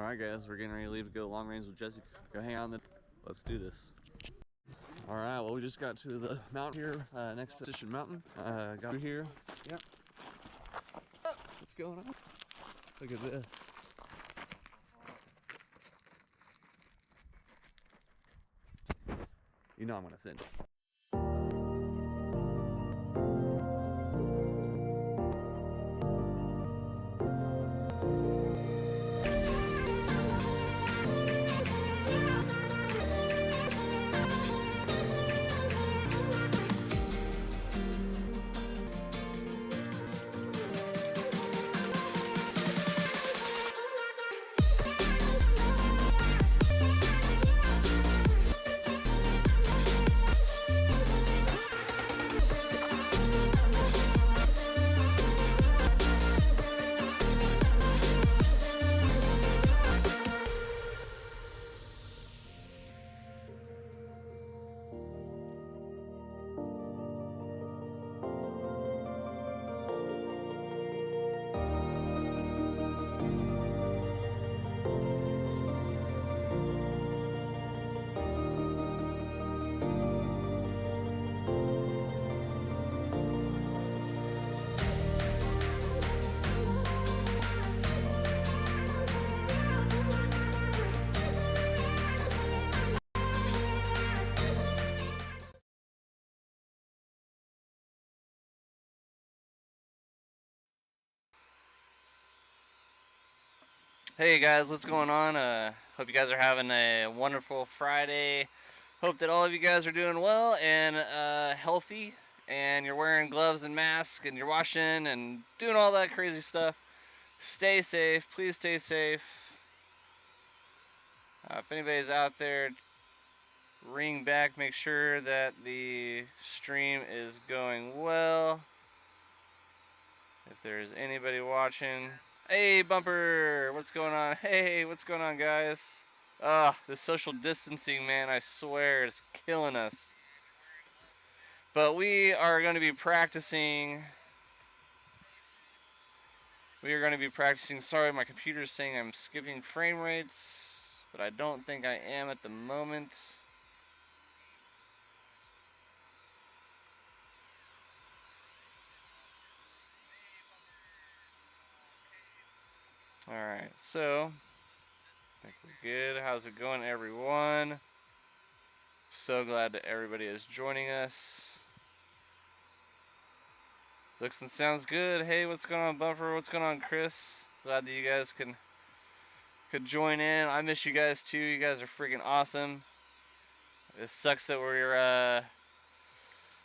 All right, guys, we're getting ready to leave to go long range with Jesse. Go hang out on the. Let's do this. All right, well, we just got to the mountain here next to Station Mountain. Got through here. Yep. What's going on? Look at this. You know I'm gonna send it. Hey guys, what's going on? Hope you guys are having a wonderful Friday. Hope that all of you guys are doing well and healthy, and you're wearing gloves and masks, and you're washing and doing all that crazy stuff. Stay safe, please stay safe. If anybody's out there, ring back, make sure that the stream is going well. If there's anybody watching. Hey, Bumper, what's going on? Hey, what's going on, guys? This social distancing, man, I swear, is killing us. But we are going to be practicing. Sorry, my computer's saying I'm skipping frame rates, but I don't think I am at the moment. Alright, so I think we're good. How's it going, everyone? So glad that everybody is joining us. Looks and sounds good. Hey, what's going on, Bumper? What's going on, Chris? Glad that you guys could join in. I miss you guys too. You guys are freaking awesome. It sucks that we're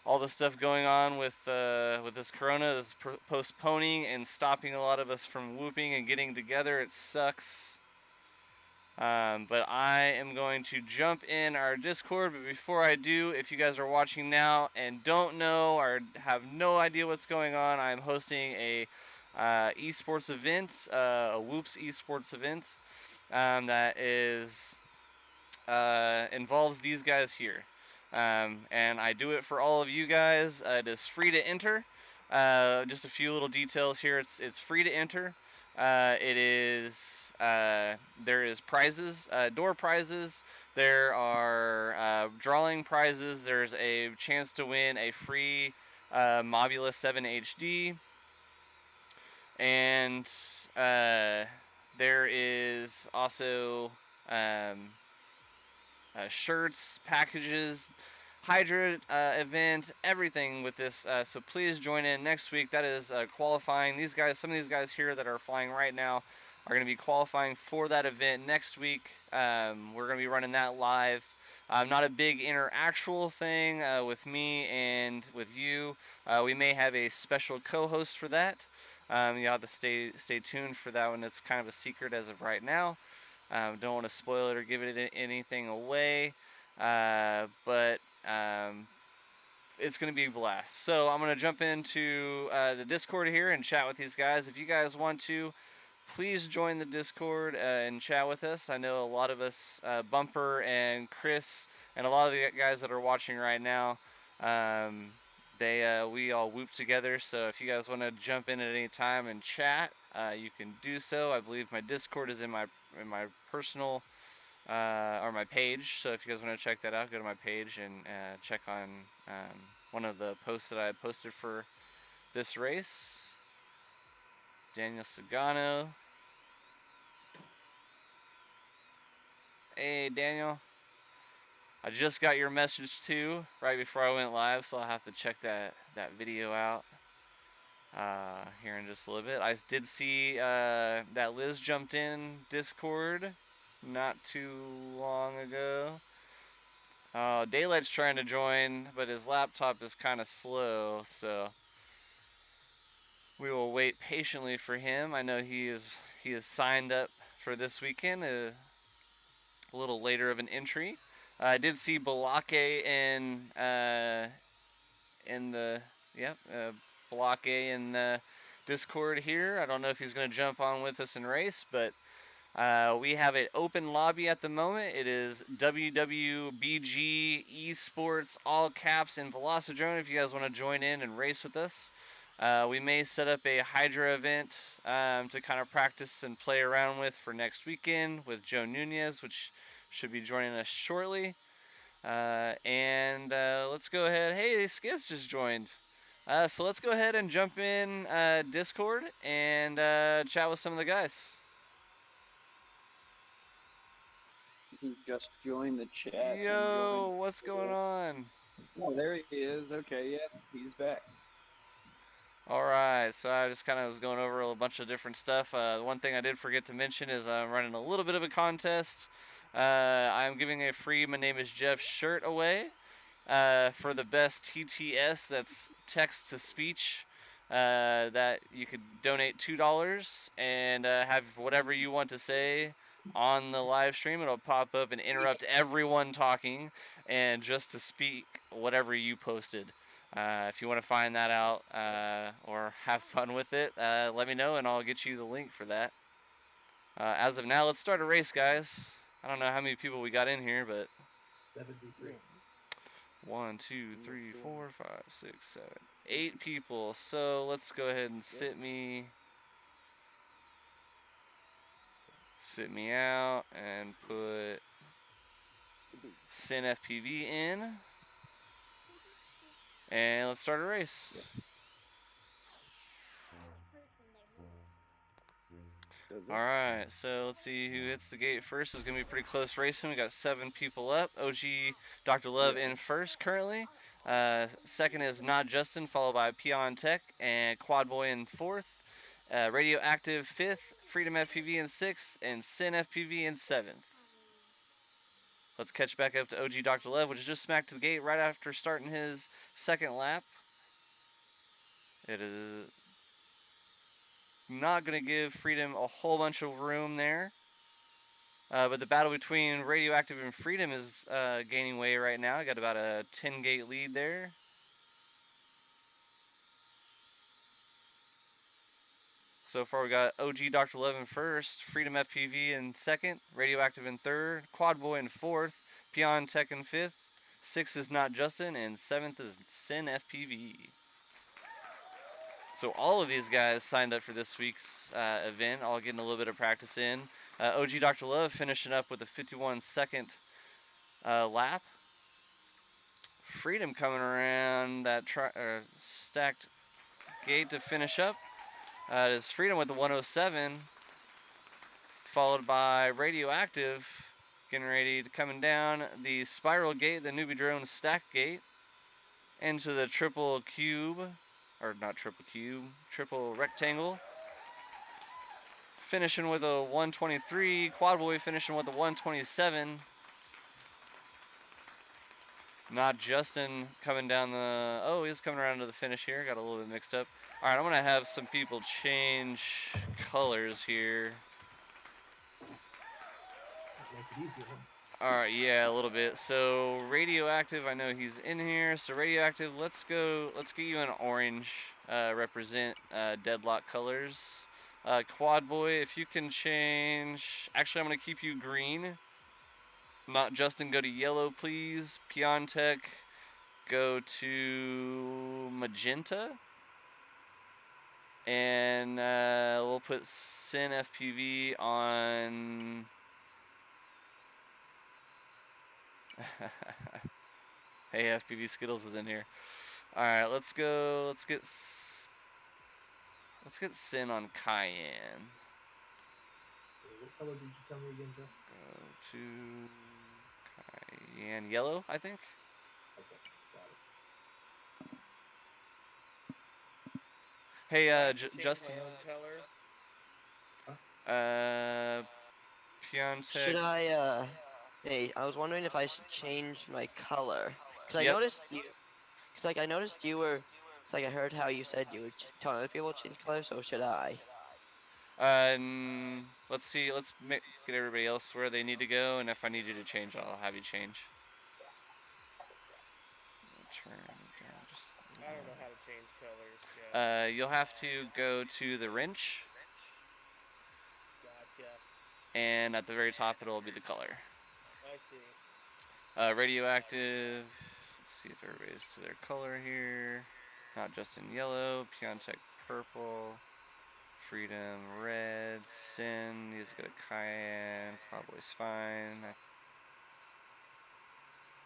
all the stuff going on with this corona is postponing and stopping a lot of us from whooping and getting together. It sucks. But I am going to jump in our Discord. But before I do, if you guys are watching now and don't know or have no idea what's going on, I'm hosting a esports event, a Whoops esports event that is involves these guys here. And I do it for all of you guys. It is free to enter. Just a few little details here. It's free to enter. It is there is prizes, door prizes. There are drawing prizes. There's a chance to win a free Mobula 7 HD, and there is also shirts, packages, Hydra event, everything with this. So please join in next week. That is qualifying. These guys, some of these guys here that are flying right now, are going to be qualifying for that event next week. We're going to be running that live. Not a big interactual thing with me and with you. We may have a special co-host for that. You'll have to stay tuned for that one. It's kind of a secret as of right now. Don't want to spoil it or give it anything away, but it's going to be a blast. So I'm going to jump into the Discord here and chat with these guys. If you guys want to, please join the Discord and chat with us. I know a lot of us, Bumper and Chris, and a lot of the guys that are watching right now, we all whoop together. So if you guys want to jump in at any time and chat, you can do so. I believe my Discord is in my personal or my page. So if you guys want to check that out, go to my page and check on one of the posts that I posted for this race. Daniel Sagano. Hey Daniel. I just got your message too right before I went live, so I'll have to check that video out here in just a little bit. I did see that Liz jumped in Discord not too long ago. Daylight's trying to join, but his laptop is kind of slow, so we will wait patiently for him. I know he is signed up for this weekend, a little later of an entry. I did see Balake in the Balake in the Discord here. I don't know if he's going to jump on with us and race, but we have an open lobby at the moment. It is WWBG Esports, all caps, and Velocidrone if you guys want to join in and race with us. We may set up a Hydra event to kind of practice and play around with for next weekend with Joe Nunez, which should be joining us shortly. Let's go ahead. Hey, Skiz just joined. So let's go ahead and jump in Discord and chat with some of the guys. He just joined the chat. Yo, what's going on? Oh, there he is. Okay, yeah, he's back. Alright, so I just kind of was going over a bunch of different stuff. One thing I did forget to mention is I'm running a little bit of a contest. I'm giving a free My Name is Jeff shirt away for the best TTS, that's text to speech, that you could donate $2 and have whatever you want to say on the live stream. It'll pop up and interrupt everyone talking and just to speak whatever you posted. If you want to find that out or have fun with it, let me know and I'll get you the link for that. As of now, let's start a race, guys. I don't know how many people we got in here, but 73. 1, 2, 3, 4, 5, 6, 7, 8 people. So let's go ahead and sit me out and put Sin FPV in. And let's start a race. Alright, so let's see who hits the gate first. It's going to be pretty close racing. We got 7 people up. OG Dr. Love in first currently. Second is Not Justin, followed by Peon Tech and Quad Boy in fourth. Radioactive fifth. Freedom FPV in sixth. And Sin FPV in seventh. Let's catch back up to OG Dr. Lev, which is just smacked to the gate right after starting his second lap. It is not going to give Freedom a whole bunch of room there. But the battle between Radioactive and Freedom is gaining way right now. I got about a 10-gate lead there. So far we got OG Dr. Love in first, Freedom FPV in second, Radioactive in third, Quad Boy in fourth, Peon Tech in fifth, sixth is Not Justin, and seventh is Sin FPV. So all of these guys signed up for this week's event, all getting a little bit of practice in. OG Dr. Love finishing up with a 51-second lap. Freedom coming around that stacked gate to finish up. It is Freedom with the 107, followed by Radioactive, getting ready to coming down the spiral gate, the newbie drone stack gate, into the triple cube, or not triple cube, triple rectangle. Finishing with a 123, Quad Boy finishing with a 127. Not Justin coming down the, oh, he's coming around to the finish here, got a little bit mixed up. All right, I'm gonna have some people change colors here. All right, yeah, a little bit. So Radioactive, I know he's in here. So Radioactive, let's get you an orange, represent Deadlock colors. Quad Boy, if you can change, actually I'm gonna keep you green. Not Justin, go to yellow, please. Peon Tech, go to magenta. And we'll put Sin FPV on. Hey, FPV Skittles is in here. All right, let's go. Let's get Sin on Cayenne. What color did you tell me again, Joe? Go to Cayenne yellow, I think. Okay, got it. Hey, Justin. Piontech. Should I, hey, I was wondering if I should change my color. Because I Yep. noticed you, because like I noticed you were, it's like I heard how you said you would tell other people to change color, so should I? Let's see. Let's get everybody else where they need to go, and if I need you to change, I'll have you change. Turn it down just. I don't know how to change colors. You'll have to go to the wrench, Gotcha. and at the very top it'll be the color. I see. Radioactive. Let's see if everybody's to their color here. Not just in yellow. Piontech purple. Freedom red. Sin needs to go to Cayenne. Cowboy's fine.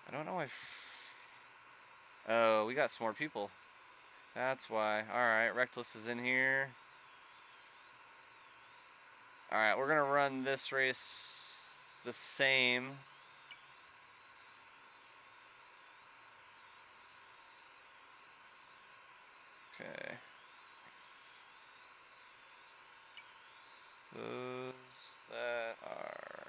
I don't know why. Oh, we got some more people. That's why. Alright, Reckless is in here. Alright, we're going to run this race the same. Okay. Those that are...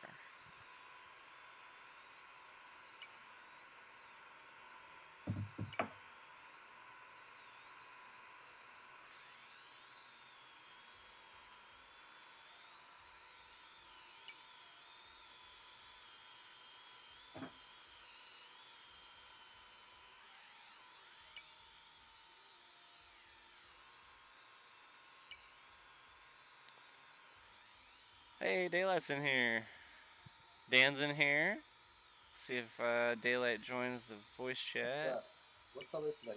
Hey, Daylight's in here. Dan's in here. See if Daylight joins the voice chat. What color should I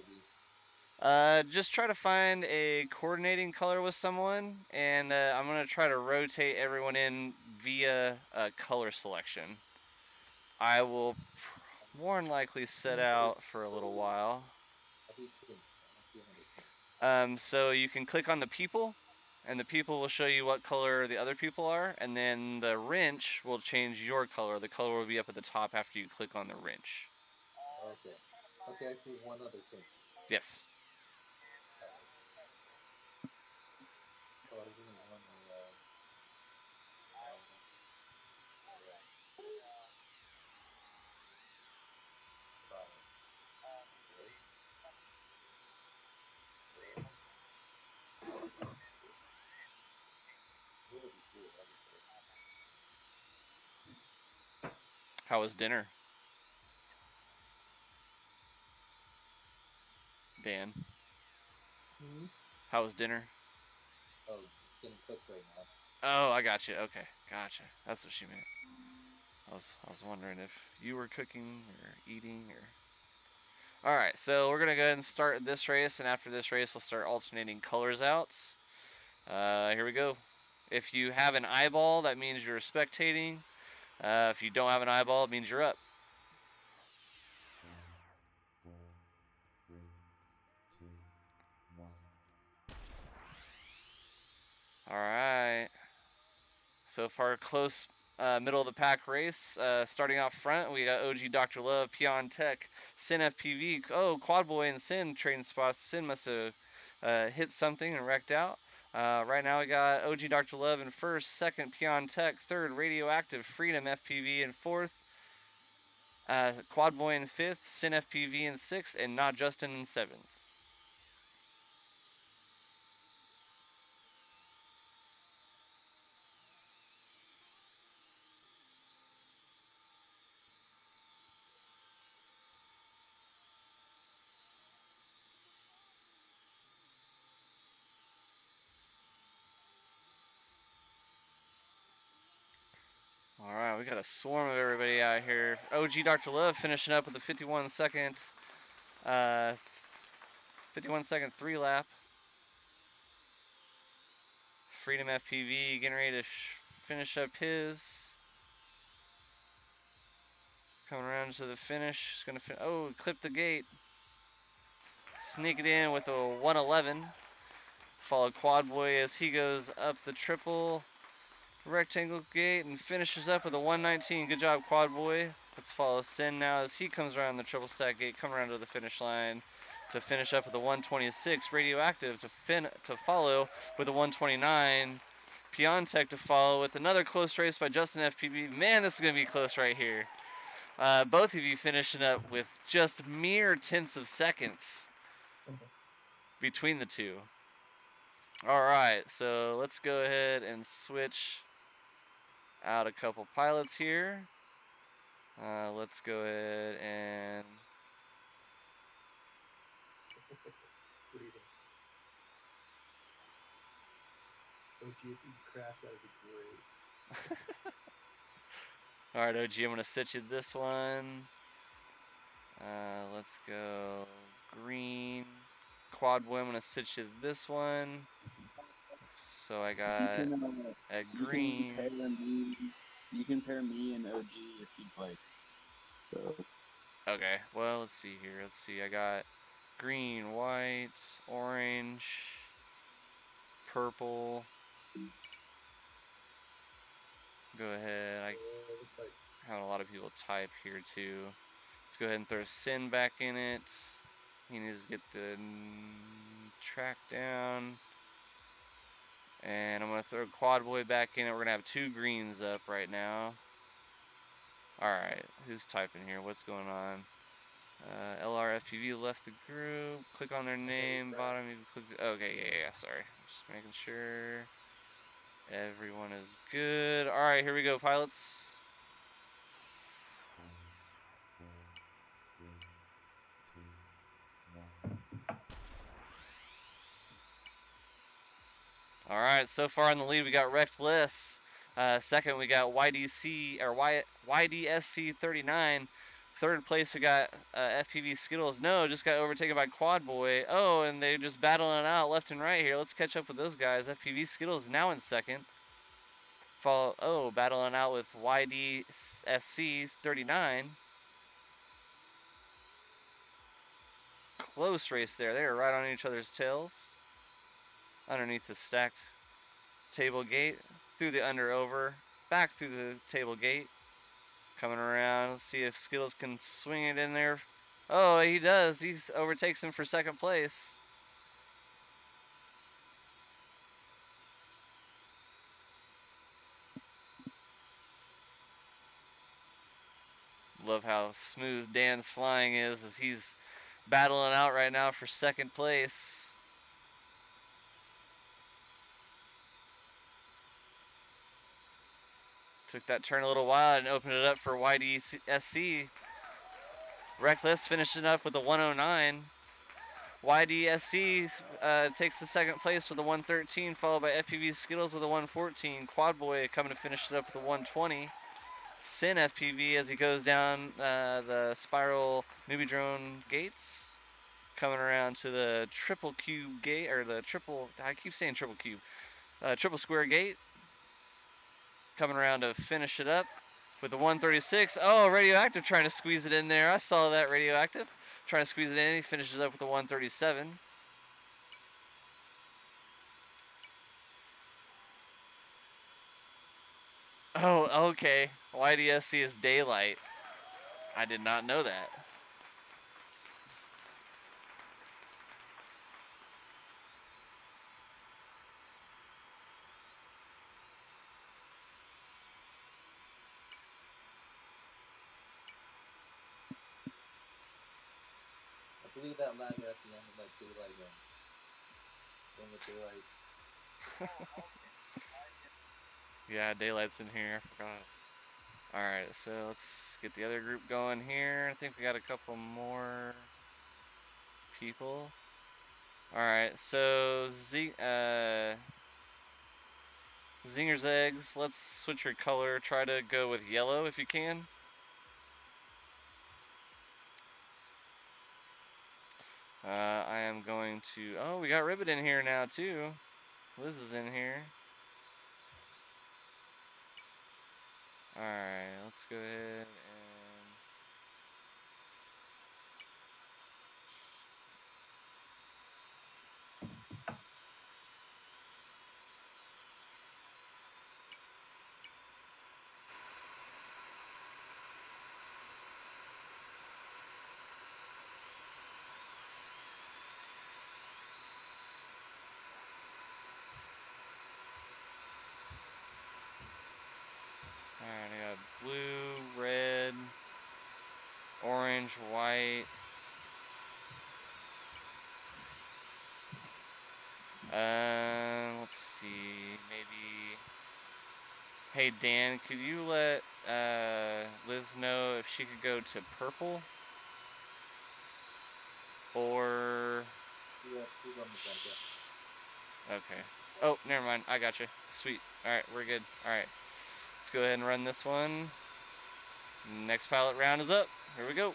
be? Just try to find a coordinating color with someone, and I'm going to try to rotate everyone in via color selection. I will more than likely set out for a little while. So you can click on the people, and the people will show you what color the other people are, and then the wrench will change your color. The color will be up at the top after you click on the wrench. Okay. Okay, I see one other thing. Yes. So I didn't want How was dinner? Dan. Hmm? How was dinner? Oh, it's getting cooked right now. Oh, I got you. Okay, gotcha. That's what she meant. I was wondering if you were cooking or eating or. All right, so we're gonna go ahead and start this race, and after this race, we'll start alternating colors out. Here we go. If you have an eyeball, that means you're spectating. If you don't have an eyeball, it means you're up. All right. So far, close middle of the pack race. Starting out front, we got OG Dr. Love, Piontech, Sin FPV. Oh, Quad Boy and Sin trading spots. Sin must have hit something and wrecked out. Right now we got OG Dr. Love in first, second Piontech, third Radioactive, Freedom FPV in fourth, Quad Boy in fifth, Sin FPV in sixth, and Not Justin in seventh. All right, we got a swarm of everybody out here. OG Dr. Love finishing up with a 51 second 3 lap. Freedom FPV getting ready to finish up his. Coming around to the finish. He's gonna oh, clip the gate. Sneak it in with a 111. Follow Quad Boy as he goes up the triple rectangle gate and finishes up with a 119. Good job, Quad Boy. Let's follow Sin now as he comes around the triple stack gate, coming around to the finish line to finish up with a 126. Radioactive to follow with a 129. Piontech to follow with another close race by Justin FPV. Man, this is going to be close right here. Both of you finishing up with just mere tenths of seconds between the two. All right, so let's go ahead and switch out a couple pilots here. Let's go ahead and OG, if you crash, that would be great. all right, OG, I'm gonna sit you this one. Let's go green. Quad Boy, I'm gonna sit you this one. So I got a green. You can pair me and OG if you'd like. So. Okay, well, let's see here. Let's see. I got green, white, orange, purple. Go ahead. I have a lot of people type here too. Let's go ahead and throw Sin back in it. He needs to get the track down. And I'm going to throw Quad Boy back in it. We're going to have 2 greens up right now. Alright, who's typing here? What's going on? LRFPV left the group. Click on their name. Bottom, you can click. Okay, yeah, sorry. Just making sure everyone is good. Alright, here we go, pilots. Alright, so far in the lead we got Reckless. Second we got YDSC 39. Third place we got FPV Skittles. No, just got overtaken by Quad Boy. Oh, and they're just battling out left and right here. Let's catch up with those guys. FPV Skittles now in second. Battling out with YDSC 39. Close race there. They were right on each other's tails. Underneath the stacked table gate, through the over, back through the table gate, coming around. Let's see if Skittles can swing it in there. Oh, he does. He overtakes him for second place. Love how smooth Dan's flying is as he's battling out right now for second place. Took that turn a little while and opened it up for YDSC. Reckless finishing up with a 109. YDSC takes the second place with a 113, followed by FPV Skittles with a 114. Quad Boy coming to finish it up with a 120. Sin FPV as he goes down the spiral newbie drone gates. Coming around to the triple cube gate, or the triple, I keep saying triple cube. Triple square gate. Coming around to finish it up with the 136. Oh, Radioactive trying to squeeze it in there. I saw that, Radioactive. Trying to squeeze it in. He finishes up with the 137. Oh, okay. YDSC is daylight. I did not know that. I believe that ladder at the end of like daylight then with daylight. Yeah, daylight's in here. I forgot. Alright, so let's get the other group going here. I think we got a couple more people. Alright, so Zinger's Eggs, let's switch your color. Try to go with yellow if you can. I am going to... Oh, we got Ribbit in here now too. Liz is in here. Alright, let's go ahead and... Alright, I got blue, red, orange, white. Let's see, maybe... Hey Dan, could you let Liz know if she could go to purple? Or... Yeah, she's on the jump, yeah. Okay. Oh, never mind. I got you. Sweet. Alright, we're good. Alright. Let's go ahead and run this one. Next pilot round is up. Here we go.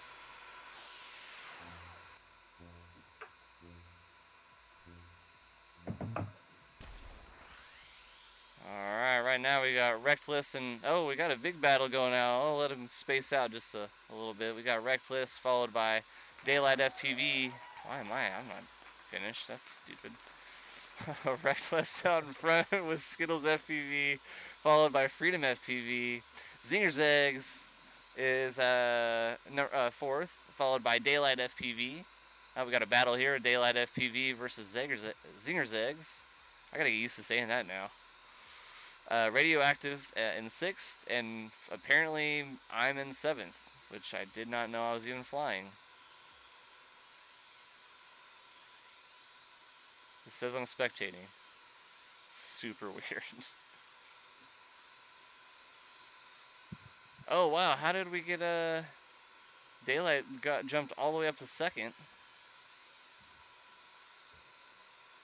Alright, right now we got Reckless and... Oh, we got a big battle going out. I'll let him space out just a little bit. We got Reckless followed by Daylight FPV. Why am I? I'm not finished. That's stupid. Reckless out in front with Skittles FPV, followed by Freedom FPV. Zinger's Eggs is fourth, followed by Daylight FPV. We got a battle here, Daylight FPV versus Zinger's Eggs. I gotta get used to saying that now. Radioactive in sixth, and apparently I'm in seventh, which I did not know I was even flying. It says I'm spectating. Super weird. Oh wow, how did we get Daylight jumped all the way up to second?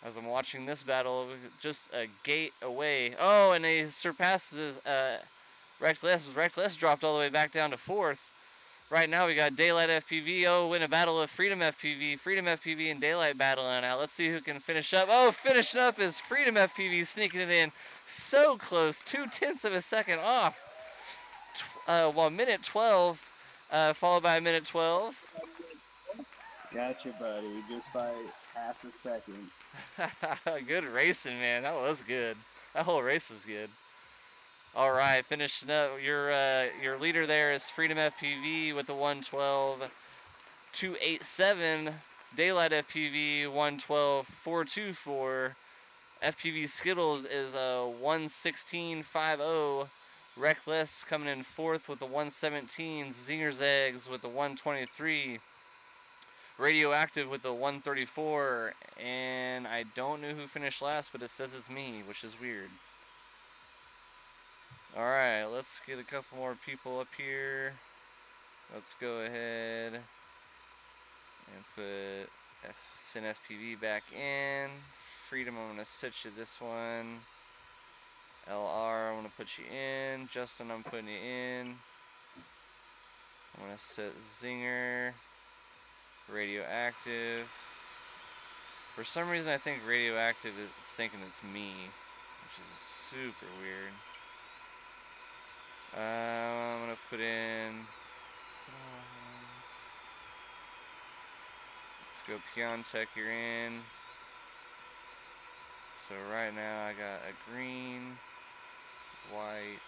As I'm watching this battle, just a gate away. Oh, and he surpasses Reckless. Reckless dropped all the way back down to fourth. Right now we got Daylight FPV. Oh, win a battle of Freedom FPV. Freedom FPV and Daylight battling out. Let's see who can finish up. Oh, finishing up is Freedom FPV, sneaking it in. So close, 0.2 of a second off. Well, minute 12, followed by minute 12. Gotcha, buddy. Just by half a second. Good racing, man. That was good. That whole race was good. All right, finishing up. Your leader there is Freedom FPV with the 112.287. Daylight FPV 112.424. FPV Skittles is a 116.50. Reckless coming in fourth with the 117. Zinger's Eggs with the 123. Radioactive with the 134, and I don't know who finished last, but it says it's me, which is weird. Alright, let's get a couple more people up here. Let's go ahead and put send FPV back in. Freedom, I'm going to set you this one. LR, I'm going to put you in. Justin, I'm putting you in. I'm going to set Zinger. Radioactive. For some reason I think Radioactive is thinking it's me, which is super weird. I'm gonna put in let's go Piontech, you're in. So right now I got a green, white,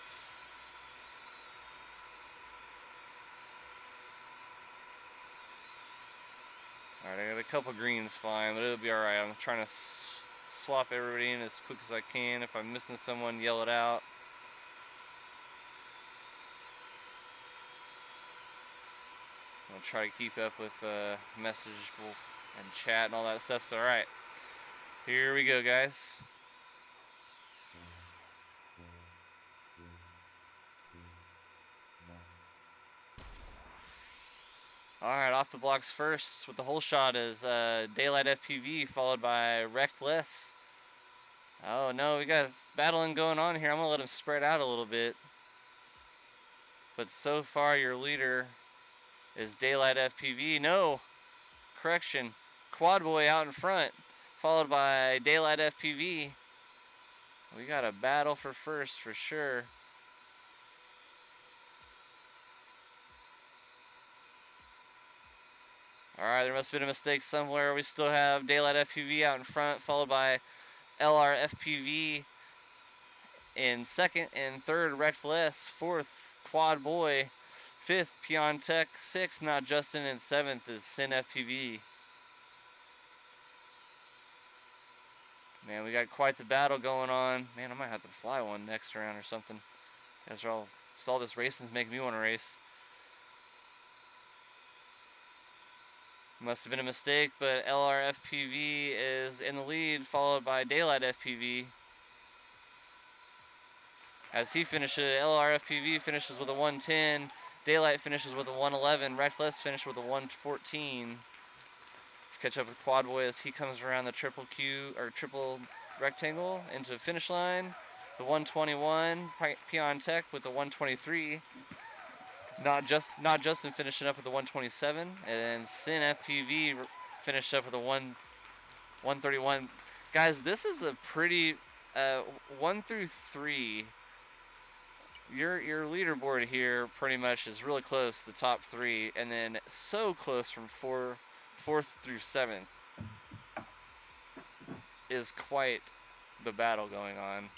alright, I got a couple greens flying, but it'll be alright. I'm trying to swap everybody in as quick as I can. If I'm missing someone, yell it out. I'll try to keep up with message and chat and all that stuff. So, alright, here we go, guys. Alright, off the blocks first with the whole shot is Daylight FPV, followed by Reckless. Oh no, we got battling going on here. I'm going to let him spread out a little bit. But so far your leader is Daylight FPV. No, correction. Quad Boy out in front, followed by Daylight FPV. We got a battle for first for sure. Alright, there must have been a mistake somewhere. We still have Daylight FPV out in front, followed by LR FPV in second, and third, Reckless, fourth, Quad Boy, fifth, Peon Tech, sixth, Not Justin, and seventh is Sin FPV. Man, we got quite the battle going on. Man, I might have to fly one next round or something. You guys are all this racing's making me want to race. Must have been a mistake, but LR FPV is in the lead, followed by Daylight FPV. As he finishes, LR FPV finishes with a 110, Daylight finishes with a 111, Reckless finished with a 114. Let's catch up with Quad Boy as he comes around the triple rectangle into the finish line. The 121, Peon Tech with the 123. Not Justin finishing up with the 127, and Sin FPV finished up with a 131. Guys, this is a pretty 1 through 3. Your leaderboard here pretty much is really close to the top 3, and then so close from 4th through 7th is quite the battle going on.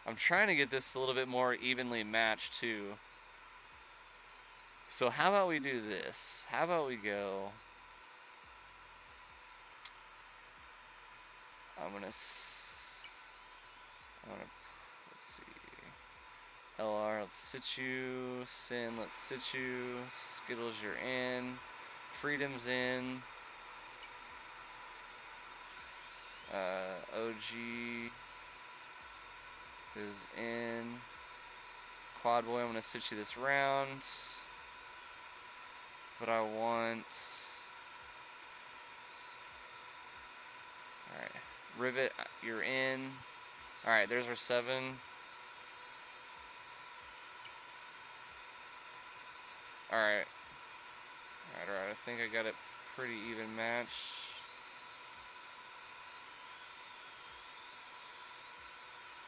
I'm trying to get this a little bit more evenly matched too. So how about we do this? How about we go? Let's see. LR, let's sit you. Sin, let's sit you. Skittles, you're in. Freedom's in. OG is in. Quad Boy, I'm gonna sit you this round. But I want. Alright. Rivet, you're in. Alright, there's our 7. Alright. Alright, I think I got it pretty even match.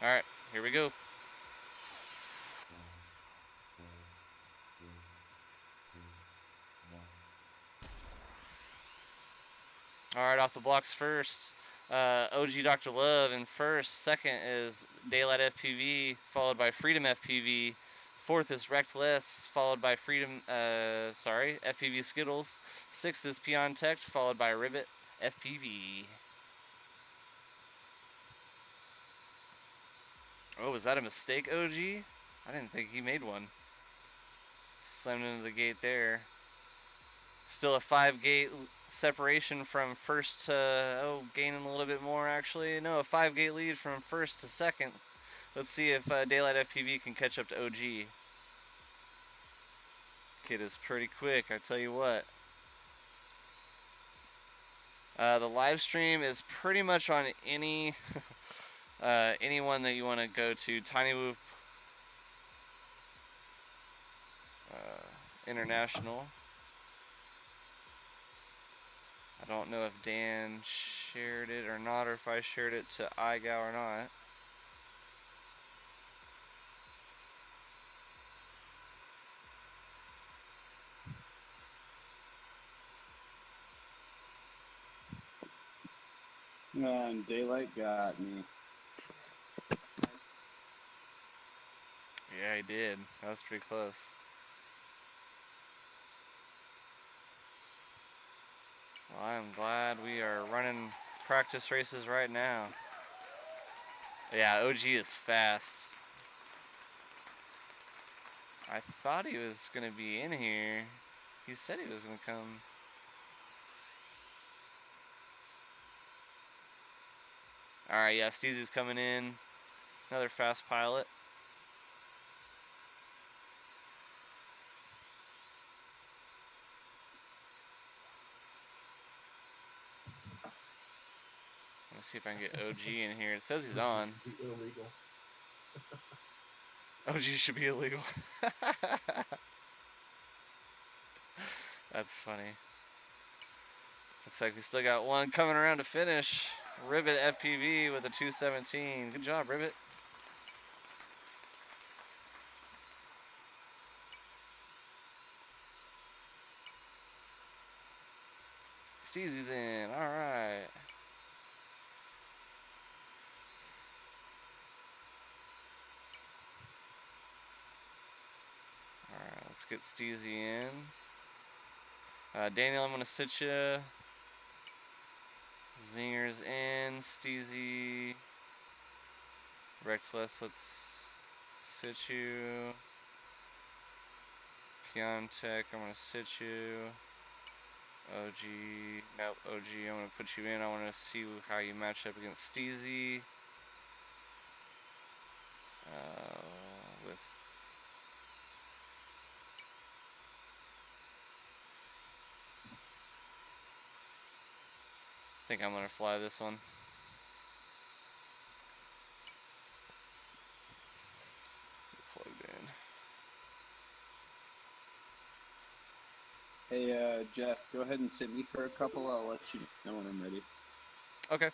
Alright, here we go. Alright, off the blocks first. OG Dr. Love in first. Second is Daylight FPV, followed by Freedom FPV. Fourth is Reckless, followed by FPV Skittles. Sixth is Peon Tech, followed by Rivet FPV. Oh, was that a mistake, OG? I didn't think he made one. Slammed into the gate there. Still a 5-gate separation from first to, gaining a little bit more actually. No, a 5-gate lead from first to second. Let's see if Daylight FPV can catch up to OG. Kid is pretty quick, I tell you what. The live stream is pretty much on any anyone that you want to go to. Tiny Whoop International. I don't know if Dan shared it or not, or if I shared it to iGal or not. Man, Daylight got me. Yeah, he did. That was pretty close. Well, I'm glad we are running practice races right now. Yeah, OG is fast. I thought he was going to be in here. He said he was going to come. Alright, yeah, Steezy's coming in. Another fast pilot. Let's see if I can get OG in here. It says he's on. Illegal. OG should be illegal. That's funny. Looks like we still got one coming around to finish. Rivet FPV with a 217. Good job, Rivet. Steezy's in. All right. All right, let's get Steezy in. Daniel, I'm going to sit you. Zinger's in. Steezy. Reckless, let's sit you. Keontek, I'm going to sit you. OG, nope, OG, I'm going to put you in. I want to see how you match up against Steezy. With I think I'm going to fly this one. Plugged in. Hey, Jeff, go ahead and sit me for a couple. I'll let you know when I'm ready. Okay.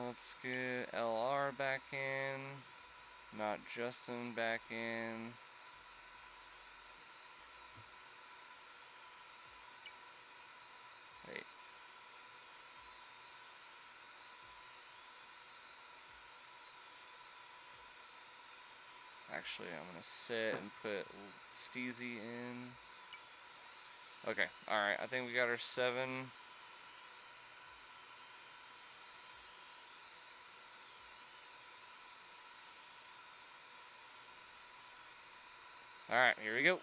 Let's get LR back in. Not Justin back in. Wait. Actually, I'm going to sit and put Steezy in. Okay, alright, I think we got our 7. Alright, here we go.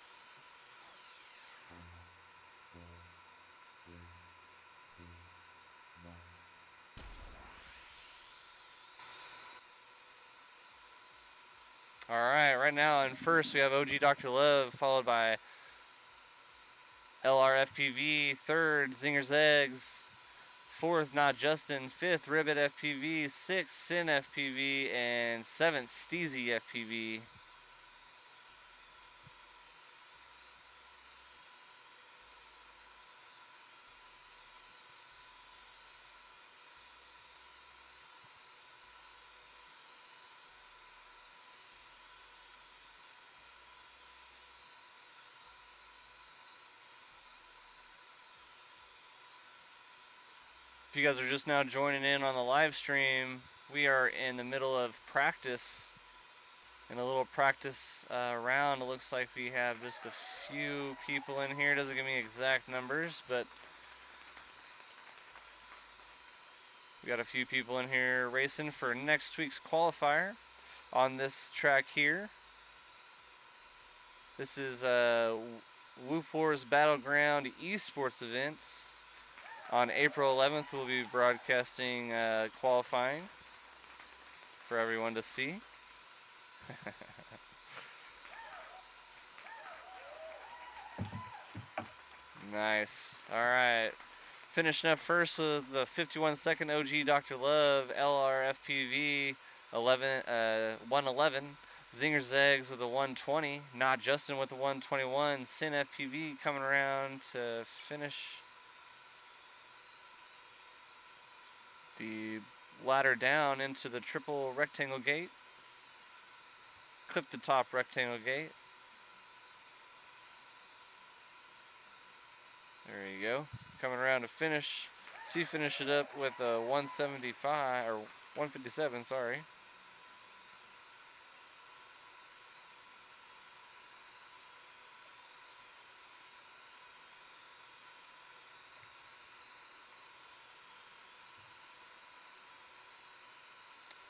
Alright, right now in first we have OG Dr. Love, followed by LR FPV, third Zinger's Eggs, fourth Not Justin, fifth Ribbit FPV, sixth Sin FPV, and seventh Steezy FPV. If you guys are just now joining in on the live stream, we are in the middle of practice. In a little practice round, it looks like we have just a few people in here. Doesn't give me exact numbers, but we got a few people in here racing for next week's qualifier on this track here. This is Whoop Wars Battleground Esports events. On April 11th, we'll be broadcasting qualifying for everyone to see. Nice. All right. Finishing up first with the 51-second OG Dr. Love, LR FPV 111. Zinger's Eggs with a 120. Not Justin with a 121. Sin FPV coming around to finish the ladder down into the triple rectangle gate. Clip the top rectangle gate. There you go. Coming around to finish. See, finish it up with a 175 or 157, sorry.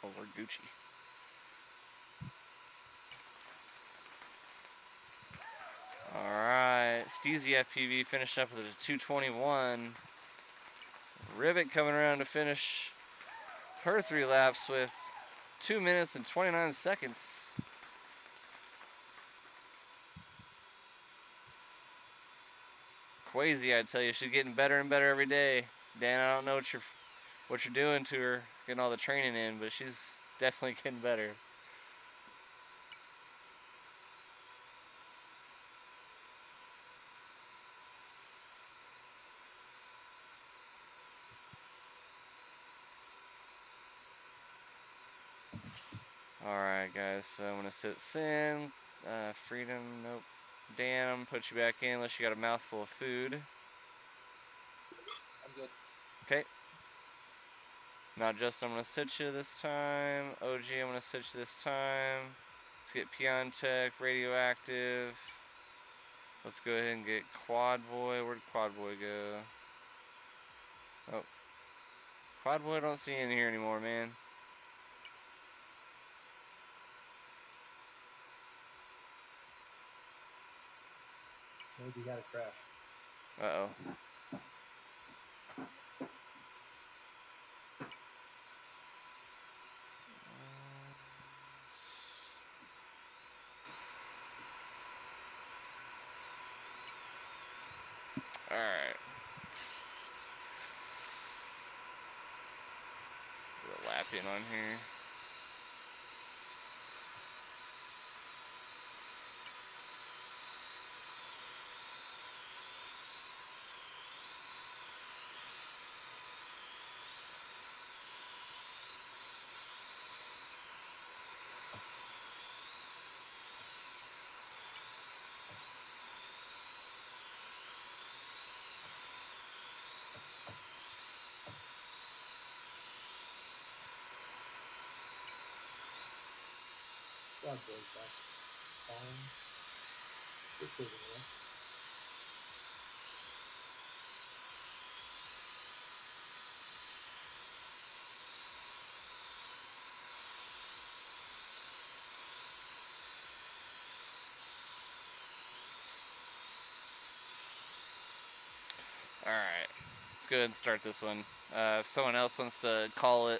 Oh, we're Gucci. Alright, Steezy FPV finished up with a 221. Ribbit coming around to finish her 3 laps with 2 minutes and 29 seconds. Quasi, I tell you, she's getting better and better every day. Dan, I don't know what you're doing to her, getting all the training in, but she's definitely getting better. Alright guys, so I'm gonna sit Sin, Freedom, nope. Dan, put you back in unless you got a mouthful of food. Okay. Not just I'm gonna sit you this time. OG, I'm gonna sit you this time. Let's get Peon Tech, Radioactive. Let's go ahead and get Quad Boy. Where'd Quad Boy go? Oh. Quad Boy, I don't see in here anymore, man. Maybe you got a crash. Uh-oh. Alright. Put a lap in on here. Quad boys back. Fine. Just sitting there. Alright. Let's go ahead and start this one. If someone else wants to call the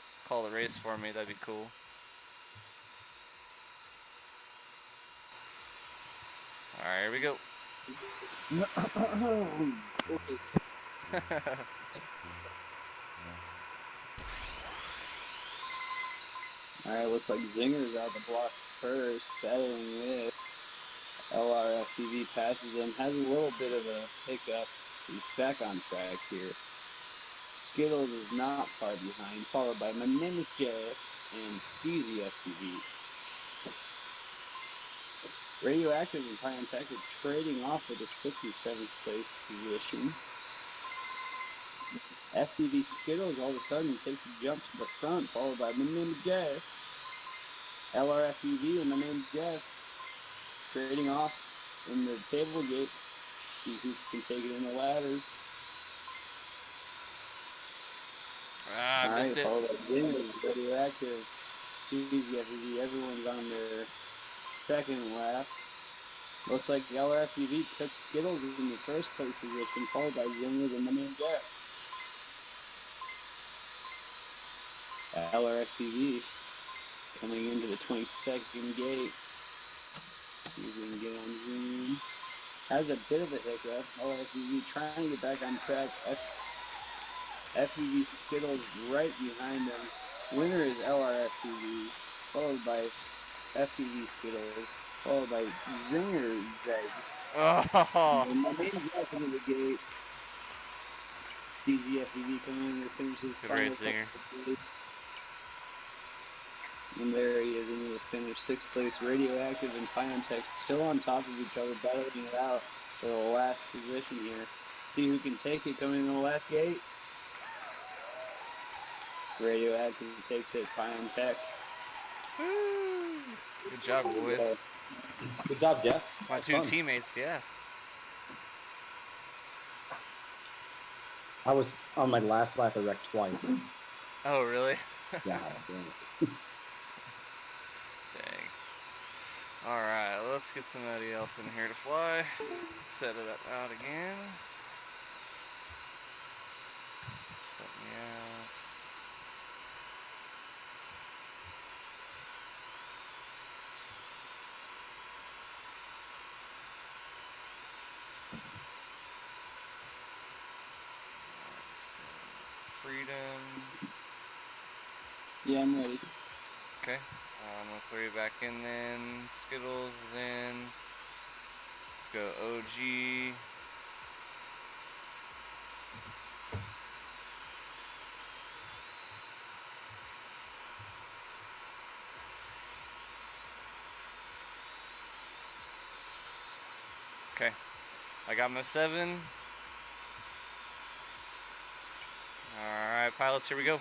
race for me, that'd be cool. Alright, here we go. Alright, looks like Zinger's out the blocks first, battling with LRFPV passes him, has a little bit of a hiccup. He's back on track here. Skittles is not far behind, followed by My Name is Jeff and Steezy FPV. Radioactive and Piontech are trading off for the 6th and 7th place position. FPV Skittles all of a sudden takes a jump to the front, followed by My Name is Jeff. LRFPV and My Name is Jeff trading off in the table gates. See who can take it in the ladders. Missed it. Followed by Zinger, Radioactive, Suzy FPV. Everyone's on their second lap. Looks like LRFPV took Skittles in the first place position, followed by Zingers and My Name Jeff. LRFPV coming into the 22nd gate. See if we can get on Zoom. Has a bit of a hiccup. LRFPV trying to get back on track. FPV Skittles right behind them. Winner is LRFPV, followed by FPV Skittles, followed by Zinger Zegs. Oh. And My Name Jeff into the gate. DGFPV coming in to finish his Good final race, Zinger. And there he is into the finish. 6th place. Radioactive and Piontech still on top of each other, battling it out for the last position here. See who can take it coming in the last gate. Radioactive takes it. Piontech. Good job, boys. Good job, Jeff. My two teammates, yeah. I was on my last lap. I wrecked twice. Oh, really? Yeah. Dang. Alright, let's get somebody else in here to fly. Set it up out again. Set me out. Freedom. Yeah, I'm ready. Okay. I'm gonna throw you back in then. Skittles is in. Let's go OG. Okay. I got my 7. Alright. right, pilots, here we go.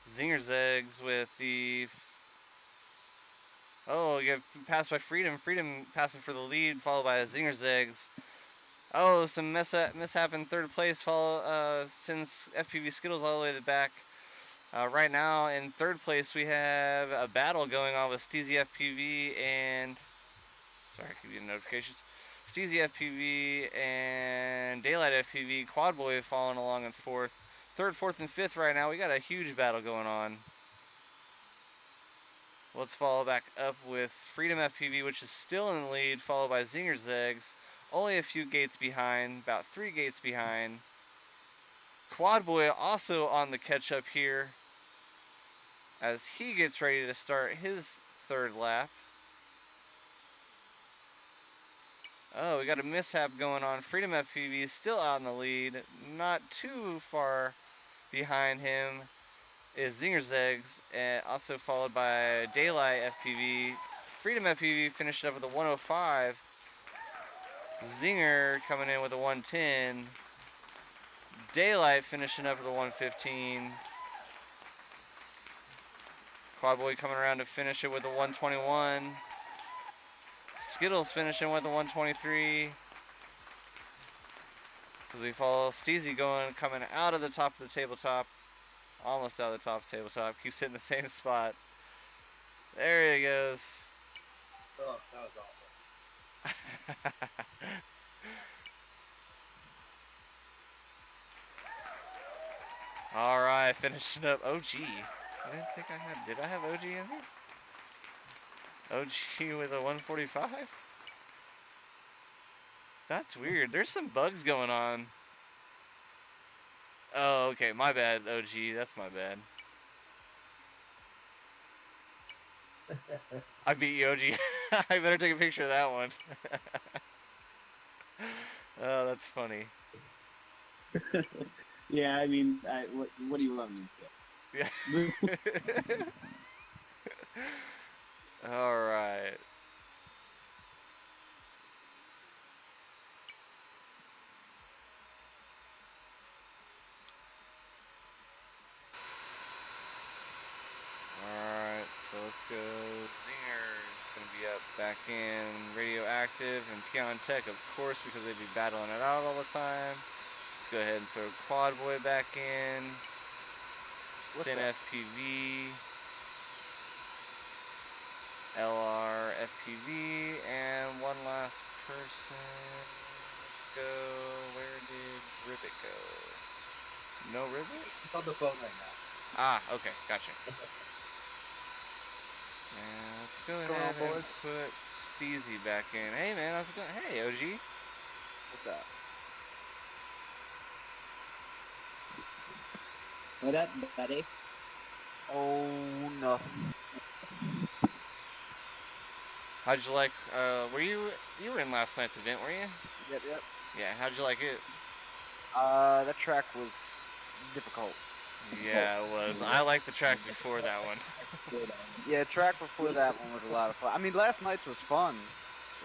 Zinger's eggs with the... Oh, you have passed by Freedom. Freedom passing for the lead, followed by Zinger's eggs. Oh, some mishap in third place. Sends FPV Skittles all the way to the back. Right now, in third place, we have a battle going on with Steezy FPV and... Sorry, I keep getting notifications. Steezy FPV and Daylight FPV. Quad Boy following along in fourth. Third, fourth, and fifth right now. We got a huge battle going on. Let's follow back up with Freedom FPV, which is still in the lead, followed by Zinger's Eggs. Only a few gates behind, about 3 gates behind. Quad Boy also on the catch-up here as he gets ready to start his third lap. Oh, we got a mishap going on. Freedom FPV is still out in the lead. Not too far behind him is Zinger's Eggs, and also followed by Daylight FPV. Freedom FPV finished up with a 105. Zinger coming in with a 110. Daylight finishing up with a 115. Quad Boy coming around to finish it with a 121. Skittles finishing with a 123. As we follow Steezy coming out of the top of the tabletop. Almost out of the top of the tabletop. Keeps hitting the same spot. There he goes. Oh, that was awful. Alright, finishing up OG. I didn't think I had... Did I have OG in here? OG with a 145? That's weird. There's some bugs going on. Oh, okay. My bad, OG. That's my bad. I beat you, OG. I better take a picture of that one. Oh, that's funny. Yeah, I mean, what do you want me to say? Yeah. All right. Alright, so let's go. Zinger's gonna be up back in Radioactive and Peon Tech, of course, because they'd be battling it out all the time. Let's go ahead and throw Quad Boy back in. Sin FPV. LR FPV, and one last person. Let's go. Where did Ribbit go? No Ribbit? He's on the phone right now. Ah, okay, gotcha. And let's go ahead and put Steezy back in. Hey man, how's it going? Hey OG. What's up? What up, buddy? Oh, nothing. How'd you like, you were in last night's event, were you? Yep. Yeah, how'd you like it? That track was difficult. Yeah, it was. I liked the track before that one. Yeah, track before that one was a lot of fun. I mean, last night's was fun.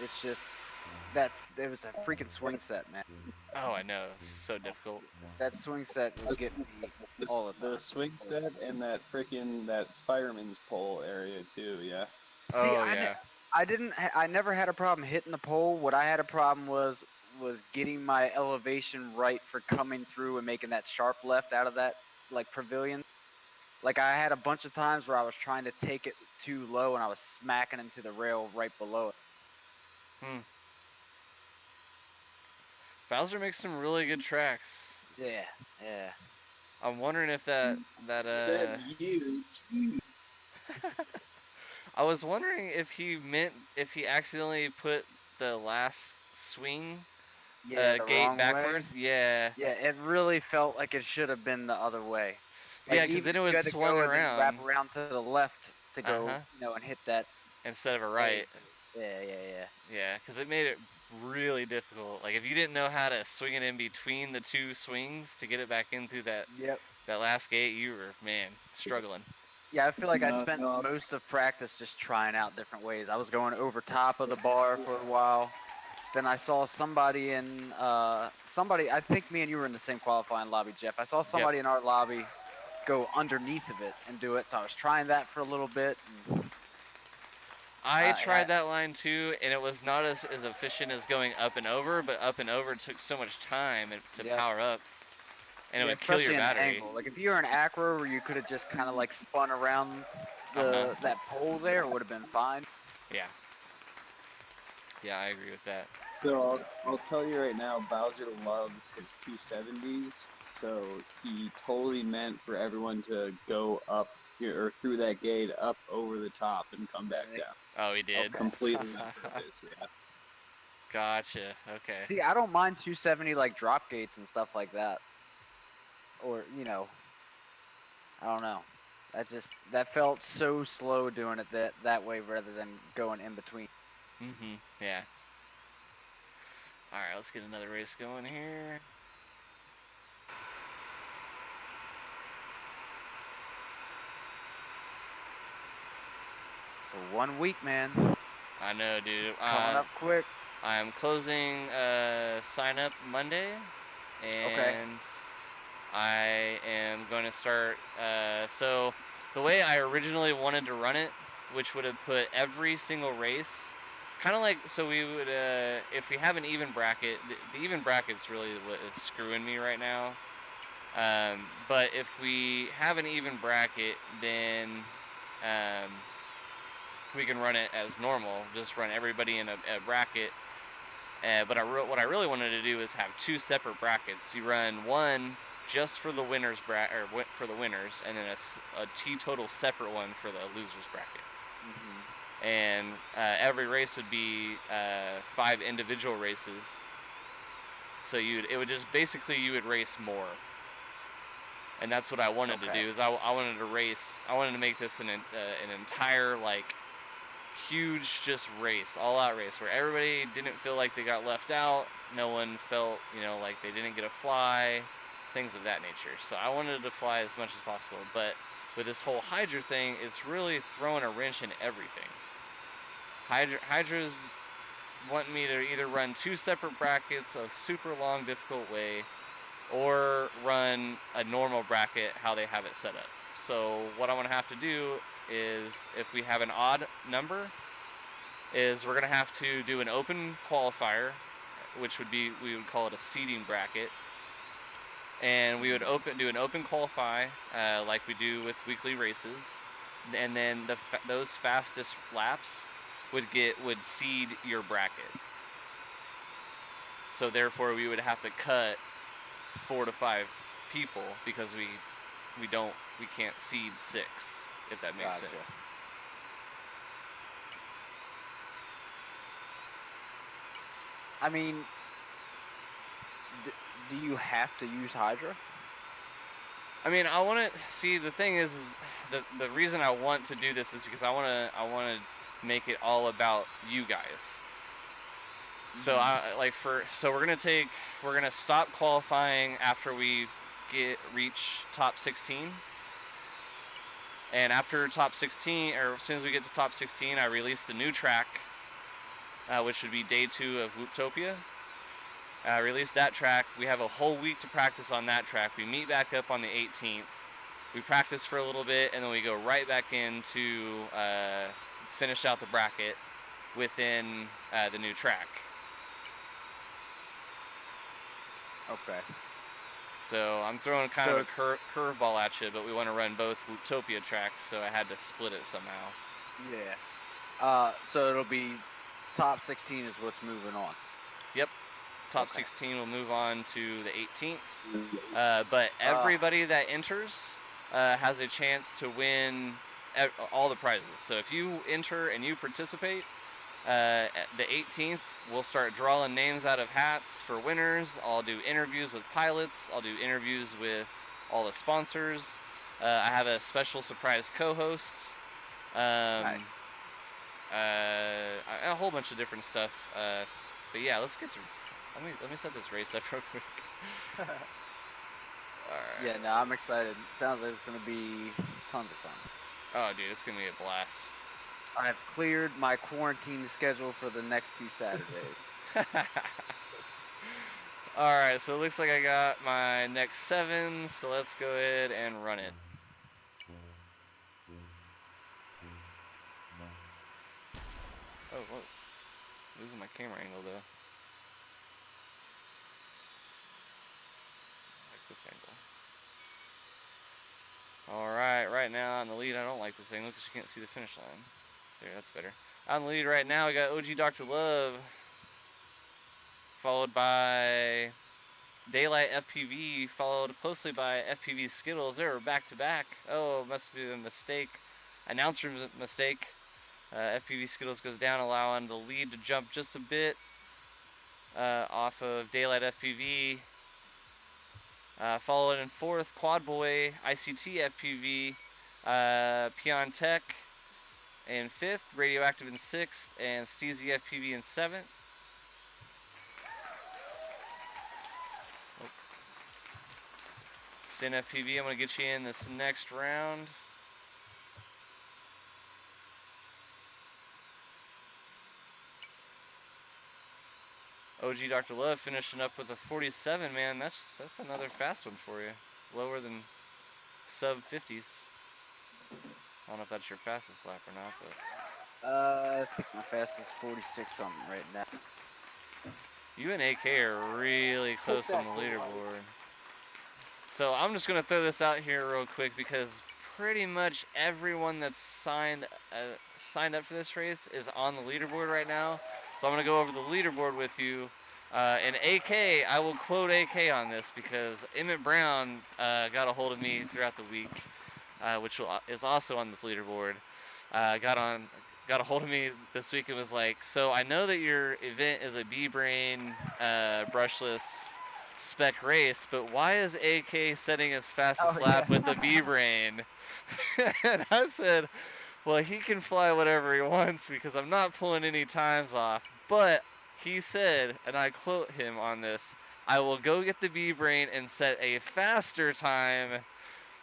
It's just that it was a freaking swing set, man. Oh, I know. It's so difficult. That swing set was getting me all the time. The swing set and that fireman's pole area too, yeah. See, yeah. I never had a problem hitting the pole. What I had a problem was getting my elevation right for coming through and making that sharp left out of that like pavilion. Like I had a bunch of times where I was trying to take it too low and I was smacking into the rail right below it. Bowser makes some really good tracks. Yeah. I'm wondering if that That's huge. I was wondering if he accidentally put the last swing The gate wrong backwards. way. Yeah. Yeah, it really felt like it should have been the other way. Like, Yeah, because then it you would had to swung go and then around. wrap around to the left to go, Uh-huh. and hit that. Instead of a right. Yeah. Yeah, because it made it really difficult. Like if you didn't know how to swing it in between the two swings to get it back in through that Yep. that last gate, you were struggling. Yeah, I feel like I No, spent no. most of practice just trying out different ways. I was going over top of the bar for a while. Then I saw somebody in I think me and you were in the same qualifying lobby, Jeff. I saw somebody in our lobby go underneath of it and do it, so I was trying that for a little bit. And, I tried that line too, and it was not as efficient as going up and over, but up and over took so much time to power up, and it would kill your especially battery. in an angle. Like if you were an acro where you could have just kind of like spun around that pole there, it would have been fine. Yeah. Yeah, I agree with that. So I'll tell you right now, Bowser loves his 270s. So he totally meant for everyone to go up here or through that gate, up over the top, and come back down. Oh, he did. Completely on purpose, yeah. Gotcha. Okay. See, I don't mind 270 like drop gates and stuff like that. Or, I don't know. That felt so slow doing it that way rather than going in between. Mhm. Yeah. All right, let's get another race going here. So 1 week, man. I know, dude. It's coming up quick. I'm closing sign up Monday, and I am going to start. So the way I originally wanted to run it, which would have put every single race, kind of like, so we would, if we have an even bracket, the even bracket's really what is screwing me right now. But if we have an even bracket, then we can run it as normal, just run everybody in a bracket. But what I really wanted to do is have 2 separate brackets. You run one just for the winners for the winners, and then a total separate one for the losers bracket. Mm-hmm. And every race would be 5 individual races. So it would just basically you would race more. And that's what I wanted to do. Is I wanted to race. I wanted to make this an entire like huge just race, all out race, where everybody didn't feel like they got left out. No one felt, like they didn't get a fly, things of that nature. So I wanted to fly as much as possible. But with this whole Hydra thing, it's really throwing a wrench in everything. Hydras want me to either run 2 separate brackets a super long, difficult way, or run a normal bracket how they have it set up. So what I'm going to have to do is, if we have an odd number, is we're going to have to do an open qualifier, which would be, we would call it a seeding bracket. And we would do an open qualify like we do with weekly races. And then those fastest laps would seed your bracket. So therefore we would have to cut 4 to 5 people because we can't seed 6, if that makes sense. I mean, do you have to use Hydra? I mean, I want to see. The thing is the reason I want to do this is because I want to make it all about you guys. So we're gonna stop qualifying after we reach top 16. And after top 16, or as soon as we get to top 16, I release the new track, which would be day 2 of Wooptopia. Release that track. We have a whole week to practice on that track. We meet back up on the 18th. We practice for a little bit, and then we go right back in to finish out the bracket within the new track. Okay. So I'm throwing kind of a curveball at you, but we want to run both Wooptopia tracks, so I had to split it somehow. Yeah. So it'll be top 16 is what's moving on. Yep. Top 16 will move on to the 18th. But everybody that enters has a chance to win all the prizes. So if you enter and you participate, at the 18th, we'll start drawing names out of hats for winners. I'll do interviews with pilots. I'll do interviews with all the sponsors. I have a special surprise co-host. Nice. A whole bunch of different stuff. But yeah, let's get to. Let me set this race up real quick. All right. Yeah, no, I'm excited. Sounds like it's gonna be tons of fun. Oh, dude, it's gonna be a blast. I've cleared my quarantine schedule for the next 2 Saturdays. Alright, so it looks like I got my next 7, so let's go ahead and run it. Oh, whoa. Losing my camera angle, though. I like this angle. Alright, right now on the lead, I don't like this angle because you can't see the finish line. There, that's better. On the lead right now, we got OG Dr. Love, followed by Daylight FPV, followed closely by FPV Skittles. They were back to back. Oh, must be a mistake. Announcer mistake. FPV Skittles goes down, allowing the lead to jump just a bit off of Daylight FPV. Followed in 4th, Quad Boy, ICT FPV, Peon Tech in 5th, Radioactive in 6th, and Steezy FPV in 7th. Sin FPV, I'm going to get you in this next round. OG Dr. Love finishing up with a 47, man. That's another fast one for you. Lower than sub 50s. I don't know if that's your fastest lap or not, but I think my fastest 46 something right now. you and AK are really close on the leaderboard. So I'm just gonna throw this out here real quick because pretty much everyone that's signed up for this race is on the leaderboard right now. So I'm gonna go over the leaderboard with you. And AK, I will quote AK on this because Emmett Brown got a hold of me throughout the week, which is also on this leaderboard. Got a hold of me this week and was like, so I know that your event is a B-Brain brushless spec race, but why is AK setting his fastest lap with the B-Brain? And I said, well, he can fly whatever he wants because I'm not pulling any times off. But he said, and I quote him on this, I will go get the B-Brain and set a faster time,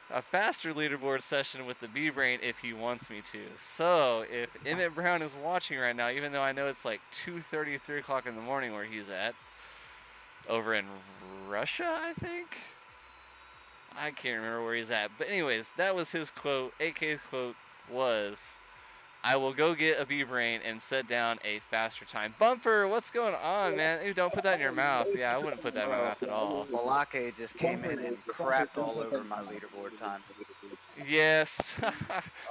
a faster leaderboard session with the B-Brain if he wants me to. So if Emmett Brown is watching right now, even though I know it's like 2:30, 3 o'clock in the morning where he's at, over in Russia, I think? I can't remember where he's at. But anyways, that was his quote. AK's quote was, I will go get a B-Brain and set down a faster time. Bumper, what's going on, man? Ooh, don't put that in your mouth. Yeah, I wouldn't put that in my mouth at all. Balake just came in and crapped all over my leaderboard time. Yes.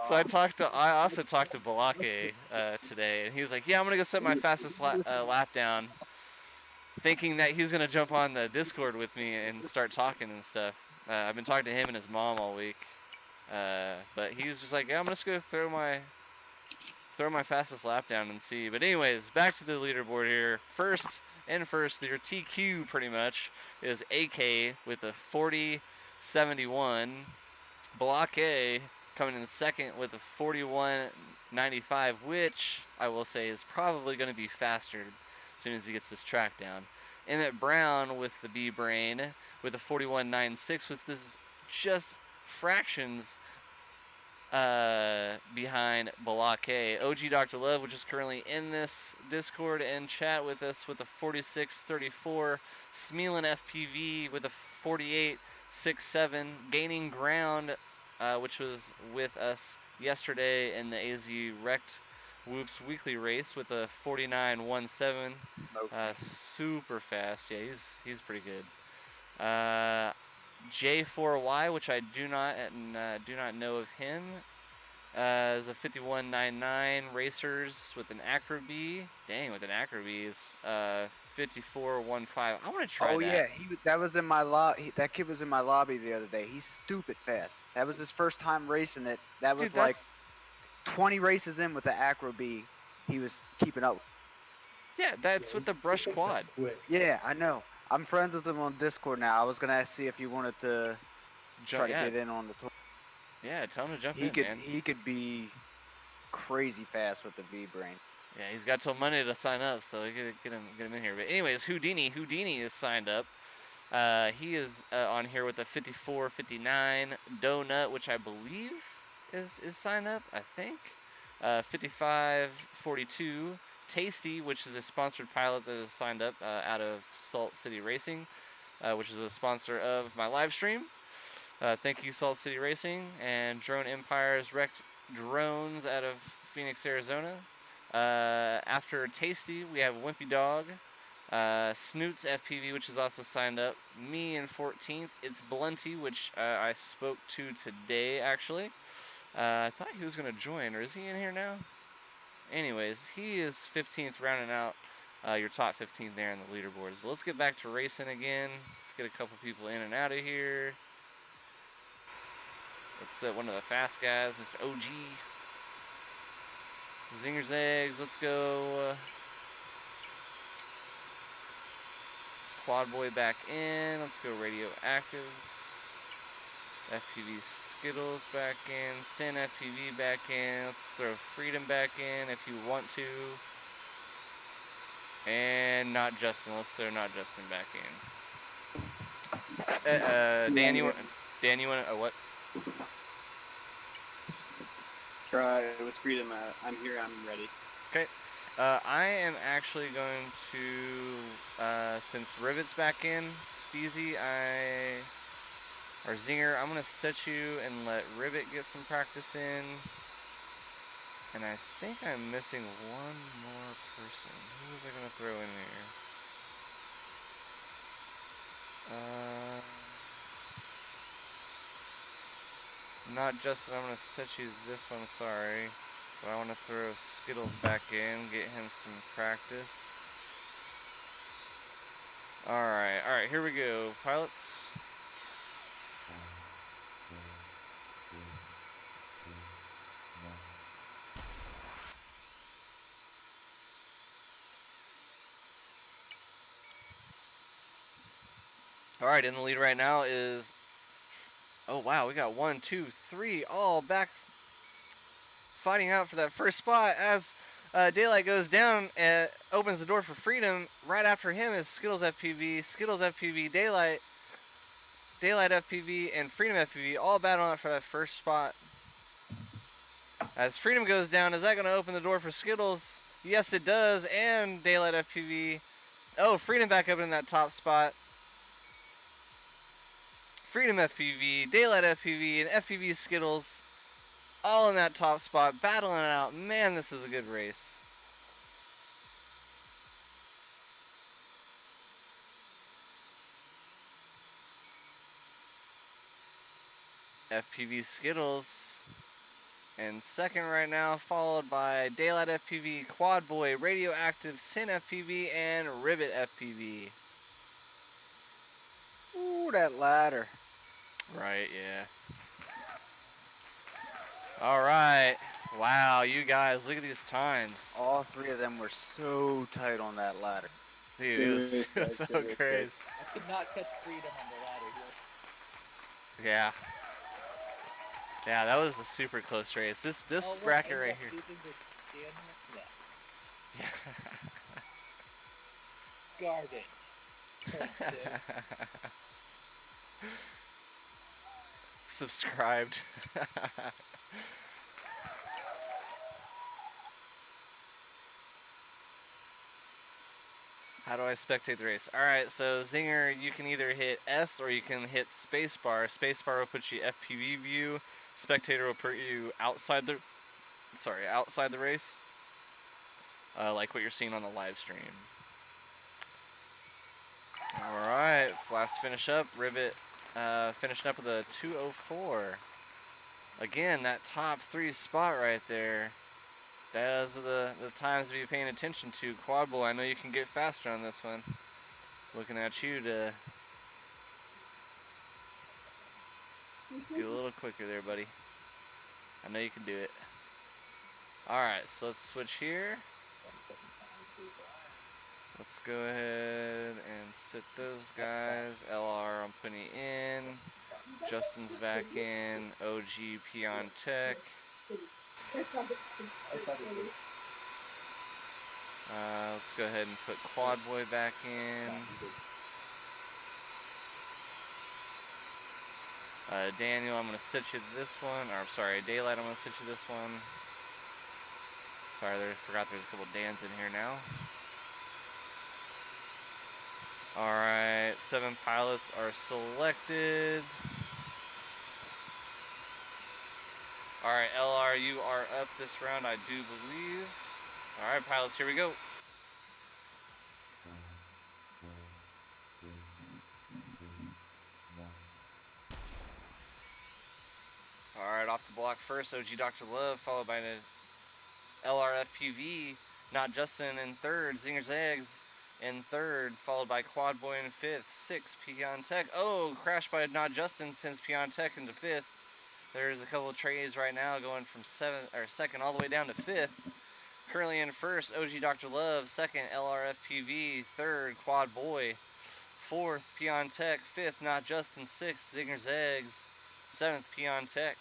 So I also talked to Balake today, and he was like, yeah, I'm going to go set my fastest lap down, thinking that he's going to jump on the Discord with me and start talking and stuff. I've been talking to him and his mom all week. But he was just like, yeah, I'm just going to throw my fastest lap down and see. But anyways, back to the leaderboard here. First, your TQ pretty much is AK with a 40.71. Block coming in second with a 41.95, which I will say is probably going to be faster as soon as he gets this track down. Emmett Brown with the B-Brain with a 41.96, with this just fractions behind Balake. OG Dr. Love, which is currently in this Discord and chat with us with a 46.34. Smealin FPV with a 48.67. Gaining ground, which was with us yesterday in the AZ Wrecked Whoops weekly race with a 49.17. Super fast. Yeah, he's pretty good. J4Y, which I do not know of him, is a 51.99. Racers with an Acro B. Dang, with an Acro B is 54.15. I want to try that. Oh yeah, that was in my that kid was in my lobby the other day. He's stupid fast. That was his first time racing it. That was like 20 races in with the Acro B. He was keeping up. Yeah, that's with the brush quad. Yeah, I know. I'm friends with him on Discord now. I was gonna see if you wanted to try to get in on the tour. Yeah, tell him to jump in, man. He could be crazy fast with the V-Brain. Yeah, he's got till Monday to sign up, so get him in here. But anyways, Houdini is signed up. He is on here with a 54.59. Donut, which I believe is signed up, I think. 5542 Tasty, which is a sponsored pilot that is signed up out of Salt City Racing, which is a sponsor of my live stream. Thank you, Salt City Racing. And Drone Empire's Wrecked Drones out of Phoenix, Arizona. After Tasty, we have Wimpy Dog. Snoots FPV, which is also signed up. Me in 14th. It's Blunty, which I spoke to today, actually. I thought he was going to join, or is he in here now? Anyways, he is 15th, rounding out your top 15 there in the leaderboards. But let's get back to racing again. Let's get a couple people in and out of here. Let's set one of the fast guys, Mr. OG. Zingers Eggs, let's go. Quad Boy back in. Let's go Radioactive. FPV Skittles back in. Sin FPV back in. Let's throw Freedom back in if you want to. And not Justin. Let's throw not Justin back in. Dan, you want? What? Try with Freedom. I'm here. I'm ready. Okay. I am actually going to, since Rivet's back in, Steezy, or Zinger, I'm going to set you and let Rivet get some practice in. And I think I'm missing one more person. Who was I going to throw in here? Not Justin, I'm going to set you this one, sorry. But I want to throw Skittles back in, get him some practice. Alright, here we go, pilots. Alright, in the lead right now is, oh wow, we got 1, 2, 3, all back fighting out for that first spot as Daylight goes down and opens the door for Freedom. Right after him is Skittles FPV, Daylight FPV, and Freedom FPV all battling out for that first spot. As Freedom goes down, is that going to open the door for Skittles? Yes, it does, and Daylight FPV. Oh, Freedom back up in that top spot. Freedom FPV, Daylight FPV, and FPV Skittles all in that top spot, battling it out. Man, this is a good race. FPV Skittles in second right now, followed by Daylight FPV, Quad Boy, Radioactive, Sin FPV, and Rivet FPV. Ooh, that ladder. Right, yeah. All right. Wow, you guys, look at these times. All three of them were so tight on that ladder. Dude, it was so crazy. I could not catch Freedom on the ladder here. Yeah. Yeah, that was a super close race. This bracket right here. Yeah. Garbage. Subscribed. How do I spectate the race? Alright, so Zinger, you can either hit S or you can hit spacebar. Spacebar will put you FPV view. Spectator will put you outside the race. Like what you're seeing on the live stream. Alright, last finish up. Rivet finishing up with a 2:04. Again, that top 3 spot right there. Those are the times to be paying attention to. Quad Boy, I know you can get faster on this one. Looking at you to get a little quicker there, buddy. I know you can do it. Alright, so let's switch here. Let's go ahead and sit those guys. LR, I'm putting in. Justin's back in. OG, Peon Tech. Let's go ahead and put Quad Boy back in. Daniel, I'm gonna sit you this one. Or I'm sorry, Daylight, I'm gonna sit you this one. Sorry, I forgot there's a couple Dans in here now. Alright, 7 pilots are selected. Alright, LR, you are up this round, I do believe. Alright, pilots, here we go. Alright, off the block first, OG Dr. Love, followed by the LRFPV, Not Justin in third, Zinger's Eggs in third, followed by Quad Boy in fifth, sixth, Peon Tech. Oh, crashed by Not Justin, sends Peon Tech into fifth. There's a couple of trades right now going from second all the way down to fifth. Currently in first, OG Dr. Love, second, LRFPV, third, Quad Boy, fourth, Peon Tech, fifth, Not Justin, sixth, Zinger's Eggs, seventh, Peon Tech.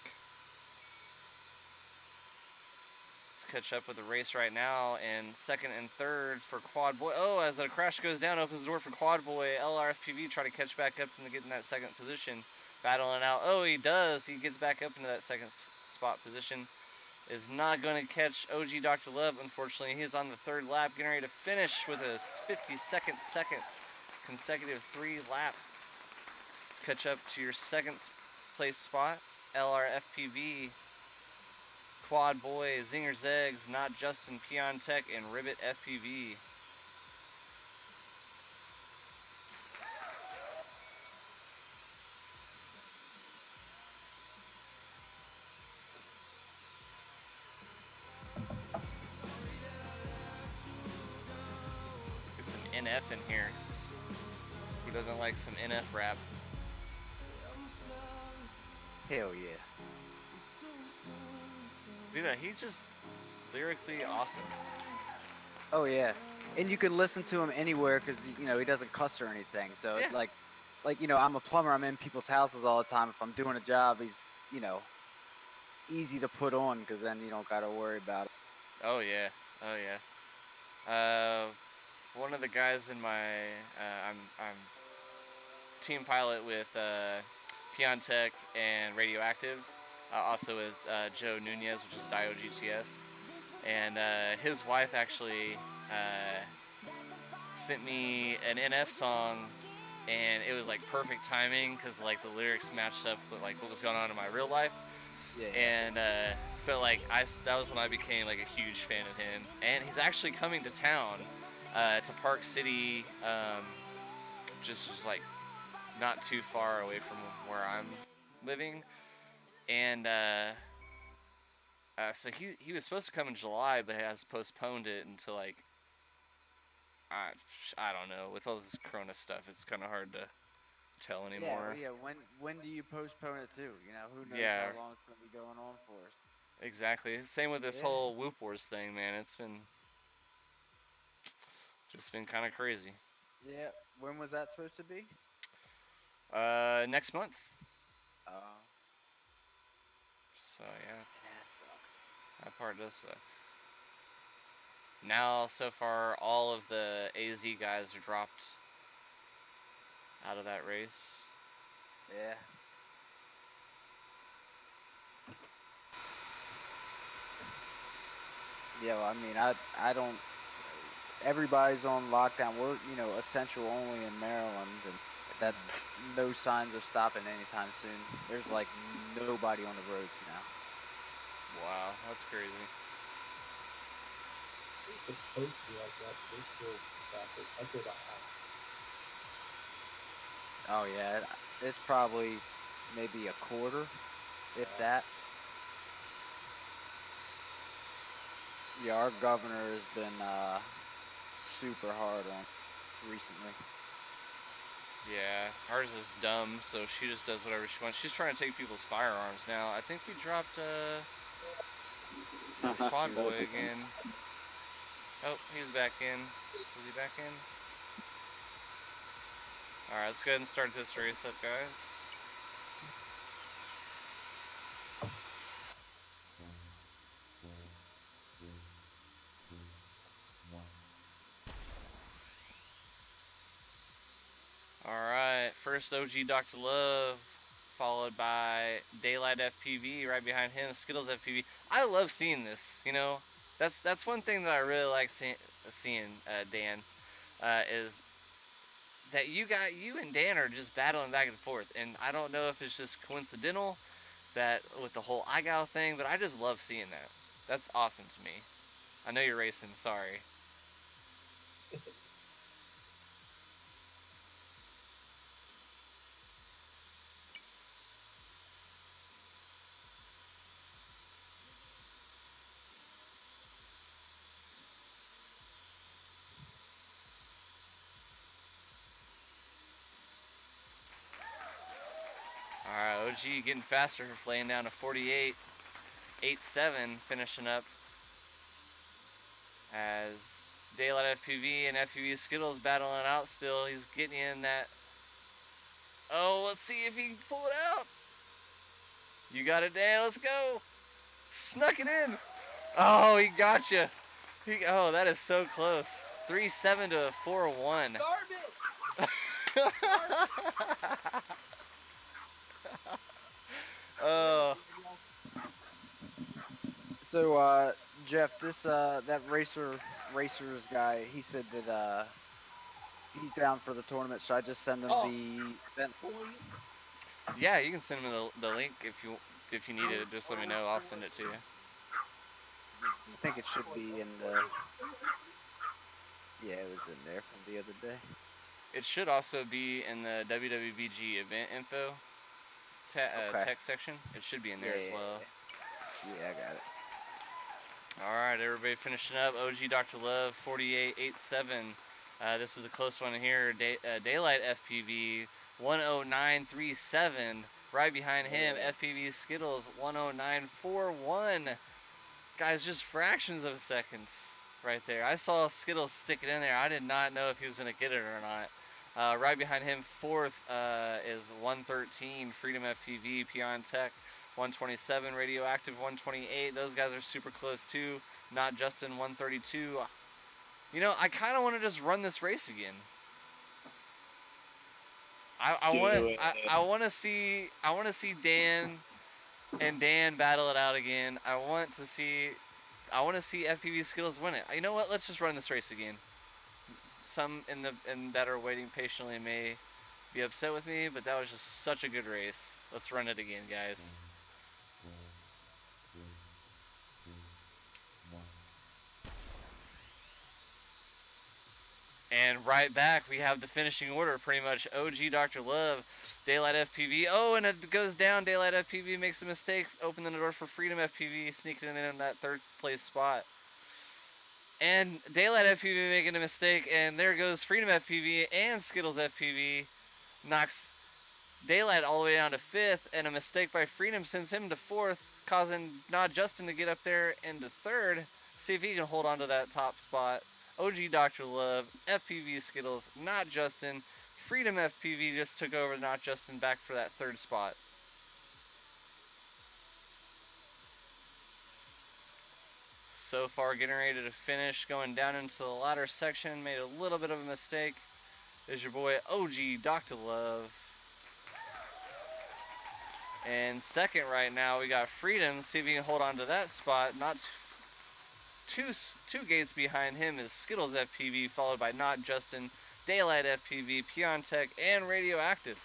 Catch up with the race right now, and second and third for Quad Boy. Oh, as a crash goes down, opens the door for Quad Boy. LRFPV try to catch back up and get in that second position, battling out. Oh, he does. He gets back up into that second spot position. Is not going to catch OG Dr. Love, unfortunately. He is on the third lap, getting ready to finish with a 52nd second consecutive 3 lap. Let's catch up to your second place spot, LRFPV, Quad Boy, Zinger's Eggs, Not Justin, Peon Tech, and Ribbit FPV. Get some NF in here. Who doesn't like some NF rap? Hell yeah. Dude, he's just lyrically awesome. Oh yeah, and you can listen to him anywhere because you know he doesn't cuss or anything. So Yeah. it's like you know, I'm a plumber. I'm in people's houses all the time. If I'm doing a job, he's easy to put on because then you don't gotta worry about it. Oh yeah, oh yeah. One of the guys in my I'm team pilot with Peon Tech and Radioactive. Also with Joe Nunez, which is Dio GTS. And his wife actually sent me an NF song, and it was like perfect timing because like the lyrics matched up with like what was going on in my real life. Yeah. And so like that was when I became like a huge fan of him. And he's actually coming to town to Park City, just like not too far away from where I'm living. And so he was supposed to come in July, but has postponed it until like I don't know. With all this Corona stuff, it's kind of hard to tell anymore. Yeah. When do you postpone it to? You know, who knows Yeah. how long it's gonna be going on for us. Exactly. Same with this whole Whoop Wars thing, man. It's been kind of crazy. Yeah. When was that supposed to be? Next month. Oh. So yeah. That sucks. That part does suck. Now, so far, all of the AZ guys are dropped out of that race. Yeah. Yeah, well, I mean, I don't. Everybody's on lockdown. We're essential only in Maryland, and that's no signs of stopping anytime soon. There's like nobody on the roads now. Wow, that's crazy. It's supposed to be like that. They still stop it. I say about half. Oh yeah, it's probably maybe a quarter, if that. Yeah, our governor has been super hard on recently. Yeah, ours is dumb, so she just does whatever she wants. She's trying to take people's firearms now. I think we dropped Quad Boy again. Oh, he's back in. Is he back in? Alright, let's go ahead and start this race up, guys. Alright, first OG Dr. Love, followed by Daylight FPV. Right behind him, Skittles FPV. I love seeing this. You know, that's one thing that I really like seeing Dan, is that you and Dan are just battling back and forth, and I don't know if it's just coincidental that with the whole iGal thing, but I just love seeing that. That's awesome to me. I know you're racing. Sorry. Alright, OG getting faster, laying down a 48, 8-7, finishing up as Daylight FPV and FPV Skittles battling out still. He's getting in that. Oh, let's see if he can pull it out. You got it, Dan. Let's go. Snuck it in. Oh, he got you. Oh, that is so close. 3-7 to 4-1. Oh. So, Jeff, this that racers guy, he said that he's down for the tournament. Should I just send him the event? Yeah, you can send him the link if you need it. Just let me know. I'll send it to you. I think it should be in the. Yeah, it was in there from the other day. It should also be in the WWVG event info text section. It should be in there as well. Yeah, I got it. Alright, everybody finishing up. OG Dr. Love, 48.87. This is a close one here. Daylight FPV, 109.37. Right behind him, FPV Skittles, 109.41. Guys, just fractions of seconds right there. I saw Skittles stick it in there. I did not know if he was going to get it or not. Right behind him, fourth, is 113, Freedom FPV, Pion Tech, 127, Radioactive, 128. Those guys are super close too. Not Justin, 132. You know, I kind of want to just run this race again. I want to see Dan and Dan battle it out again. I want to see FPV Skittles win it. You know what? Let's just run this race again. Some that are waiting patiently may be upset with me, but that was just such a good race. Let's run it again, guys. And right back, we have the finishing order, pretty much. OG Dr. Love, Daylight FPV. Oh, and it goes down. Daylight FPV makes a mistake, opening the door for Freedom FPV, sneaking in that third place spot. And Daylight FPV making a mistake, and there goes Freedom FPV and Skittles FPV. Knocks Daylight all the way down to fifth, and a mistake by Freedom sends him to fourth, causing Not Justin to get up there into third. See if he can hold on to that top spot. OG Dr. Love, FPV Skittles, Not Justin, Freedom FPV just took over Not Justin back for that third spot. So far getting ready to finish, going down into the ladder section, made a little bit of a mistake. Is your boy OG Dr. Love. And second right now we got Freedom, see if he can hold on to that spot. Not two gates behind him is Skittles FPV, followed by Not Justin, Daylight FPV, Pion Tech, and Radioactive.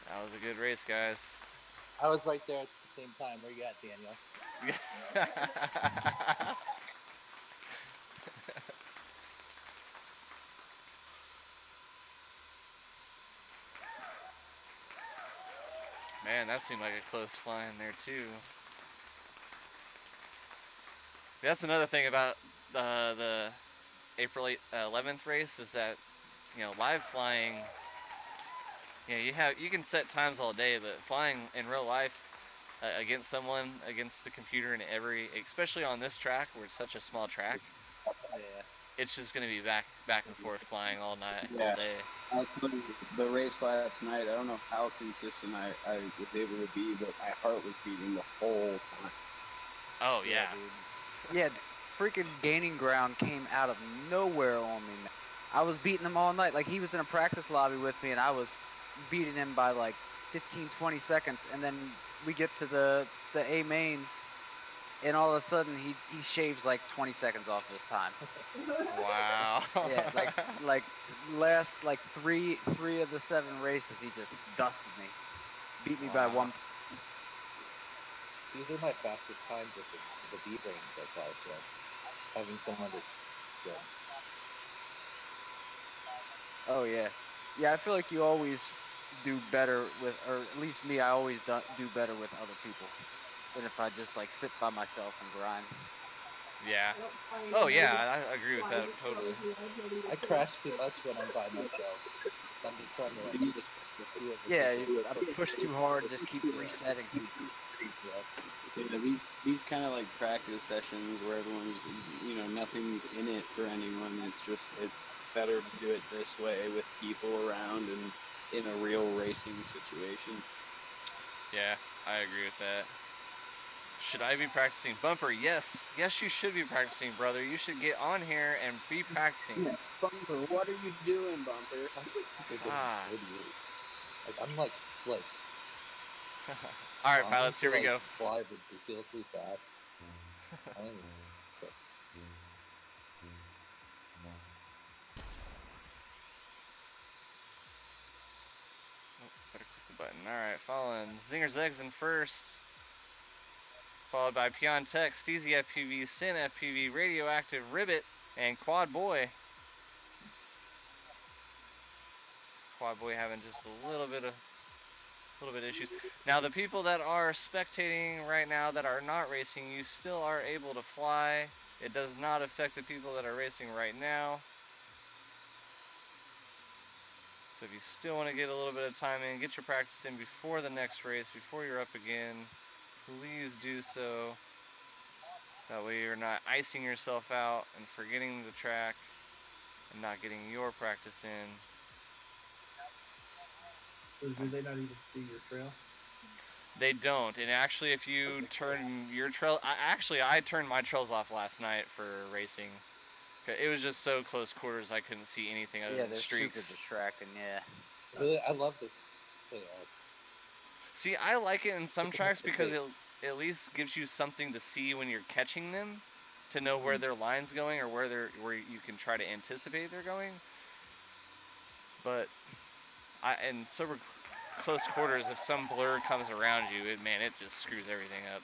That was a good race, guys. I was right there at the same time. Where you at, Daniel? Man, that seemed like a close flying there too. That's another thing about the April 11th race is that, you know, live flying. You can set times all day, but flying in real life against someone, against the computer, and especially on this track where it's such a small track, it's just gonna be back and forth flying all night, all day. The race last night, I don't know how consistent I was able to be, but my heart was beating the whole time. Oh yeah. Yeah, freaking gaining ground came out of nowhere on me, man. I was beating him all night. Like, he was in a practice lobby with me, and I was beating him by like 15, 20 seconds. And then we get to the A mains, and all of a sudden he shaves like 20 seconds off his time. Wow. Yeah, like last like three of the 7 races, he just dusted me, beat me by Wow. 1. These are my fastest times with the beat range so far, so having someone to yeah. Oh yeah, yeah. I feel like you always do better with, or at least me, I always do better with other people than if I just like sit by myself and grind. Yeah. Oh yeah, I agree with that totally. I crash too much when I'm by myself. I'm just trying to like do it. Yeah, I push too hard, just keep resetting. Yeah, these kind of like practice sessions where everyone's, you know, nothing's in it for anyone. It's better to do it this way with people around and in a real racing situation. Yeah, I agree with that. Should I be practicing bumper? Yes, you should be practicing, brother. You should get on here and be practicing. Yeah, Bumper, what are you doing, Bumper? Ah. I'm like slick. All right, pilots, here we go. Fly ridiculously fast. I don't even Better click the button. Alright, following Zinger's Eggs in first. Followed by Peon Tech, Steezy FPV, Sin FPV, Radioactive, Ribbit, and Quad Boy. Quad Boy having just a little bit of issues. Now the people that are spectating right now that are not racing, you still are able to fly. It does not affect the people that are racing right now. So if you still want to get a little bit of time in, get your practice in before the next race, before you're up again, please do so. That way you're not icing yourself out and forgetting the track and not getting your practice in. So do they not even see your trail? They don't, and actually if you turn your trail, I turned my trails off last night for racing. It was just so close quarters I couldn't see anything other than streaks. Yeah, they're super distracting, yeah. Really, I love the trails. See, I like it in some tracks because it at least gives you something to see when you're catching them, to know where their line's going or where you can try to anticipate they're going. But in super close quarters, if some blur comes around you, it just screws everything up.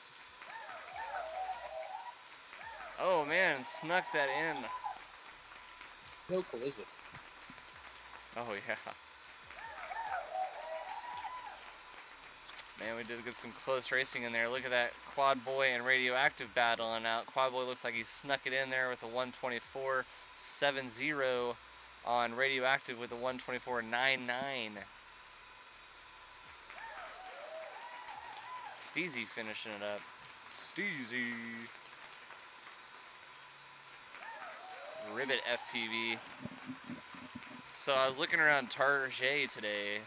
Oh man, snuck that in. No collision. Oh yeah. Man, we did get some close racing in there. Look at that Quad Boy and Radioactive battling out. Quad Boy looks like he snuck it in there with a 124.70 on Radioactive with a 124.99. Steezy finishing it up. Steezy. Ribbit FPV. So I was looking around Target today,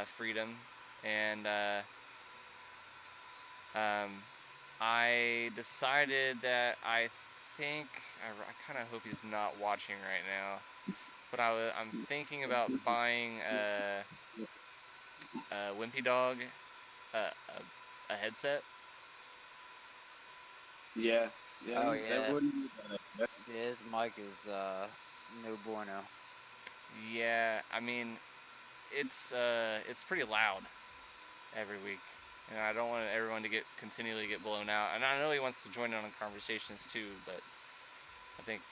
Freedom, and I decided that I kind of hope he's not watching right now, but I'm thinking about buying a Wimpy Dog a headset. Yeah. Oh, yeah. That wouldn't be bad. Yeah, his mic is no bueno. Yeah, I mean, it's pretty loud every week, and I don't want everyone to continually get blown out. And I know he wants to join in on conversations too, but I think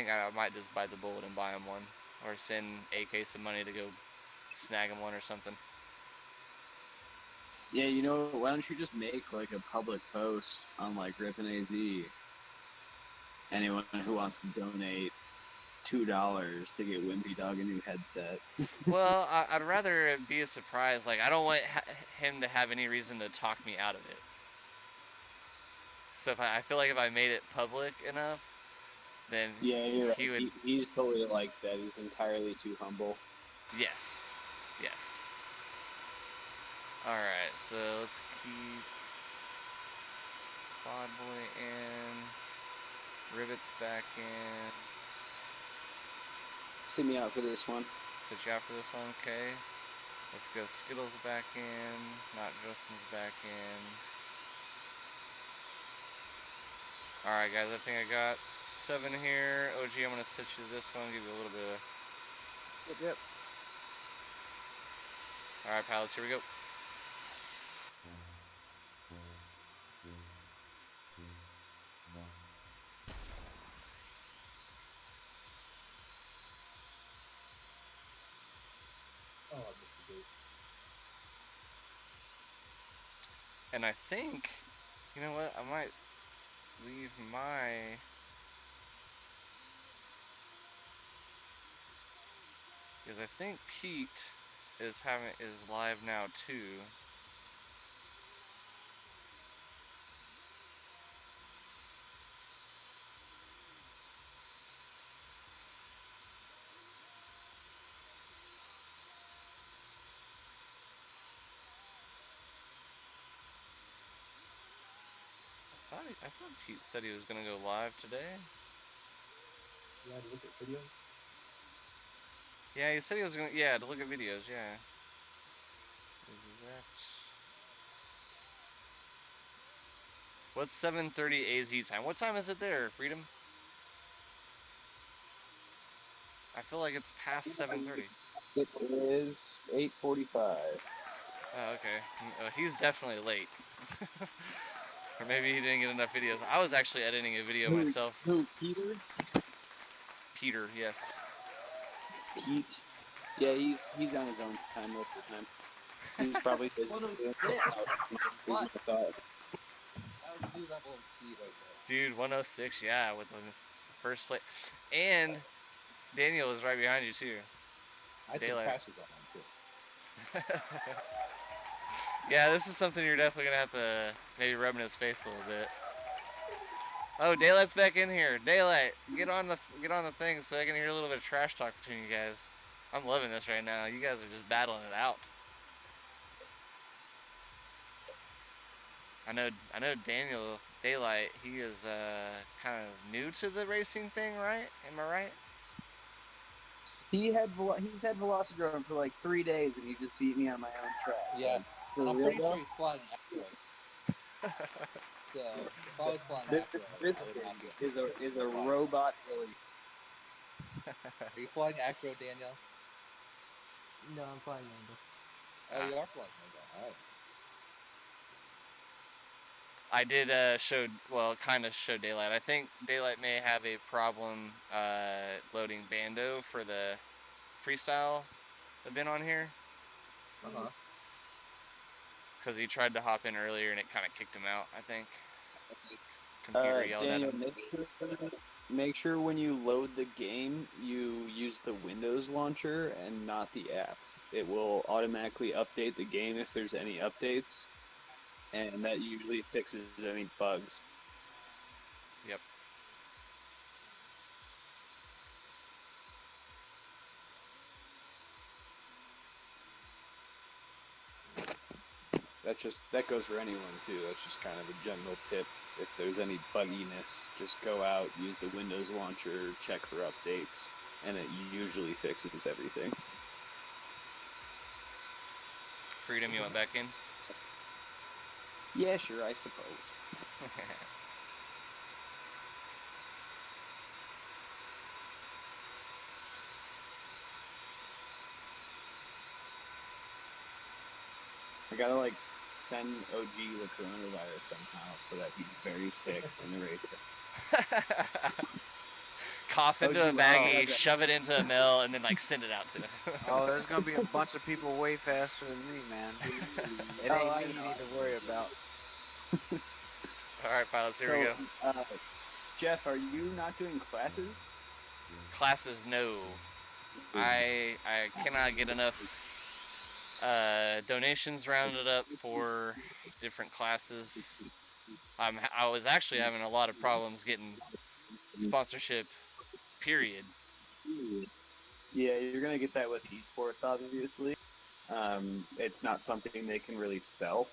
I might just bite the bullet and buy him one, or send AK some money to go snag him one or something. Yeah, you know, why don't you just make like a public post on like Rip and AZ? Anyone who wants to donate $2 to get Wimpy Dog a new headset. Well, I'd rather it be a surprise. Like, I don't want him to have any reason to talk me out of it. So I feel like if I made it public enough, then yeah, you're right. he would. He's totally like that. He's entirely too humble. Yes. Yes. All right. So let's keep Quad Boy in. Rivet's back in. See me out for this one. Sit you out for this one, okay. Let's go. Skittles back in. Not Justin's back in. Alright, guys, I think I got 7 here. OG, I'm going to sit you this one, give you a little bit of. Yep. Alright, pilots, here we go. Oh, I missed the gate. And I think, you know what, I might leave my. Because I think Pete is live now too. I thought Pete said he was gonna go live today. You had to look at videos? Yeah, he said he was gonna. Yeah, to look at videos. Yeah. Is that? What's 7:30 AZ time? What time is it there, Freedom? I feel like it's past 7:30. It is 8:45. Oh, okay. He's definitely late. Or maybe he didn't get enough videos. I was actually editing a video myself. Who, Peter? Peter, yes. Pete. Yeah, he's on his own time most of the time. He's probably busy. What? I thought. That was a new level of speed right there. Dude, 106, yeah, with the first play. And Daniel was right behind you, too. I see Daylight. crashes on mine, too. Yeah, this is something you're definitely going to have to maybe rub in his face a little bit. Oh, Daylight's back in here. Daylight, get on the thing so I can hear a little bit of trash talk between you guys. I'm loving this right now. You guys are just battling it out. I know Daniel Daylight, he is kind of new to the racing thing, right? Am I right? He's had Velocidrone for like 3 days, and he just beat me on my own track. Yeah. For I'm real, pretty though? sure he's flying Acro. So, if I was flying Acro, This I would not be is a robot Willy. Are you flying Acro, Danielle? No, I'm flying Mando. Oh, you are flying Mando. Alright. I did kind of show Daylight. I think Daylight may have a problem loading Bando for the freestyle event on here. Uh-huh. Because he tried to hop in earlier and it kind of kicked him out, I think. Computer yelled Daniel, at him. make sure when you load the game, you use the Windows launcher and not the app. It will automatically update the game if there's any updates, and that usually fixes any bugs. Yep. That goes for anyone too. That's just kind of a general tip. If there's any bugginess, just go out, use the Windows launcher, check for updates, and it usually fixes everything. Freedom, you went back in? Yeah, sure, I suppose. I gotta send OG the coronavirus somehow so that he's very sick in the race. Cough into a baggie, shove it into a mill, and then send it out to him. Oh, there's gonna be a bunch of people way faster than me, man. It ain't me you need to worry about. Alright, pilots, here we go. Jeff, are you not doing classes? Classes, no. I cannot get enough donations rounded up for different classes. I was actually having a lot of problems getting sponsorship, period. Yeah, you're gonna get that with esports, obviously. It's not something they can really sell.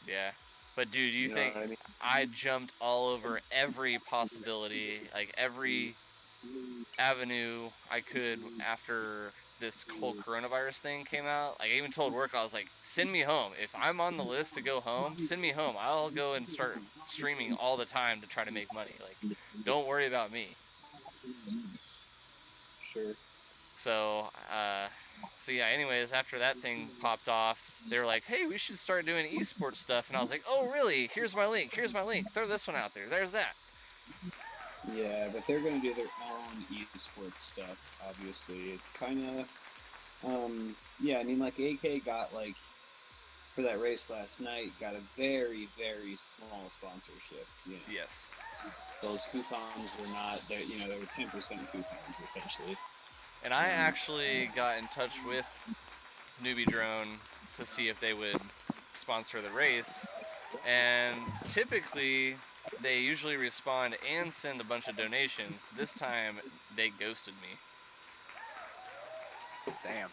Yeah. But dude, you You know think what I mean? I jumped all over every possibility, like every avenue I could after this whole coronavirus thing came out. Like I even told work, I was like, send me home. If I'm on the list to go home, send me home. I'll go and start streaming all the time to try to make money. Like, don't worry about me. Sure. So, so yeah, anyways, after that thing popped off, they were like, hey, we should start doing esports stuff. And I was like, oh, really? Here's my link. Here's my link. Throw this one out there. There's that. Yeah, but they're going to do their own esports stuff, obviously. It's kind of, yeah, I mean, like, AK got, like, for that race last night, got a very, very small sponsorship, you know. Yes. Those coupons were not, you know, they were 10% coupons, essentially. And I actually got in touch with Newbie Drone to see if they would sponsor the race. And typically, they usually respond and send a bunch of donations. This time, they ghosted me. Damn.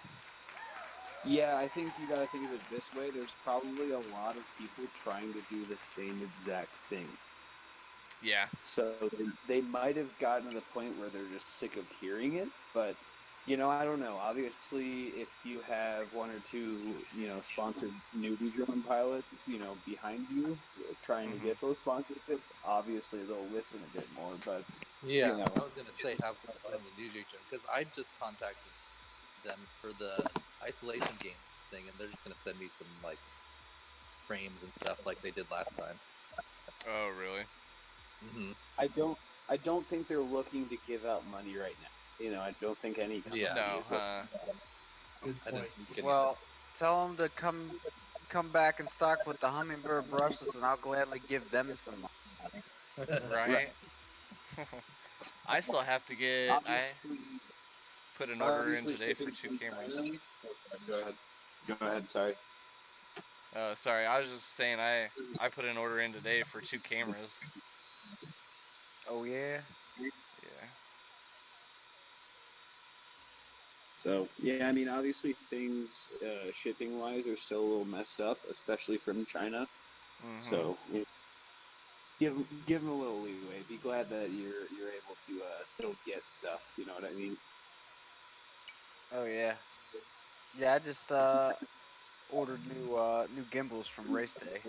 Yeah, I think you gotta think of it this way. There's probably a lot of people trying to do the same exact thing. Yeah. So they might have gotten to the point where they're just sick of hearing it, but you know, I don't know. Obviously, if you have one or two, you know, sponsored newbie drone pilots, you know, behind you trying to get those sponsorships, obviously they'll listen a bit more. But Yeah, you know, I was gonna say have one of the new June because I just contacted them for the isolation games thing, and they're just gonna send me some like frames and stuff like they did last time. Oh, really? Mm-hmm. I don't think they're looking to give out money right now. You know, I don't think any company No, is looking. Good I point. didn't think any Well, tell them to come back and stock with the hummingbird brushless, and I'll gladly give them some. right? I still have to get. I put an order in today for 2 cameras. Oh, sorry, go ahead. Go ahead. Sorry. Sorry, I was just saying I put an order in today for 2 cameras. Oh yeah. Yeah. So yeah, I mean, obviously things shipping wise are still a little messed up, especially from China. Mm-hmm. So you know, give them a little leeway. Be glad that you're able to still get stuff. You know what I mean? Oh yeah. Yeah, I just ordered new gimbals from Race Day.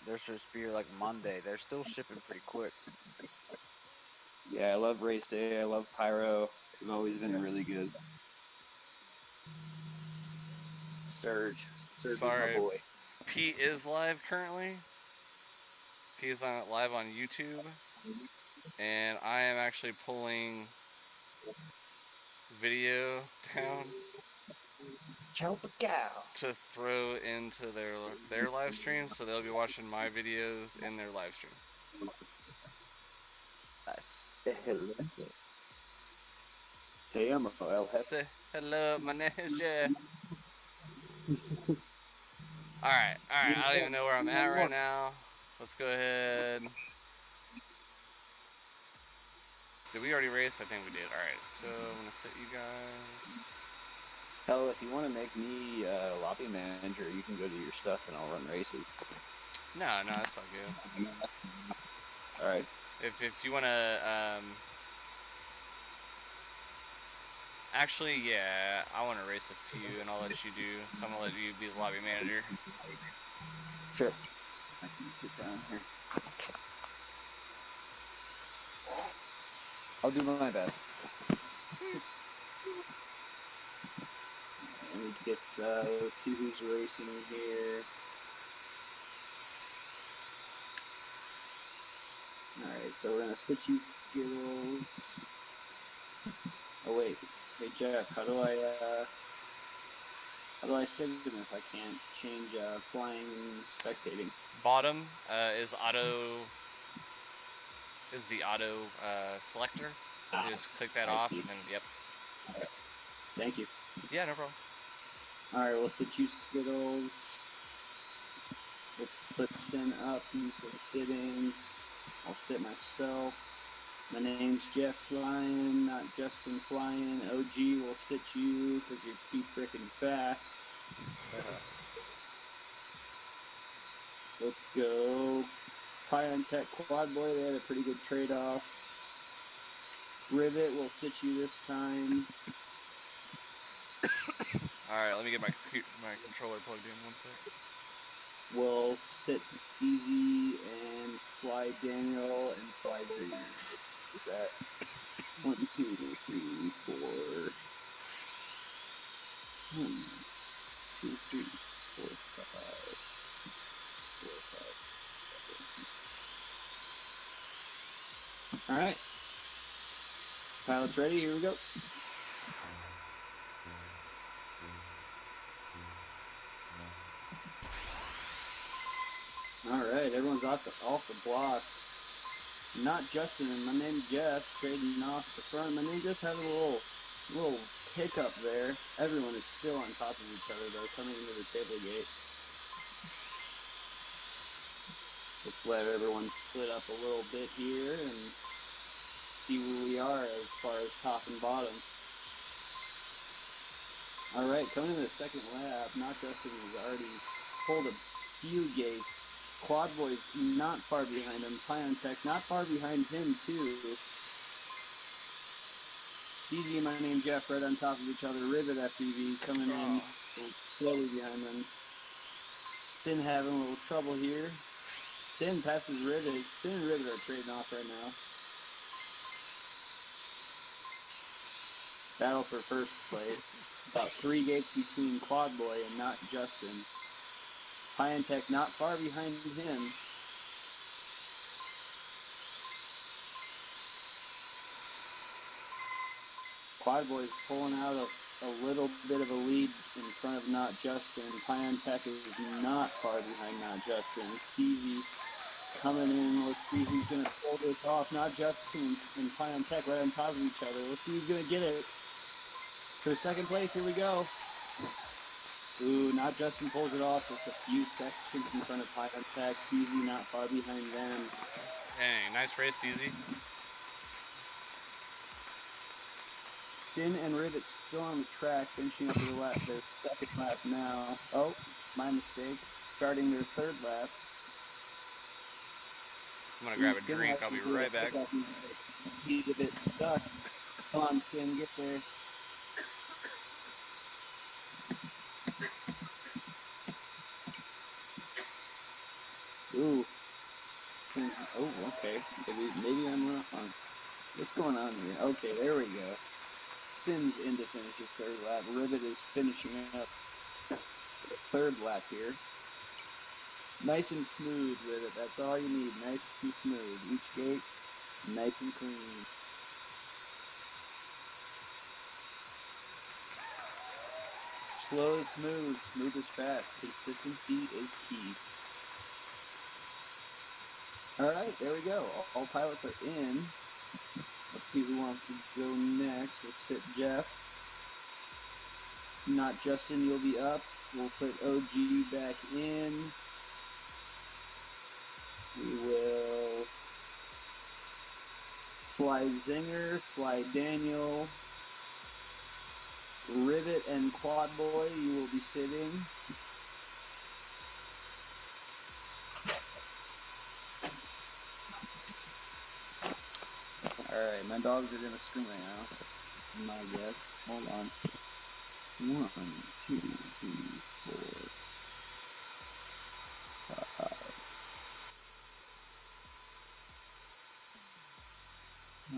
They're supposed to be here like Monday. They're still shipping pretty quick. Yeah, I love Race Day. I love Pyro. They've always been really good. Surge is my Sorry. boy. Pete is live currently. He's on live on YouTube, and I am actually pulling video down to throw into their live stream, so they'll be watching my videos in their live stream. Nice. Te amo, El Jefe. Say hello, my name is Jeff. Alright, I don't even know where I'm at right now. Let's go ahead. Did we already race? I think we did. Alright, so I'm gonna set you guys. Hell, if you want to make me lobby manager, you can go do your stuff and I'll run races. No, that's all good. All right. If you wanna, actually, yeah, I wanna race a few, and I'll let you do. So I'm gonna let you be the lobby manager. Sure. I can sit down here. I'll do my best. Let me get, let's see who's racing here. Alright, so we're gonna switch you skills. Oh wait, hey Jeff, how do I save them if I can't change flying spectating? Bottom is the auto selector. You just click that off, and then yep. Thank you. Yeah, no problem. Alright, we'll sit you Skittles. Let's sit up, you can sit in. I'll sit myself. My name's Jeff Flying, not Justin Flying. OG will sit you because you're too freaking fast. Let's go. Pion Tech Quad Boy, they had a pretty good trade-off. Rivet will sit you this time. Alright, let me get my controller plugged in 1 sec. Will sit Steezy and fly Daniel and fly Zinger. Is that 1, 2, 3, 4? 1, 2, 3, 4, 5, 4, 5, 7. All right. Pilots ready? Here we go. All right, everyone's off the blocks. Not Justin and my name's Jeff, trading off the front. My name just had a little hiccup there. Everyone is still on top of each other though, coming into the table gate. Let's let everyone split up a little bit here and see where we are as far as top and bottom. All right, coming into the second lap, Not Justin has already pulled a few gates. Quad Boy's not far behind him. Pion Tech not far behind him too. Steezy and my name Jeff right on top of each other. Rivet FPV coming in slowly behind them. Sin having a little trouble here. Sin passes Rivet. Sin and Rivet are trading off right now. Battle for first place. About 3 gates between Quad Boy and Not Justin. Pion Tech not far behind him. Quad Boy is pulling out a little bit of a lead in front of Not Justin. Pion Tech is not far behind Not Justin. Stevie coming in. Let's see who's going to pull this off. Not Justin and Pion Tech right on top of each other. Let's see who's going to get it. For second place, here we go. Ooh, Not Justin pulls it off just a few seconds in front of Pion Tech. Stevie not far behind them. Dang, nice race, Easy. Sin and Rivet still on the track, finishing up their second lap now. Oh, my mistake. Starting their third lap. I'm gonna grab a drink. I'll be right back. He's a bit stuck. Come on, Sin, get there. Ooh. Sin. Oh, okay. Maybe I'm wrong. What's going on here? Okay, there we go. Sin's in to finish his third lap. Rivet is finishing up the third lap here. Nice and smooth, Rivet. That's all you need. Nice and smooth. Each gate, nice and clean. Slow is smooth. Smooth is fast. Consistency is key. All right, there we go. All pilots are in. Let's see who wants to go next. We'll sit Jeff. Not Justin, you'll be up. We'll put OG back in. We will fly Zinger, fly Daniel. Rivet and Quad Boy, you will be sitting. Alright, my dogs are going to scream right now. My guess. Hold on. 1, 2, 3, 4, 5.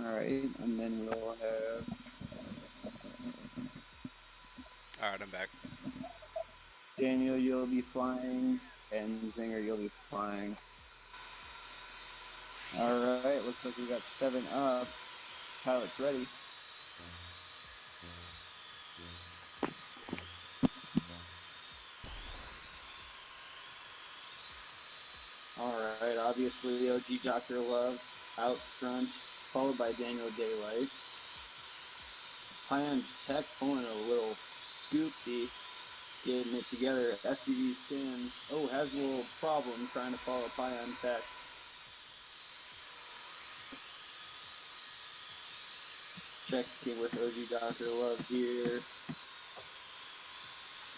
Alright, and then we'll have... Alright, I'm back. Daniel, you'll be flying, and Zinger, you'll be flying. Alright, looks like we got 7 up. Pilots ready. Alright, obviously OG Dr. Love out front, followed by Daniel Daylight. Pion Tech pulling a little scoopy, getting it together. FPV Sin, has a little problem trying to follow Pion Tech. Checking with OG Dr. Love here.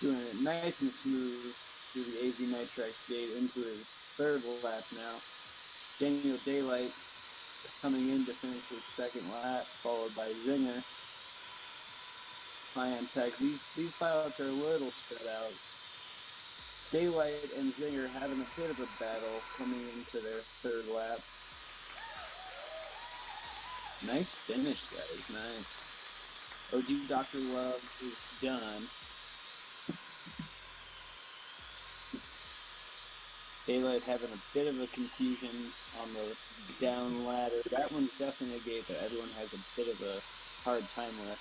Doing it nice and smooth. through the AZ Nitrax gate into his third lap now. Daniel Daylight coming in to finish his second lap, followed by Zinger. Ion Tech. These pilots are a little spread out. Daylight and Zinger having a bit of a battle coming into their third lap. Nice finish, guys. Nice. OG Dr. Love is done. Daylight having a bit of a confusion on the down ladder. That one's definitely a gate that everyone has a bit of a hard time with.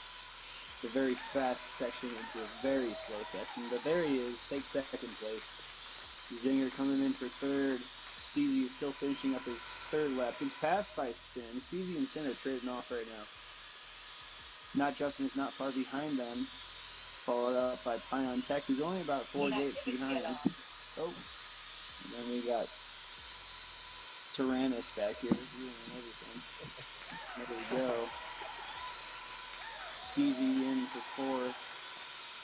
It's a very fast section into a very slow section, but there he is, takes second place. Zinger coming in for third. Steezy is still finishing up his third lap. He's passed by Sin. Steezy and Sin are trading off right now. Not Justin is not far behind them. Followed up by Pion Tech, who's only about 4 gates behind. Oh. And then we got Tyrannus back here doing everything. There we go. Steezy in for 4th.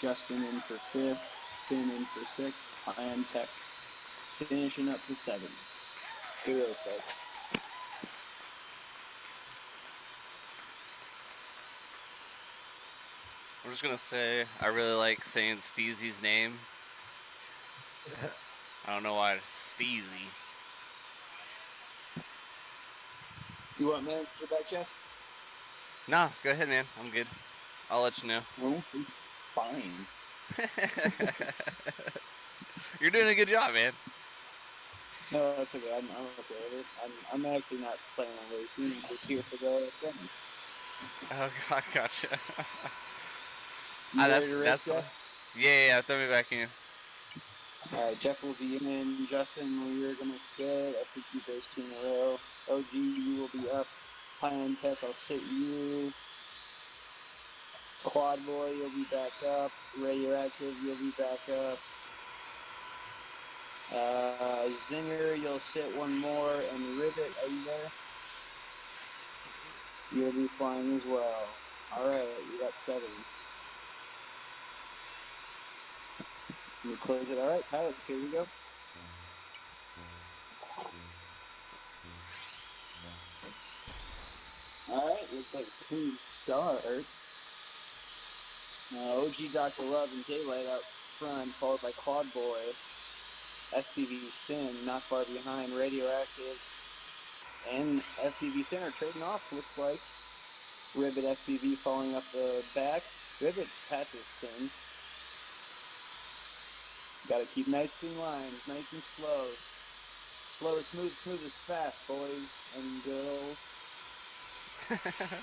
Justin in for 5th. Sin in for 6th. Pion Tech finishing up for 7th. Cheerio, folks. I'm just gonna say I really like saying Steezy's name. I don't know why it's Steezy. You want manager back, Jeff? No, go ahead, man. I'm good. I'll let you know. Oh, fine. You're doing a good job, man. No, that's okay. I'm okay with it. I'm actually not planning on racing. I'm just here for the friends. Oh, God, gotcha. You ready to race, Jeff? Yeah, throw me back in. Alright, Jeff will be in. Justin, you're going to sit. I think you raced 2 in a row. OG, you will be up. Pion Tech, I'll sit you. Quad Boy, you'll be back up. Radioactive, you'll be back up. Zinger, you'll sit one more. And Rivet, are you there? You'll be flying as well. Alright, we got 7. Let me close it. Alright, pilots, here we go. Alright, looks like a clean start. OG Dr. Love and Daylight out front, followed by Quad Boy. FPV Sin not far behind. Radioactive and FPV Sin are trading off, looks like. Ribbit FPV falling up the back. Ribbit passes Sin. Gotta keep nice clean lines, nice and slow. Slow is smooth, smooth is fast, boys and girls.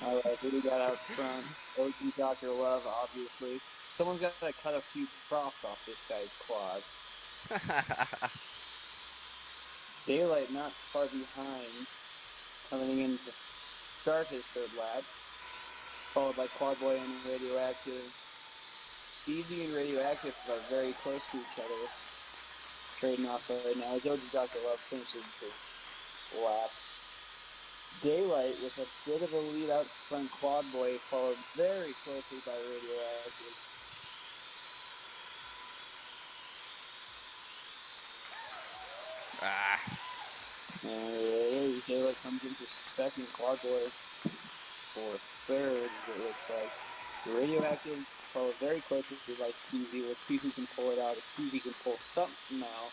Alright, who do we got out front? OG Dr. Love, obviously. Someone's got to cut a few props off this guy's quad. Daylight not far behind, coming in to start his third lap, followed by Quad Boy and Radioactive. Steezy and Radioactive are very close to each other, trading off right now. OG Dr. Love finishes his lap. Daylight with a bit of a lead out front. Quad Boy followed very closely by Radioactive. And Daylight comes in for second. Quad Boy for third, it looks like. Radioactive followed very closely by Steezy. Let's see who can pull it out. If Steezy can pull something out.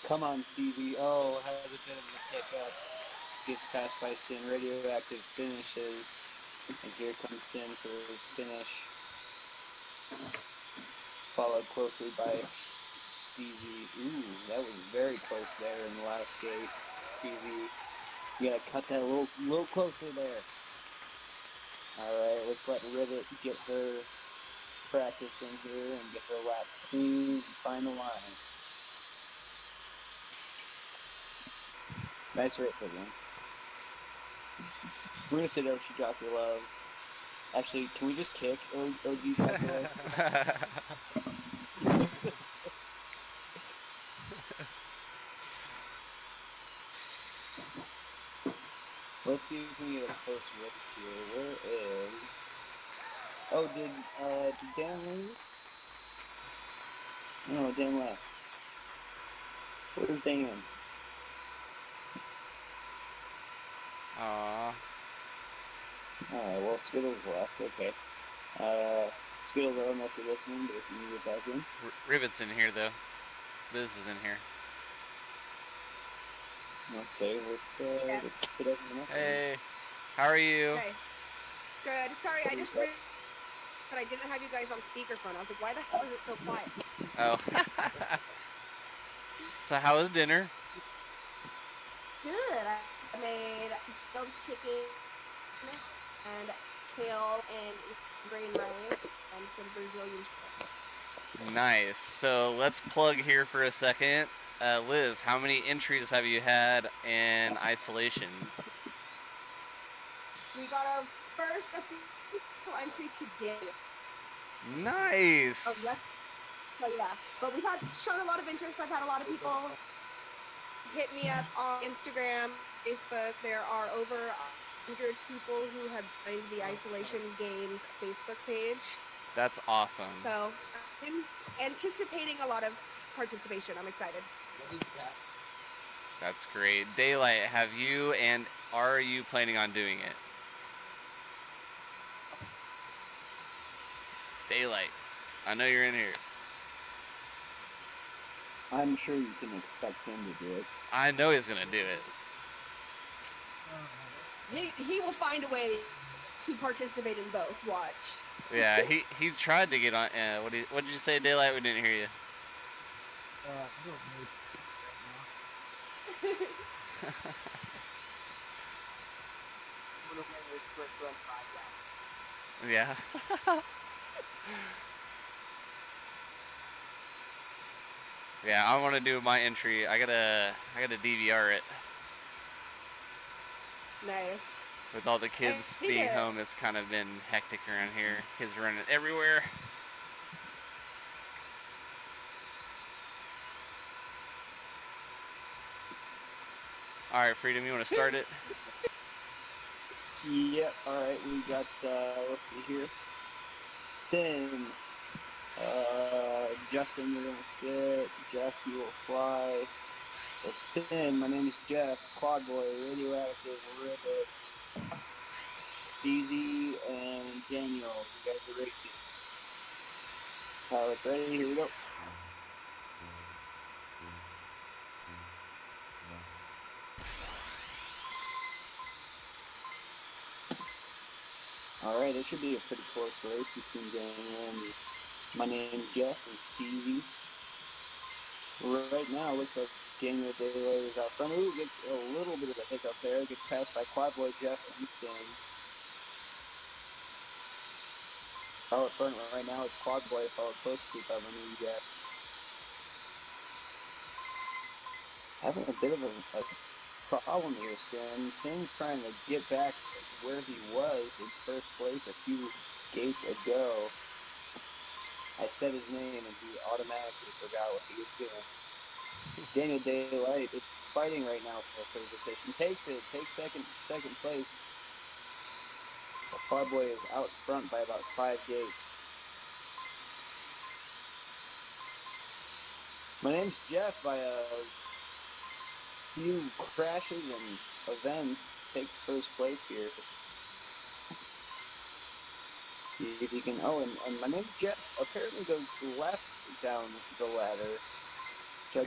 Come on, Steezy. Oh, has a bit of a hiccup. Gets passed by Sin. Radioactive finishes. And here comes Sin for his finish. Followed closely by Steezy. Ooh, that was very close there in the last gate. Steezy, you gotta cut that a little closer there. Alright, let's let Rivet get her practice in here and get her laps clean and find the line. Nice race, everyone. We're gonna sit OG Dr. Love. Actually, can we just kick OG Dr. Love? Let's see if we can get a close race here. Where is... Oh, did Dan leave? No, Dan left. Where's Dan? Aw. Alright, well, Skittles left. Okay. Skittles, I don't know if you're listening, but if you can get back in. Rivet's in here though. Liz is in here. Okay, let's put everyone up. Hey, how are you? Hey. Good. Sorry, I just realized that I didn't have you guys on speakerphone. I was like, why the hell is it so quiet? Oh. So how was dinner? Good. I made grilled chicken and kale and grain rice and some Brazilian shrimp. Nice. So let's plug here for a second. Liz, how many entries have you had in isolation? We got our first official entry today. Nice. Oh, yes. So yeah, but we've had shown a lot of interest. I've had a lot of people hit me up on Instagram, Facebook. There are over 100 people who have joined the Isolation Games Facebook page. That's awesome. So I'm anticipating a lot of participation. I'm excited. That's great. Daylight, have you and are you planning on doing it? Daylight, I know you're in here. I'm sure you can expect him to do it. I know he's gonna do it. He will find a way to participate in both. Watch. Yeah, he tried to get on. What did you say, Daylight? We didn't hear you. I don't know right now. I'm gonna win this first run 5 rounds. Yeah. Yeah, I want to do my entry. I gotta DVR it. Nice. With all the kids being home, it's kind of been hectic around here. Kids running everywhere. All right, Freedom, you want to start it? Yep. All right, we got. Let's see here. Sin. Justin, you're gonna sit. Jeff, you will fly. So Sin, my name is Jeff. Quad Boy, Radioactive, Ribbit, Steezy, and Daniel. You guys are racing. Pilot's ready. Here we go. Alright, it should be a pretty close race between Daniel and me. My name's Jeff, it's Steezy. Right now, it looks like Daniel Daylight is out front. Ooh, gets a little bit of a hiccup there. Gets passed by Quadboy, Jeff, and Sin. Out front right now is Quadboy, followed closely by my name Jeff. Having a bit of a problem here, Sin. Sin's trying to get back where he was in first place a few gates ago. I said his name and he automatically forgot what he was doing. Daniel Daylight is fighting right now for third position. Takes second place. The Quadboy is out front by about 5 gates. My name's Jeff. By a few crashes and events, takes first place here. See if he can. Oh, and my name's Jeff. Apparently goes left down the ladder.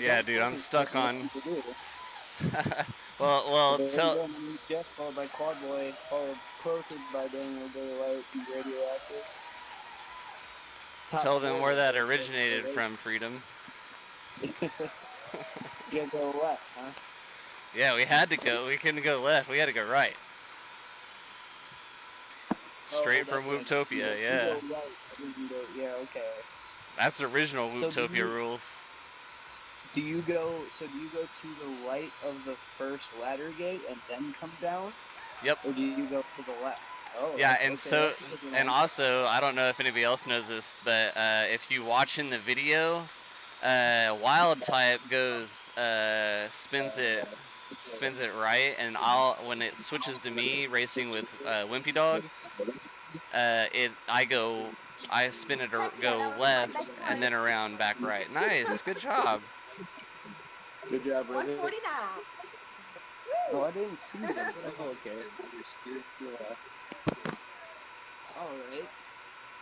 Yeah, dude, I'm stuck on. well, tell. Jeff, followed by Quadboy, followed closer by Daniel Daylight and Radioactive. Tell them where that originated from, Freedom. You gotta go left, huh? Yeah, we had to go. We couldn't go left. We had to go right. Straight from Wooptopia, yeah. Yeah, okay. That's original Wooptopia rules. Do you go to the right of the first ladder gate and then come down? Yep. Or do you go to the left? Oh. Yeah, and so, and also, I don't know if anybody else knows this, but if you watch in the video, Wild Type goes, spins it right, and when it switches to me racing with Wimpy Dog, I spin it or go left and then around back right. Nice, good job. Good job, brother. 149. Oh, Woo! I didn't see them. Oh, okay. You're steering to the left. All right.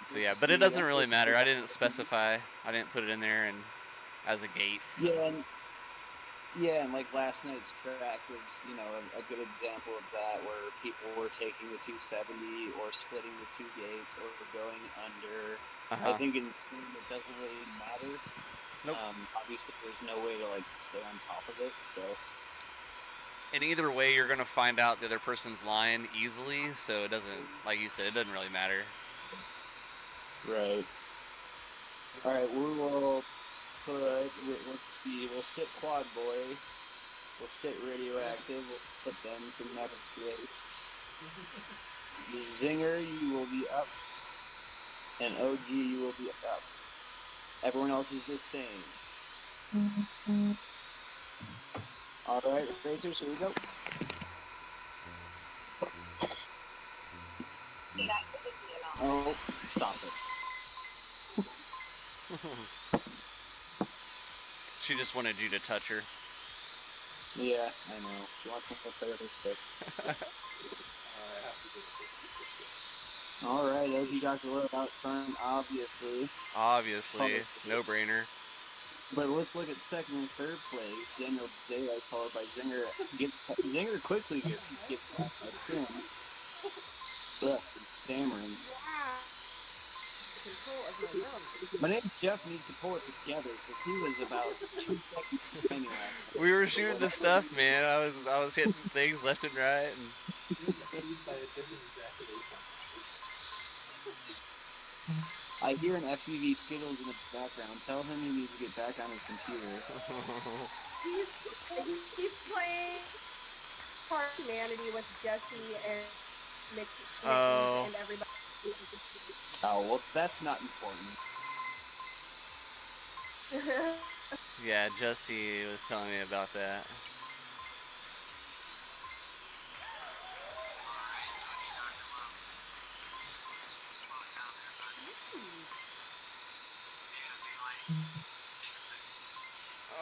So Let's yeah, but it see. doesn't really matter. I didn't specify. I didn't put it in there and as a gate. So. Yeah, and like last night's track was, you know, a good example of that, where people were taking the 270 or splitting the two gates or going under. I think in sim it doesn't really matter. Nope. Obviously, there's no way to like stay on top of it, so. And either way, you're gonna find out the other person's line easily. So it doesn't, like you said, it doesn't really matter. Right. All right, we will put. Let's see. We'll sit Quad Boy. We'll sit Radioactive. We'll put them for next race. The Zinger, you will be up, and OG, you will be up. Everyone else is the same. All right, racers, here we go. Oh, stop it. She just wanted you to touch her. Yeah, I know. She wants to play with her stick. All right, OG Dr. Love out front, obviously. Obviously, no brainer. But let's look at second and third place. Daniel Daylight followed by Zinger. Zinger quickly gets stammering. Control of my mouth. My name Jeff needs to pull it together because he was about 2 seconds behind me last night. We were shooting the stuff, man. I was hitting things left and right. And... I hear an FPV Skittles in the background. Tell him he needs to get back on his computer. He's playing Park Humanity with Jesse and Mickey and everybody. Oh, well, that's not important. Yeah, Jesse was telling me about that.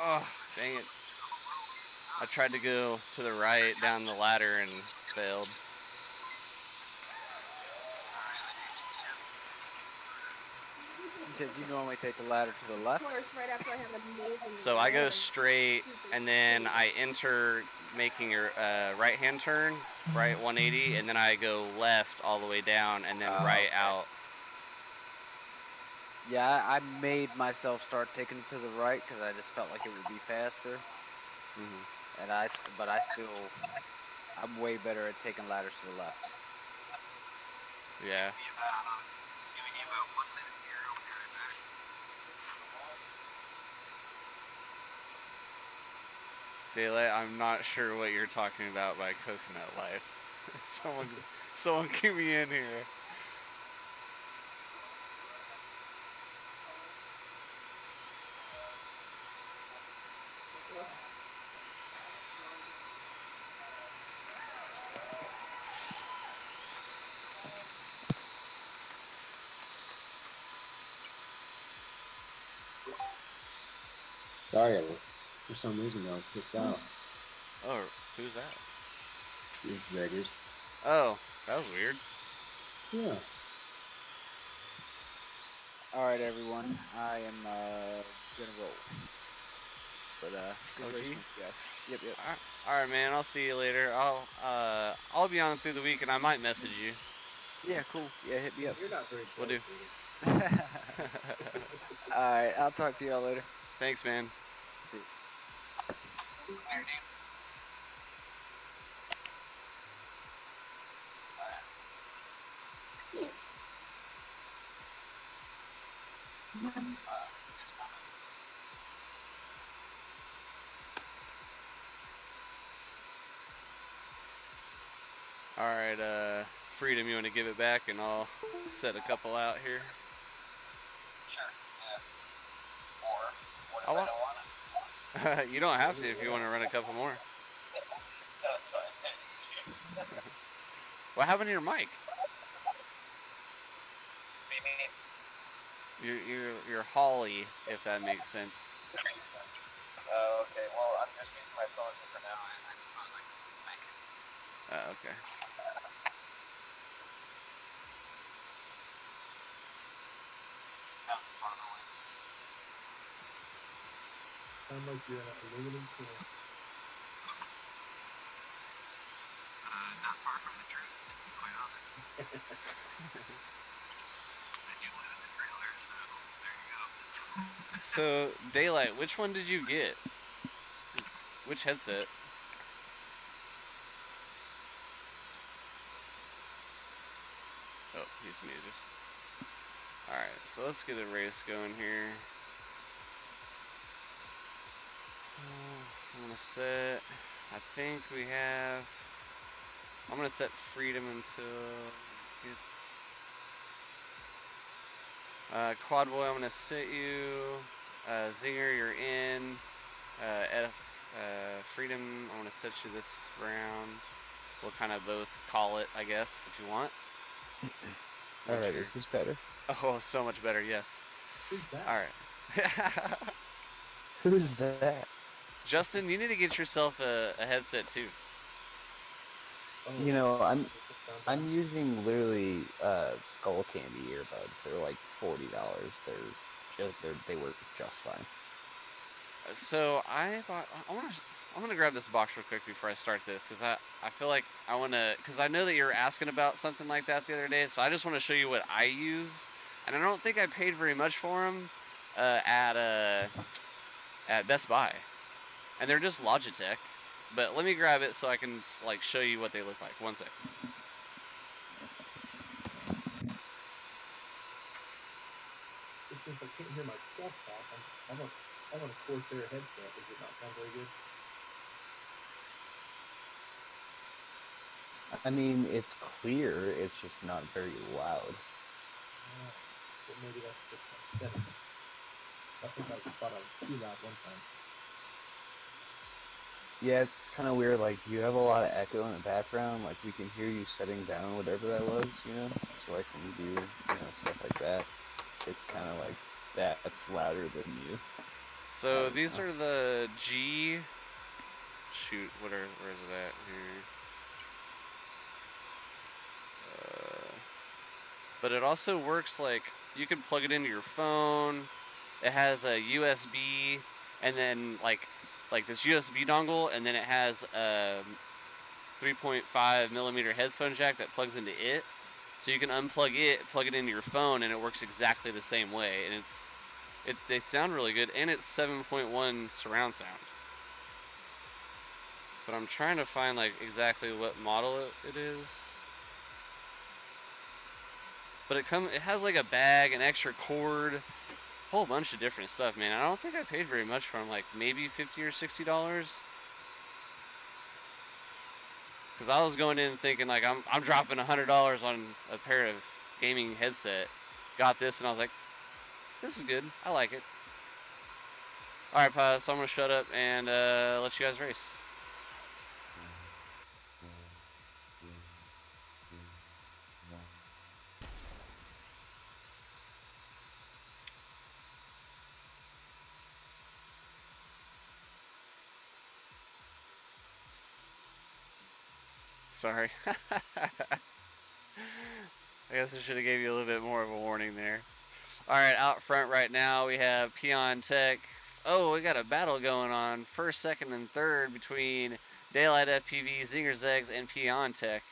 Oh, dang it. I tried to go to the right down the ladder and failed. You said you normally take the ladder to the left? Of course, right after I have an amazing So I go straight, and then I enter making a right-hand turn, right 180, and then I go left all the way down, and then right out. Yeah, I made myself start taking to the right because I just felt like it would be faster. And I'm way better at taking ladders to the left. Yeah. Daylight, I'm not sure what you're talking about by Coconut Life. someone keep me in here. Sorry, for some reason I was kicked out. Oh, who's that? These Zaggers. Oh, that was weird. Yeah. Alright, everyone. I am gonna roll. But good race, guys. Yep. Alright, man. I'll see you later. I'll be on through the week, and I might message you. Yeah, cool. Yeah, hit me up. You're not very Will do. Alright, I'll talk to y'all later. Thanks, man. See you. Alright, Freedom, you want to give it back, and I'll set a couple out here. Sure, yeah. Or what if I don't want it? You don't have to if you want to run a couple more. No, it's fine. What happened to your mic? What do you mean? You're Holly, if that makes sense. Oh, okay. Well, I'm just using my phone for now. I suppose I can make it. Okay. Sounds far away. Sound like you're in an aluminum can. Not far from the truth, to be quite honest. I do live in the trailer, so there you go. So, Daylight, which one did you get? Which headset? Oh, he's muted. Alright, so let's get a race going here. I'm gonna set, I think we have, I'm gonna set Freedom until it's, Quad Boy, I'm gonna set you, Zinger, you're in, Freedom, I'm gonna set you this round. We'll kind of both call it, I guess, if you want. Alright, is this better? Oh, so much better, yes. Who's that? Alright. Who's that? Justin, you need to get yourself a headset too. Oh, You know, I'm sound using literally Skull Candy earbuds. They're like $40. They work just fine. So I'm gonna grab this box real quick before I start this, because I feel like I wanna, because I know that you were asking about something like that the other day, so I just want to show you what I use, and I don't think I paid very much for them at Best Buy, and they're just Logitech. But let me grab it so I can like show you what they look like. One sec. Since I can't hear myself talk, I'm on a Corsair headset. Does it not sound very good? I mean, it's clear. It's just not very loud. Well, maybe that's just my setting. I think I thought I was too loud one time. Yeah, it's kind of weird. Like, you have a lot of echo in the background. Like, we can hear you setting down whatever that was, you know? So I can do, stuff like that. It's kind of like that's louder than you. So these are the G. Shoot, where is it at here? But it also works like you can plug it into your phone. It has a USB, and then like this USB dongle, and then it has a 3.5 millimeter headphone jack that plugs into it. So you can unplug it, plug it into your phone, and it works exactly the same way. And they sound really good, and it's 7.1 surround sound. But I'm trying to find like exactly what model it is. But it has like a bag, an extra cord, a whole bunch of different stuff, man. I don't think I paid very much for them, like maybe $50 or $60. Because I was going in thinking like I'm dropping $100 on a pair of gaming headset. Got this and I was like, this is good. I like it. All right, so I'm gonna shut up and let you guys race. Sorry. I guess I should have gave you a little bit more of a warning there. All right, out front right now we have Peon Tech. Oh, we got a battle going on. First, second, and third between Daylight FPV, Zinger's Eggs, and Peon Tech.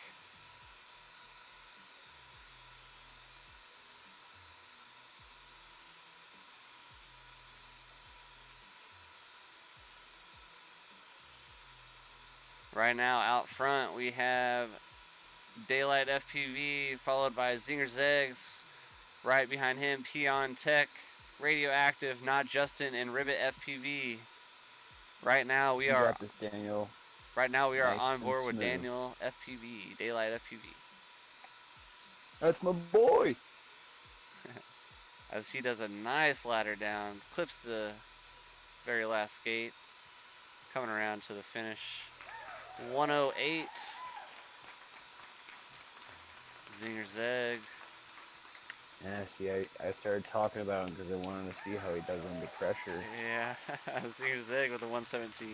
Right now, out front, we have Daylight FPV, followed by Zinger's Eggs. Right behind him, Peon Tech, Radioactive, Not Justin, and Ribbit FPV. Right now, we are. Got this, Daniel. Right now, we are Nice on board with smooth. Daniel FPV, Daylight FPV. That's my boy. As he does a nice ladder down, clips the very last gate, coming around to the finish. 108. Zinger's Egg. Yeah, see, I started talking about him because I wanted to see how he does under pressure. Yeah, Zinger Zig with the 117.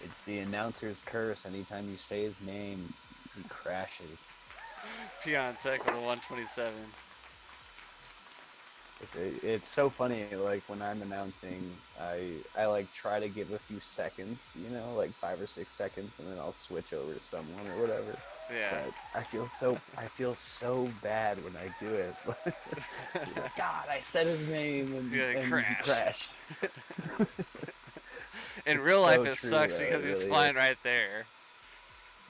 It's the announcer's curse. Anytime you say his name, he crashes. Peon Tech with a 127. It's so funny. Like when I'm announcing, I like try to give a few seconds, you know, like 5 or 6 seconds, and then I'll switch over to someone or whatever. Yeah. But I feel so bad when I do it. Like, God, I said his name and he crashed. In It's real life, so it true, sucks though. because It he's really flying is. right there.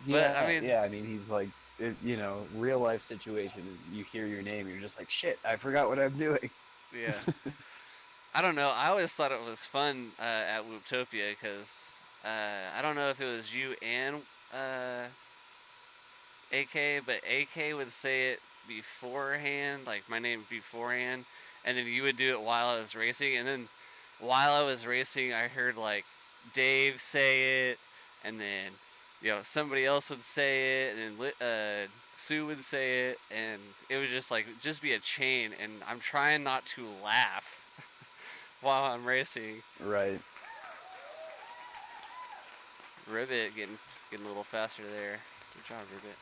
Yeah, But I mean, yeah. I mean, he's like, you know, real life situation. You hear your name, you're just like, shit. I forgot what I'm doing. yeah. I don't know. I always thought it was fun at Wooptopia because I don't know if it was you and AK, but AK would say it beforehand, like my name beforehand, and then you would do it while I was racing, and then while I was racing, I heard like Dave say it, and then somebody else would say it, and then Sue would say it, and it would just be a chain, and I'm trying not to laugh while I'm racing. Right. Ribbit getting a little faster there. Good job, Ribbit.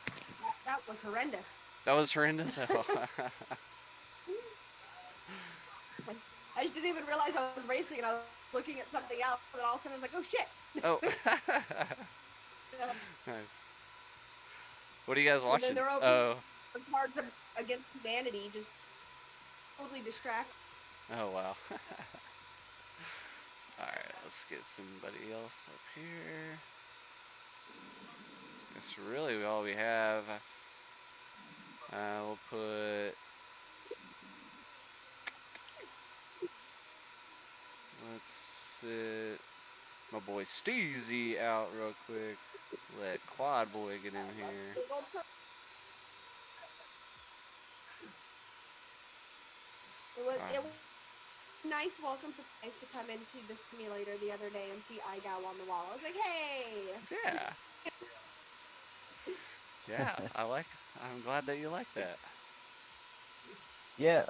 That was horrendous. That was horrendous. I just didn't even realize I was racing, and I was looking at something else, and all of a sudden I was like, oh shit. Oh. Nice. What are you guys watching? And then they're Oh. Cards Against Humanity, just totally distracted. Oh wow. Alright, let's get somebody else up here. That's really all we have. We'll put... Let's sit my boy Steezy out real quick. Let Quad Boy get in here. It was a nice welcome surprise to come into the simulator the other day and see iGal on the wall. I was like, hey! Yeah. Yeah, I'm glad that you like that. Yeah,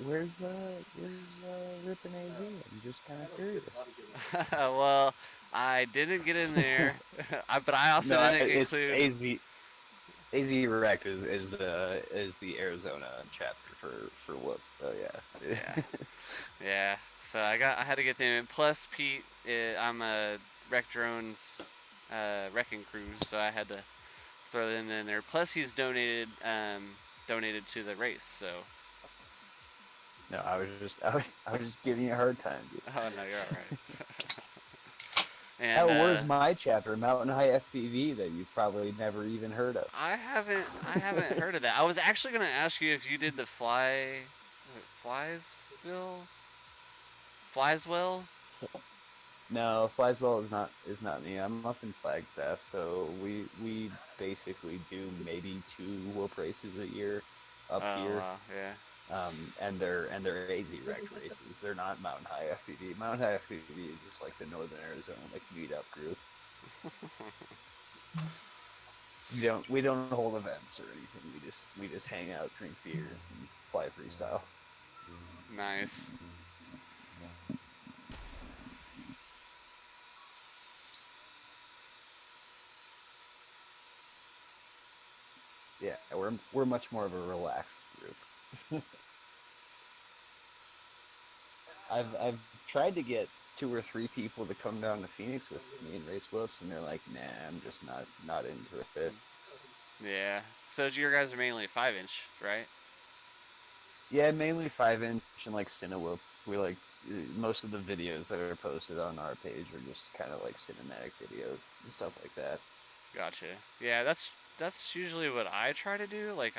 where's Ripin AZ? I'm just kind of curious. Well, I didn't get in there, but I also didn't include... It's AZ Rect is the Arizona chapter for Whoops. So yeah. Yeah. Yeah. So I had to get them in. Plus Pete, I'm a Wreck Drones wrecking crew, so I had to throw them in there. Plus he's donated to the race, so. No, I was just giving you a hard time, dude. Oh no, you're all right. And, hell, where's my chapter, Mountain High FPV, that you've probably never even heard of? I haven't heard of that. I was actually gonna ask you if you did the Flieswell? No, Flieswell is not me. I'm up in Flagstaff, so we basically do maybe 2 whoop races a year up here. Wow, yeah. And they're AZ Rect races. They're not Mountain High FPV. Mountain High FPV is just like the Northern Arizona like meetup group. We don't hold events or anything. We just hang out, drink beer, and fly freestyle. Nice. Yeah, we're much more of a relaxed group. I've tried to get 2 or 3 people to come down to Phoenix with me and race whoops, and they're like, nah, I'm just not into it. Yeah. So your guys are mainly 5-inch, right? Yeah, mainly 5-inch and like Cinewhoop. We like most of the videos that are posted on our page are just kind of like cinematic videos and stuff like that. Gotcha. Yeah, that's usually what I try to do. Like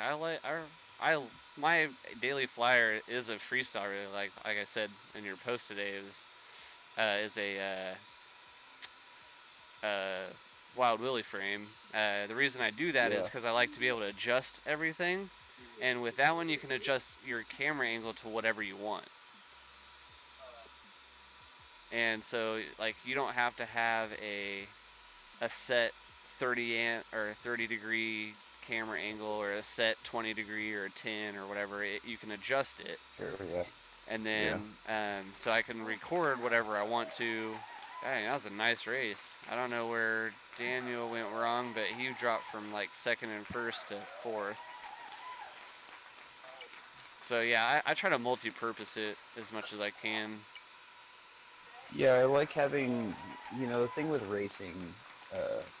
my daily flyer is a freestyle. Really. Like I said in your post today, is a Wild Willie frame. The reason I do that is because I like to be able to adjust everything, and with that one you can adjust your camera angle to whatever you want. And so like you don't have to have a set 30 degree camera angle or a set 20 degree or a 10 or whatever, you can adjust it. Sure, yeah. And then, so I can record whatever I want to. Dang, that was a nice race. I don't know where Daniel went wrong, but he dropped from like second and first to fourth. So yeah, I try to multi-purpose it as much as I can. Yeah, I like having, the thing with racing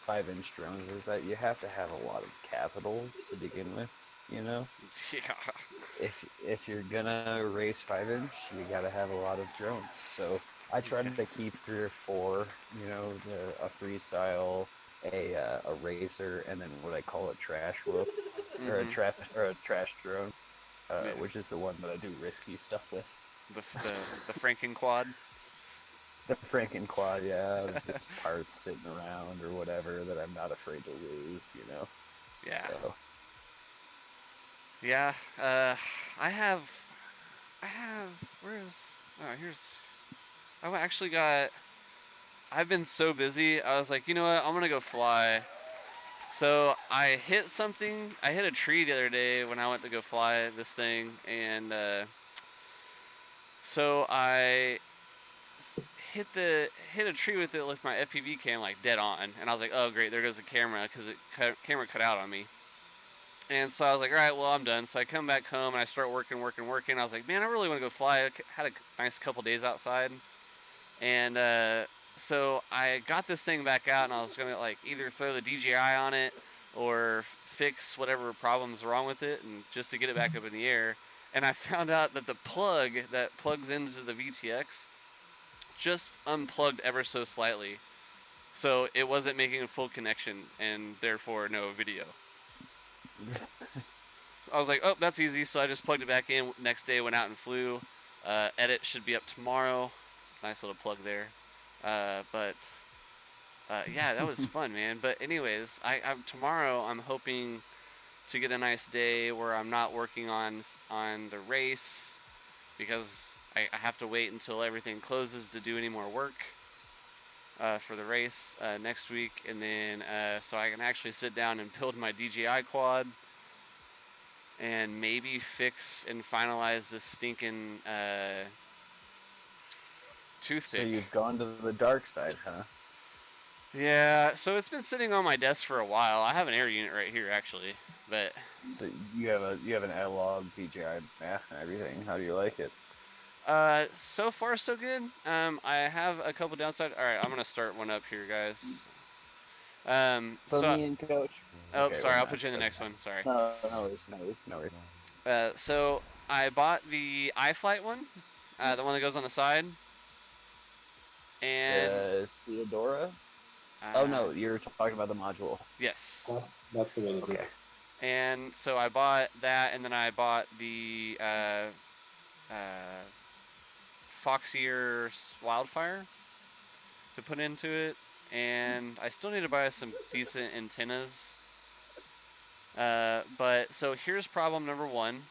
5-inch drones is that you have to have a lot of capital to begin with, Yeah. If you're gonna race 5-inch, you gotta have a lot of drones. So I try to keep 3 or 4, a freestyle, a racer, and then what I call a trash whoop, or a trash drone, which is the one that I do risky stuff with. The Franken quad. The Franken quad, yeah, just parts sitting around or whatever that I'm not afraid to lose, Yeah. So. Yeah, I have, I've been so busy, I was like, you know what, I'm gonna go fly. So I hit a tree the other day when I went to go fly this thing, and so I hit a tree with it with my FPV cam like dead on, and I was like, oh great, there goes the camera, because camera cut out on me. And so I was like, all right, well, I'm done. So I come back home and I start working. I was like, man, I really want to go fly. I had a nice couple days outside. And so I got this thing back out, and I was going to like either throw the DJI on it or fix whatever problem's wrong with it, and just to get it back up in the air. And I found out that the plug that plugs into the VTX just unplugged ever so slightly. So it wasn't making a full connection, and therefore no video. I was like, oh, that's easy. So I just plugged it back in. Next day, went out and flew. Edit should be up tomorrow. Nice little plug there. Yeah, that was fun, man. But anyways, tomorrow I'm hoping to get a nice day where I'm not working on the race, because I have to wait until everything closes to do any more work for the race next week, and then so I can actually sit down and build my DJI quad and maybe fix and finalize this stinking toothpick. So you've gone to the dark side, huh? Yeah, so it's been sitting on my desk for a while. I have an air unit right here, actually, but so you have an analog DJI mask and everything. How do you like it? So far so good. I have a couple downsides. All right, I'm gonna start one up here, guys. Put me in, coach. Oh, Okay, sorry, I'll put you in the next one. Sorry. No worries. So I bought the iFlight one, the one that goes on the side. And Theodora? Oh no, you're talking about the module. Yes. That's the way to do it. And so I bought that, and then I bought the Foxier Wildfire to put into it, and I still need to buy some decent antennas. But so here's problem number one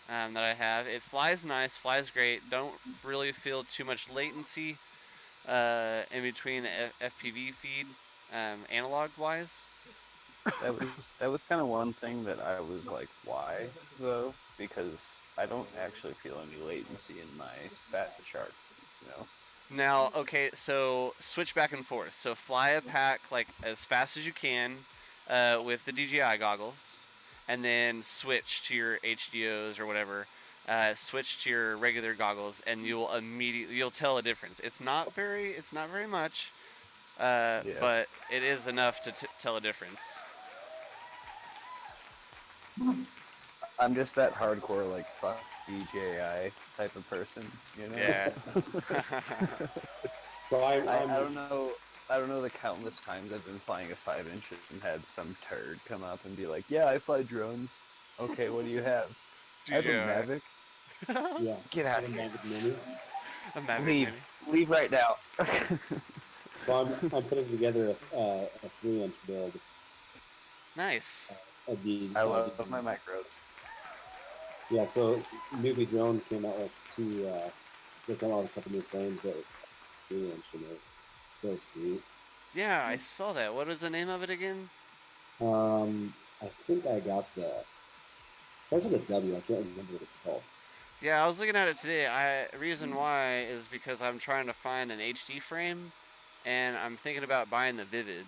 that I have. It flies nice, flies great. Don't really feel too much latency in between the FPV feed, analog wise. That was kind of one thing that I was like, why though? Because I don't actually feel any latency in my fat chart, Now, okay, so switch back and forth. So fly a pack like as fast as you can with the DJI goggles, and then switch to your HDOs or whatever. Switch to your regular goggles, and you'll tell a difference. It's not very much, but it is enough to tell a difference. I'm just that hardcore like fuck DJI type of person, Yeah. So I don't know. I don't know the countless times I've been flying a 5-inch and had some turd come up and be like, "Yeah, I fly drones." Okay, what do you have? I have a Mavic. Yeah. Get out of here. Mini. A Mavic Leave right now. So I'm putting together a 3-inch build. Nice. I love my micros. Yeah, so Newbie Drone came out with they came out with a couple new frames that are 3-inch, and they're so sweet. Yeah, I saw that. What was the name of it again? I think I got the. Starts with a W. I can't remember what it's called. Yeah, I was looking at it today. Reason why is because I'm trying to find an HD frame, and I'm thinking about buying the Vivid.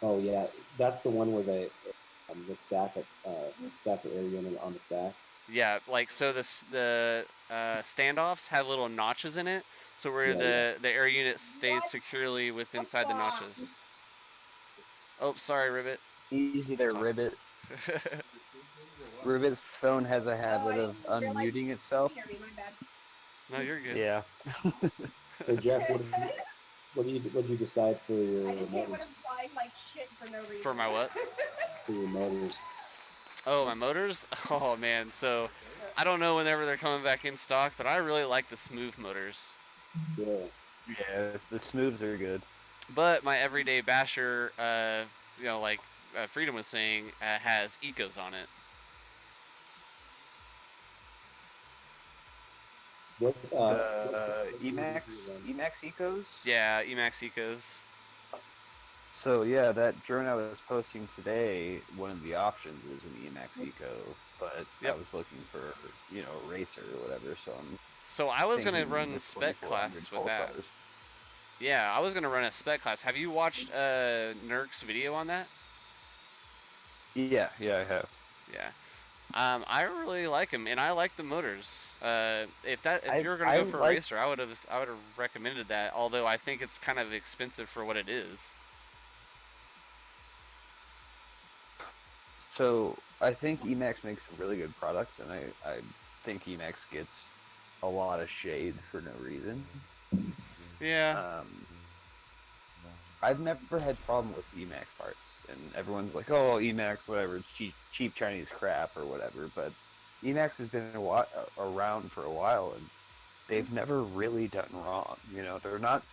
Oh yeah, that's the one where they the stack of air unit on the stack. Yeah, like so the standoffs have little notches in it, so where the air unit stays securely with inside the notches. Oh, sorry, Ribbit. Easy there, Ribbit. Ribbit's phone has a habit of unmuting itself. No, you're good. Yeah. So Jeff, what did you decide for your motors? For my what? For your motors. Oh, my motors? Oh man, so I don't know whenever they're coming back in stock, but I really like the smooth motors. Yeah. Yeah, the smooths are good. But my everyday basher, you know, like Freedom was saying, has ecos on it. What Emax Ecos? Yeah, Emax ecos. So yeah, that drone I was posting today, one of the options is an Emax Eco, but I was looking for, a racer or whatever, So I was gonna run spec class with that. Yeah, I was gonna run a spec class. Have you watched Nurk's video on that? Yeah, I have. Yeah. I really like him, and I like the motors. If you're gonna go for a racer, I would have recommended that. Although I think it's kind of expensive for what it is. So I think Emax makes some really good products, and I think Emax gets a lot of shade for no reason. Yeah. I've never had problem with Emax parts, and everyone's like, "Oh, Emax, whatever, it's cheap Chinese crap or whatever." But Emax has been around for a while, and they've never really done wrong. They're not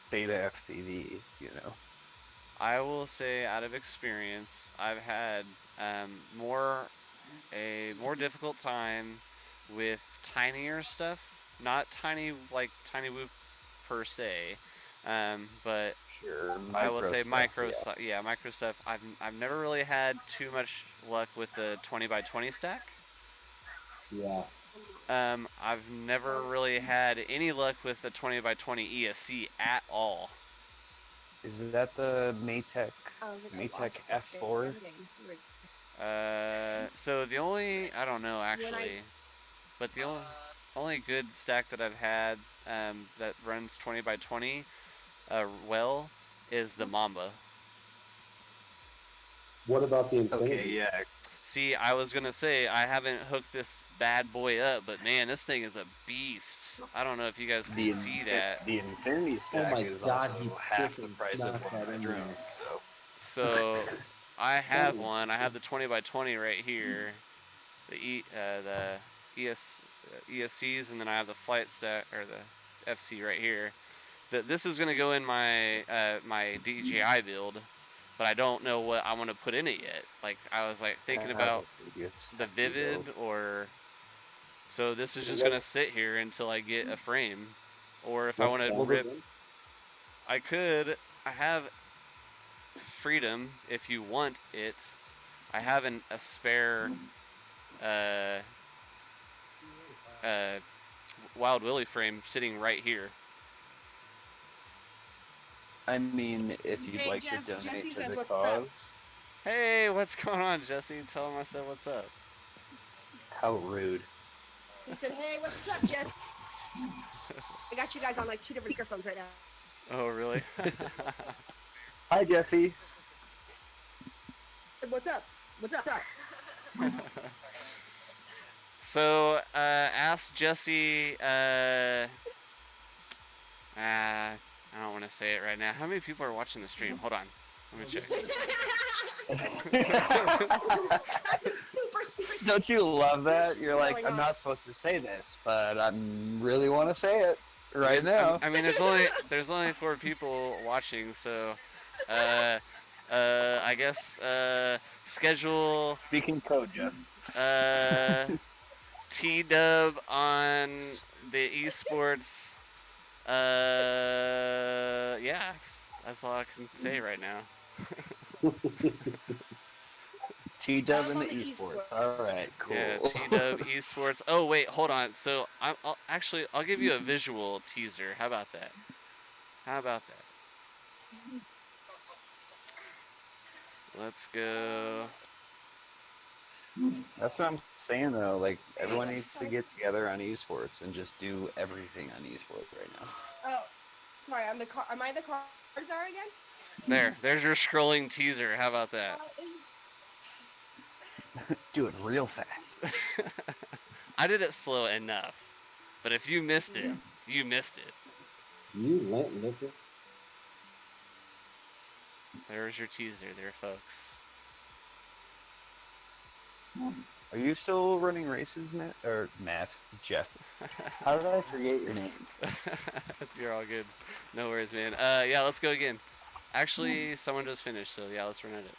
beta FPV. I will say, out of experience, I've had a more difficult time with tinier stuff. Not tiny like Tiny Whoop per se, but sure, I will say micro stuff. Yeah, micro stuff. I've never really had too much luck with the 20x20 stack. Yeah. I've never really had any luck with the 20x20 ESC at all. Is that the Maytech F4? So the only, I don't know actually, but the only good stack that I've had that runs 20x20 well is the Mamba. What about the Infinity? Okay, yeah. See, I was gonna say I haven't hooked this bad boy up, but man, this thing is a beast. I don't know if you guys can see that. The Infinity stack is also half the price of one of my drones. So I have one. I have the 20x20 right here, the ESCs, and then I have the flight stack or the FC right here. This is gonna go in my my DJI build, but I don't know what I want to put in it yet. Like I was like thinking about the Vivid or. So this is just gonna sit here until I get a frame, or if I want to rip. I have Freedom if you want it. I have a spare Wild Willie frame sitting right here. I mean, if you'd like to donate to the cause. Hey, what's going on, Jesse? Tell him I said what's up. How rude. He said, "Hey, what's up, Jess?" I got you guys on like 2 different microphones right now. Oh, really? Hi, Jesse. What's up? What's up? So, ask Jesse. I don't want to say it right now. How many people are watching the stream? Hold on. Let me check. Don't you love that? You're like, I'm not supposed to say this, but I really want to say it right now. I mean, there's only 4 people watching, so I guess schedule. Speaking code, Jeff. T-Dub on the esports. Yeah, that's all I can say right now. T-Dub I'm and on the the esports. esports. All right, cool. Yeah, T-Dub Esports. Oh wait, hold on. So I'll give you a visual teaser. How about that? How about that? Let's go. That's what I'm saying though. Like everyone needs Thanks. to get together on esports and just do everything on esports right now. Oh, sorry. I'm the car. Am I the car czar again? There's your scrolling teaser. How about that? Do it real fast. I did it slow enough, but if you missed it, you missed it. You lint liquor. There's your teaser, there, folks. Are you still running races, Matt? Or Matt? Jeff? How did I forget your name? You're all good. No worries, man. Yeah, let's go again. Actually, someone just finished, so yeah, let's run at it.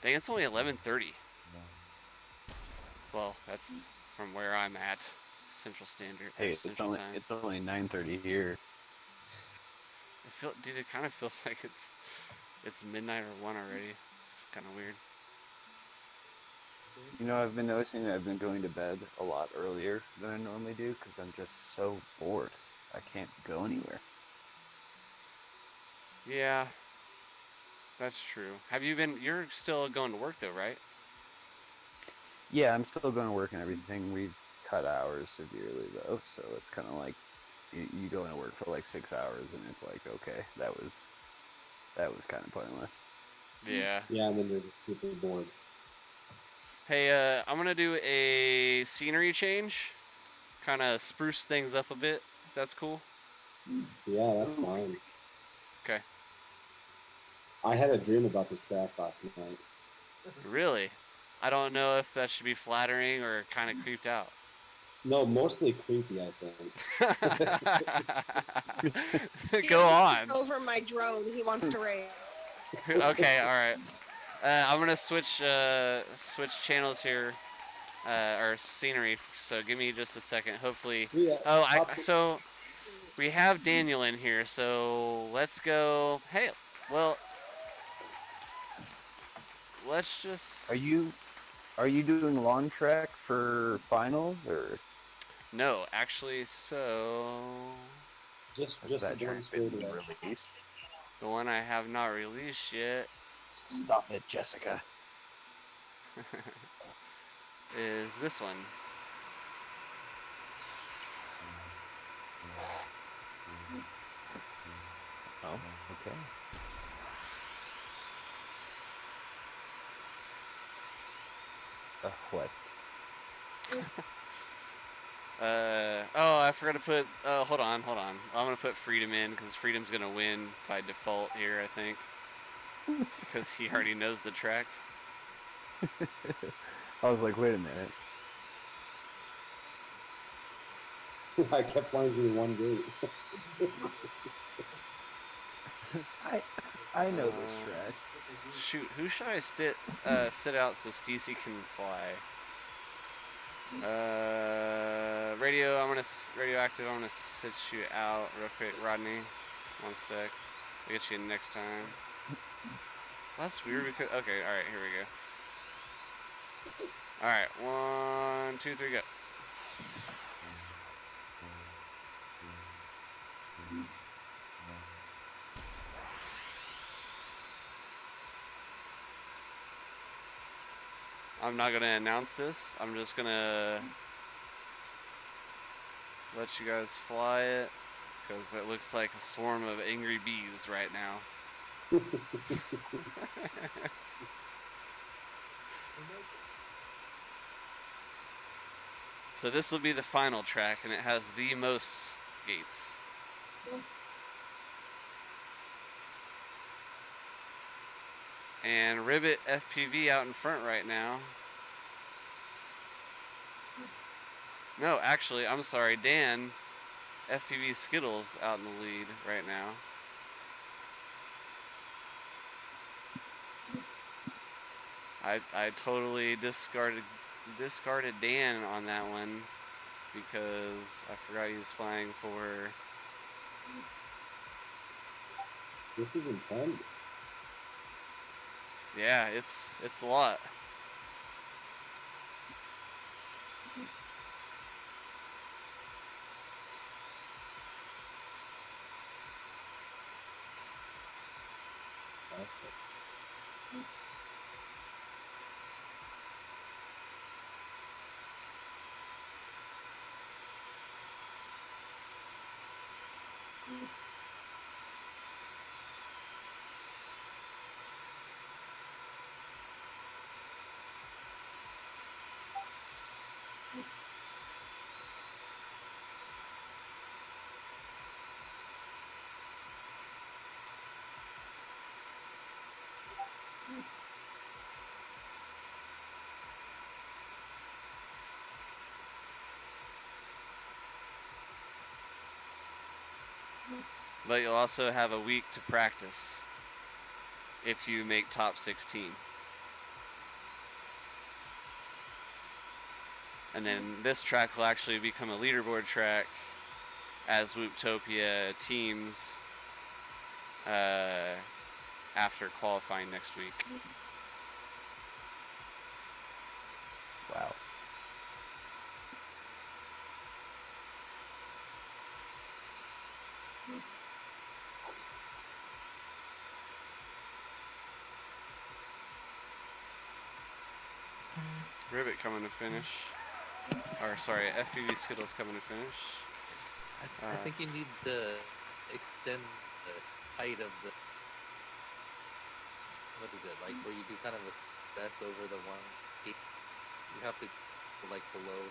Dang, it's only 11:30. Well, that's from where I'm at, Central Standard. Hey, Central Time. it's only 9:30 here. Dude, it kind of feels like it's midnight or 1 already. It's kind of weird. You know, I've been noticing that I've been going to bed a lot earlier than I normally do because I'm just so bored. I can't go anywhere. Yeah, that's true. You're still going to work though, right? Yeah, I'm still going to work and everything. We've cut hours severely though, so it's kind of like you go into work for like 6 hours and it's like, okay, that was kind of pointless. Yeah. Yeah, and then you're just super bored. Hey, I'm gonna do a scenery change, kind of spruce things up a bit. If that's cool. Yeah, that's fine. Okay. I had a dream about this track last night. Really? I don't know if that should be flattering or kind of creeped out. No, mostly creepy, I think. Go on. Took over my drone. He wants to race. Okay, all right. I'm gonna switch channels here, or scenery. So give me just a second. Hopefully. So we have Daniel in here. So let's go. Hey, well, let's just. Are you doing long track for finals or? No, actually, so. Just that the one track been straight away. released? The one I have not released yet. Stop it, Jessica. Is this one. Oh, okay. What? Oh, I forgot to put. Hold on. I'm gonna put Freedom in because Freedom's gonna win by default here, I think, because he already knows the track. I was like, wait a minute. I kept flying through one gate. I know this track. Shoot, who should I sit out so Stacy can fly? Radioactive. I'm gonna sit you out real quick, Rodney. 1 sec. I'll get you in next time. Well, that's weird because. Okay, all right, here we go. All right, 1, 2, 3, go. I'm not gonna announce this. I'm just gonna let you guys fly it because it looks like a swarm of angry bees right now. So this will be the final track, and it has the most gates. And Ribbit FPV out in front right now. No, actually, I'm sorry, Dan FPV Skittles out in the lead right now. I totally discarded Dan on that one because I forgot he was flying for. This is intense. Yeah, it's a lot. But you'll also have a week to practice if you make top 16. And then this track will actually become a leaderboard track as Wooptopia teams after qualifying next week. Wow. Ribbit coming to finish. Or sorry, FPV Skittles coming to finish. I think you need to extend the height of the. What is it like? Where you do kind of a S over the one. You have to like below.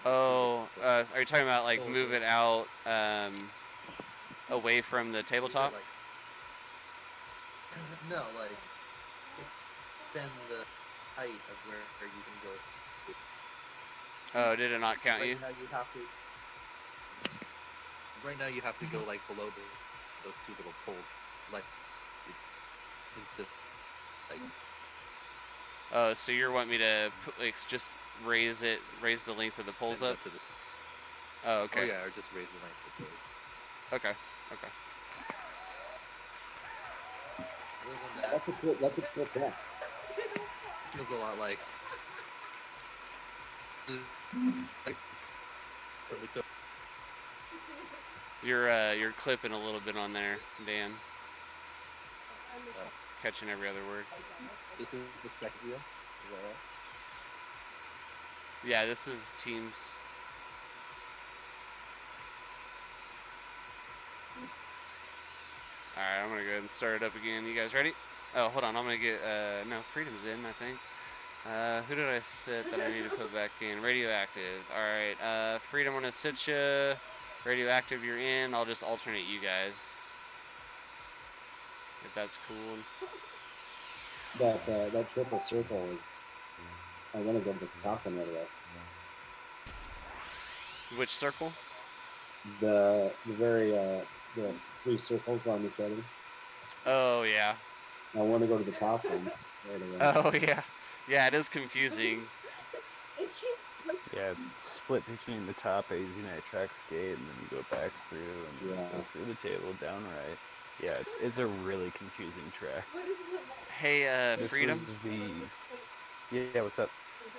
Oh, are you talking about like move it out away from the tabletop? Like, no, like extend the height of where you can go. Oh, did it not count right you? Now you have to. Right now you have to go like below those two little poles, like instant. Like. Oh, so you're wanting me to put, like just raise the length of the poles up? To the. Oh, okay. Oh yeah, or just raise the length of the poles. Okay. Okay. That's a cool track. Feels a lot like. You're clipping a little bit on there, Dan. Catching every other word. This is the second wheel. Is that right? Yeah, this is teams. Alright, I'm gonna go ahead and start it up again. You guys ready? Oh, hold on. I'm gonna get no, Freedom's in, I think. Who did I set that I need to put back in? Radioactive. Alright, Freedom, I'm gonna sit you. Radioactive, you're in. I'll just alternate you guys. If that's cool. That triple circle is. I'm gonna go to the top one right away. Which circle? The very the 3 circles on each other. Oh yeah. I want to go to the top one right away. Oh yeah. Yeah, it is confusing. Yeah, it's split between the top AZ Nitrax gate, and then you go back through and go through the table down right. Yeah, it's a really confusing track. Hey, This Freedom. was yeah, what's up?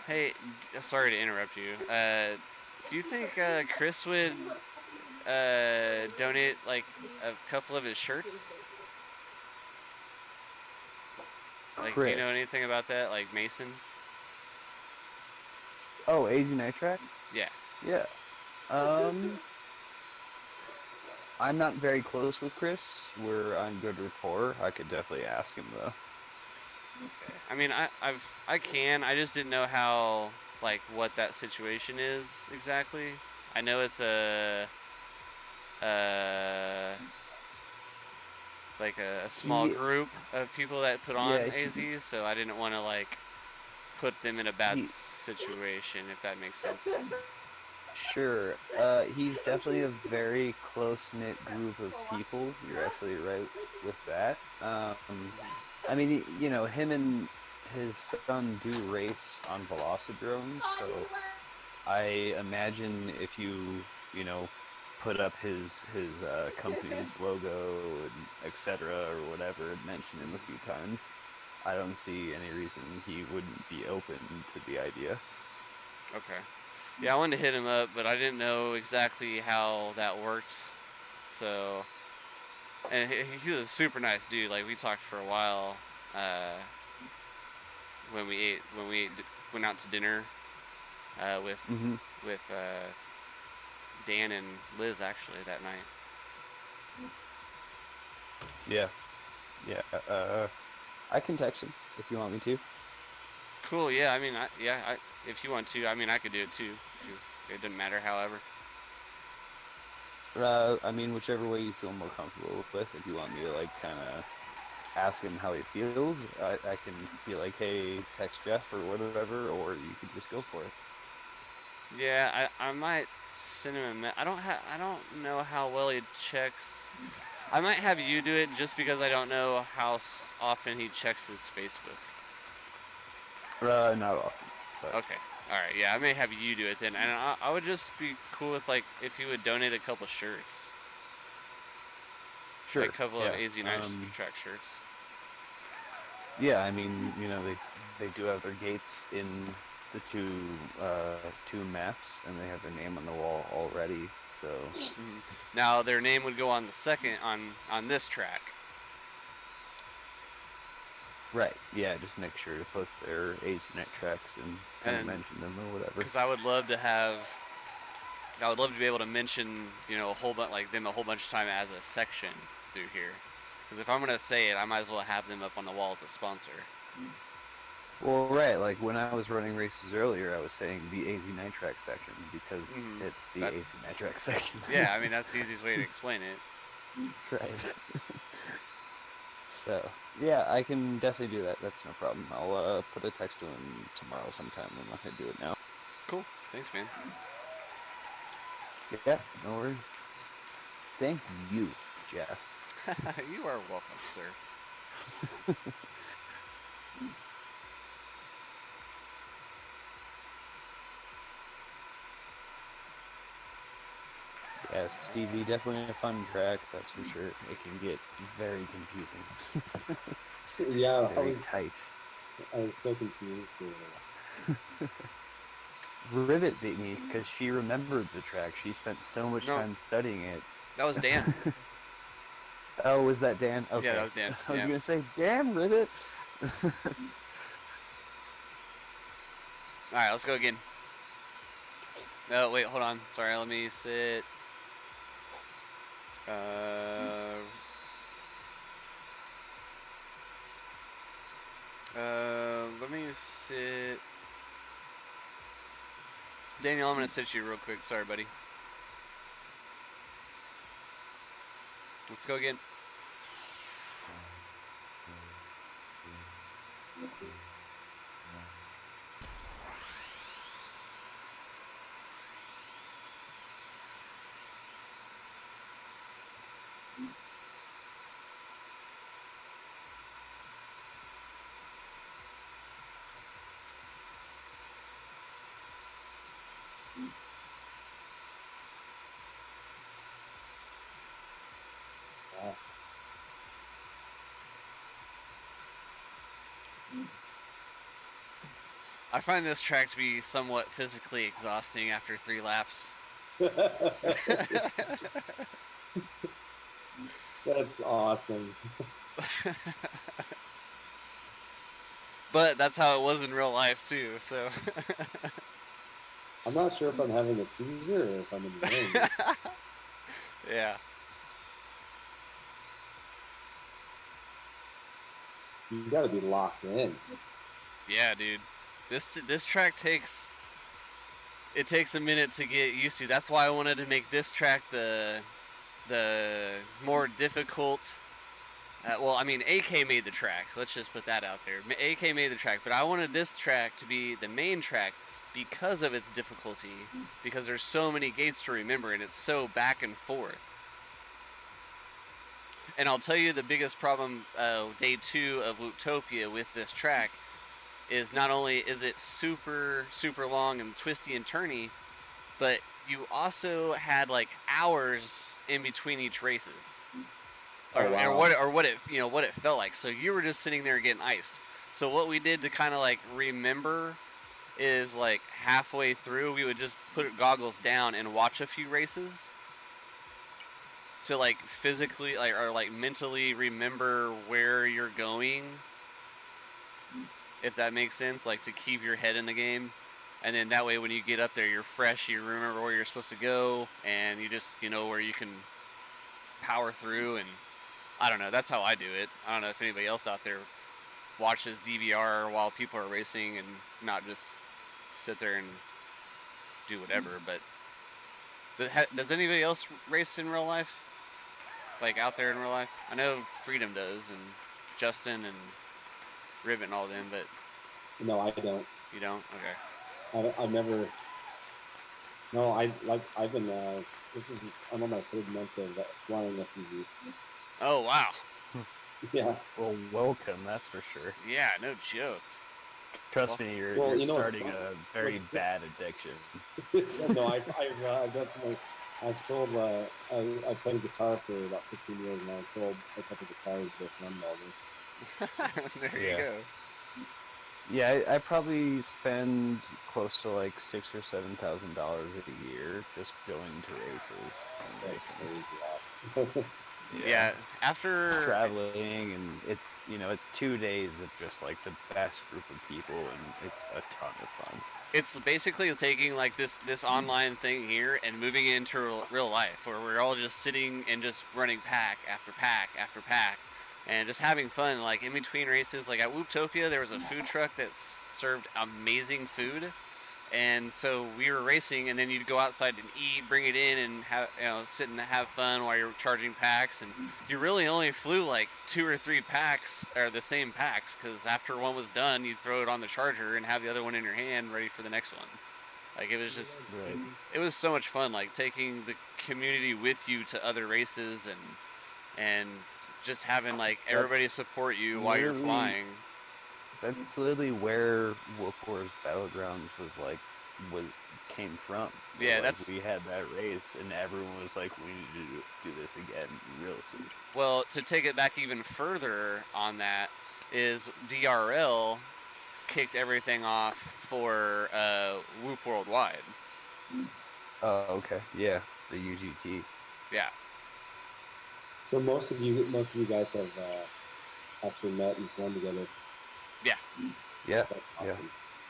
Hey, sorry to interrupt you. Do you think Chris would donate like a couple of his shirts? Like, do you know anything about that? Like Mason? Oh, AZ Nitrax? Yeah. Yeah. I'm not very close with Chris. We're on good rapport. I could definitely ask him though. Okay. I mean, I can. I just didn't know how, like, what that situation is exactly. I know it's like a small group of people that put on AZ, so I didn't want to like put them in a bad situation, if that makes sense. Sure. He's definitely a very close-knit group of people. You're absolutely right with that. I mean, you know, him and his son do race on Velocidrone, so I imagine if you know, put up his company's logo and etc. or whatever, and mention him a few times, I don't see any reason he wouldn't be open to the idea. Okay. Yeah, I wanted to hit him up, but I didn't know exactly how that worked. So, and he's a super nice dude. Like, we talked for a while when we went out to dinner with Dan and Liz actually that night. Yeah. I can text him if you want me to. Cool. Yeah. I mean, if you want to, I mean, I could do it too. It doesn't matter. However. I mean, whichever way you feel more comfortable with. If you want me to like kind of ask him how he feels, I can be like, hey, text Jeff or whatever, or you could just go for it. Yeah, I might send him a I don't know how well he checks. I might have you do it just because I don't know how often he checks his Facebook. Not often. But. Okay. All right. Yeah, I may have you do it then, and I would just be cool with like if you would donate a couple shirts. Sure. Like a couple of AZ9 track shirts. Yeah, I mean, you know, they do have their gates in the two maps, and they have their name on the wall already. So now their name would go on the second on this track. Right. Yeah. Just make sure to post their AZ9 tracks and kind of mention them or whatever. Because I would love to be able to mention, you know, a whole bunch like them a whole bunch of time as a section through here. Because if I'm gonna say it, I might as well have them up on the wall as a sponsor. Well, right. Like when I was running races earlier, I was saying the AZ Nitrax section because it's the AZ Nitrax section. Yeah, I mean that's the easiest way to explain it. Right. So yeah, I can definitely do that. That's no problem. I'll put a text to him tomorrow sometime. I'm not gonna do it now. Cool. Thanks, man. Yeah, no worries. Thank you, Jeff. You are welcome, sir. Yes, Steezy, definitely a fun track, that's for sure. It can get very confusing. Yeah, very tight. I was so confused for Rivet beat me because she remembered the track. She spent so much time studying it. That was Dan. Oh, was that Dan? Okay. Yeah, that was Dan. I was gonna say, damn, Rivet. Alright, let's go again. No, wait, hold on. Sorry, let me sit. Let me sit. Daniel, I'm gonna sit you real quick. Sorry, buddy. Let's go again. I find this track to be somewhat physically exhausting after 3 laps. That's awesome. But that's how it was in real life too, so. I'm not sure if I'm having a seizure or if I'm in the rain. Yeah. You gotta be locked in. Yeah, dude. This track takes a minute to get used to. That's why I wanted to make this track the more difficult. Well, I mean, AK made the track. Let's just put that out there. AK made the track, but I wanted this track to be the main track because of its difficulty. Because there's so many gates to remember, and it's so back and forth. And I'll tell you the biggest problem, day 2 of Looptopia with this track, is not only is it super, super long and twisty and turny, but you also had like hours in between each races. Or what it felt like. So you were just sitting there getting iced. So what we did to kind of like remember is like halfway through we would just put goggles down and watch a few races to like physically like or like mentally remember where you're going, if that makes sense, like to keep your head in the game. And then that way when you get up there you're fresh, you remember where you're supposed to go, and you just where you can power through. And I don't know, that's how I do it. I don't know if anybody else out there watches DVR while people are racing and not just sit there and do whatever. But does anybody else race in real life? Like out there in real life? I know Freedom does, and Justin and Ribbit and all them, but... No, I don't. You don't? Okay. I've never... No, I've been... I'm on my 3rd month of flying FPV. Oh, wow. Yeah. Well, welcome, that's for sure. Yeah, no joke. Trust me, you're starting a very bad addiction. No, I've definitely... I've sold... I played guitar for about 15 years now. I sold a couple guitars with run models. There you go. Yeah, I probably spend close to like $6,000 or $7,000 a year just going to races. That's crazy awesome. Yeah, after traveling, and it's it's 2 days of just like the best group of people, and it's a ton of fun. It's basically taking like this online thing here and moving it into real life, where we're all just sitting and just running pack after pack after pack, and just having fun. Like in between races, like at Whooptopia, there was a food truck that served amazing food. And so we were racing, and then you'd go outside and eat, bring it in, and have sit and have fun while you're charging packs. And you really only flew like 2 or 3 packs, or the same packs, because after one was done, you'd throw it on the charger and have the other one in your hand, ready for the next one. Like it was just, it was so much fun. Like taking the community with you to other races, and just having like everybody support you while you're flying. That's literally where Wolf Wars Battlegrounds came from. Yeah, like, we had that race, and everyone was like, "We need to do this again real soon." Well, to take it back even further on that is DRL kicked everything off for Whoop Worldwide. Oh, okay, yeah, the UGT. Yeah. So most of you guys have actually met and flown together. Yeah. Yeah. Awesome. Yeah.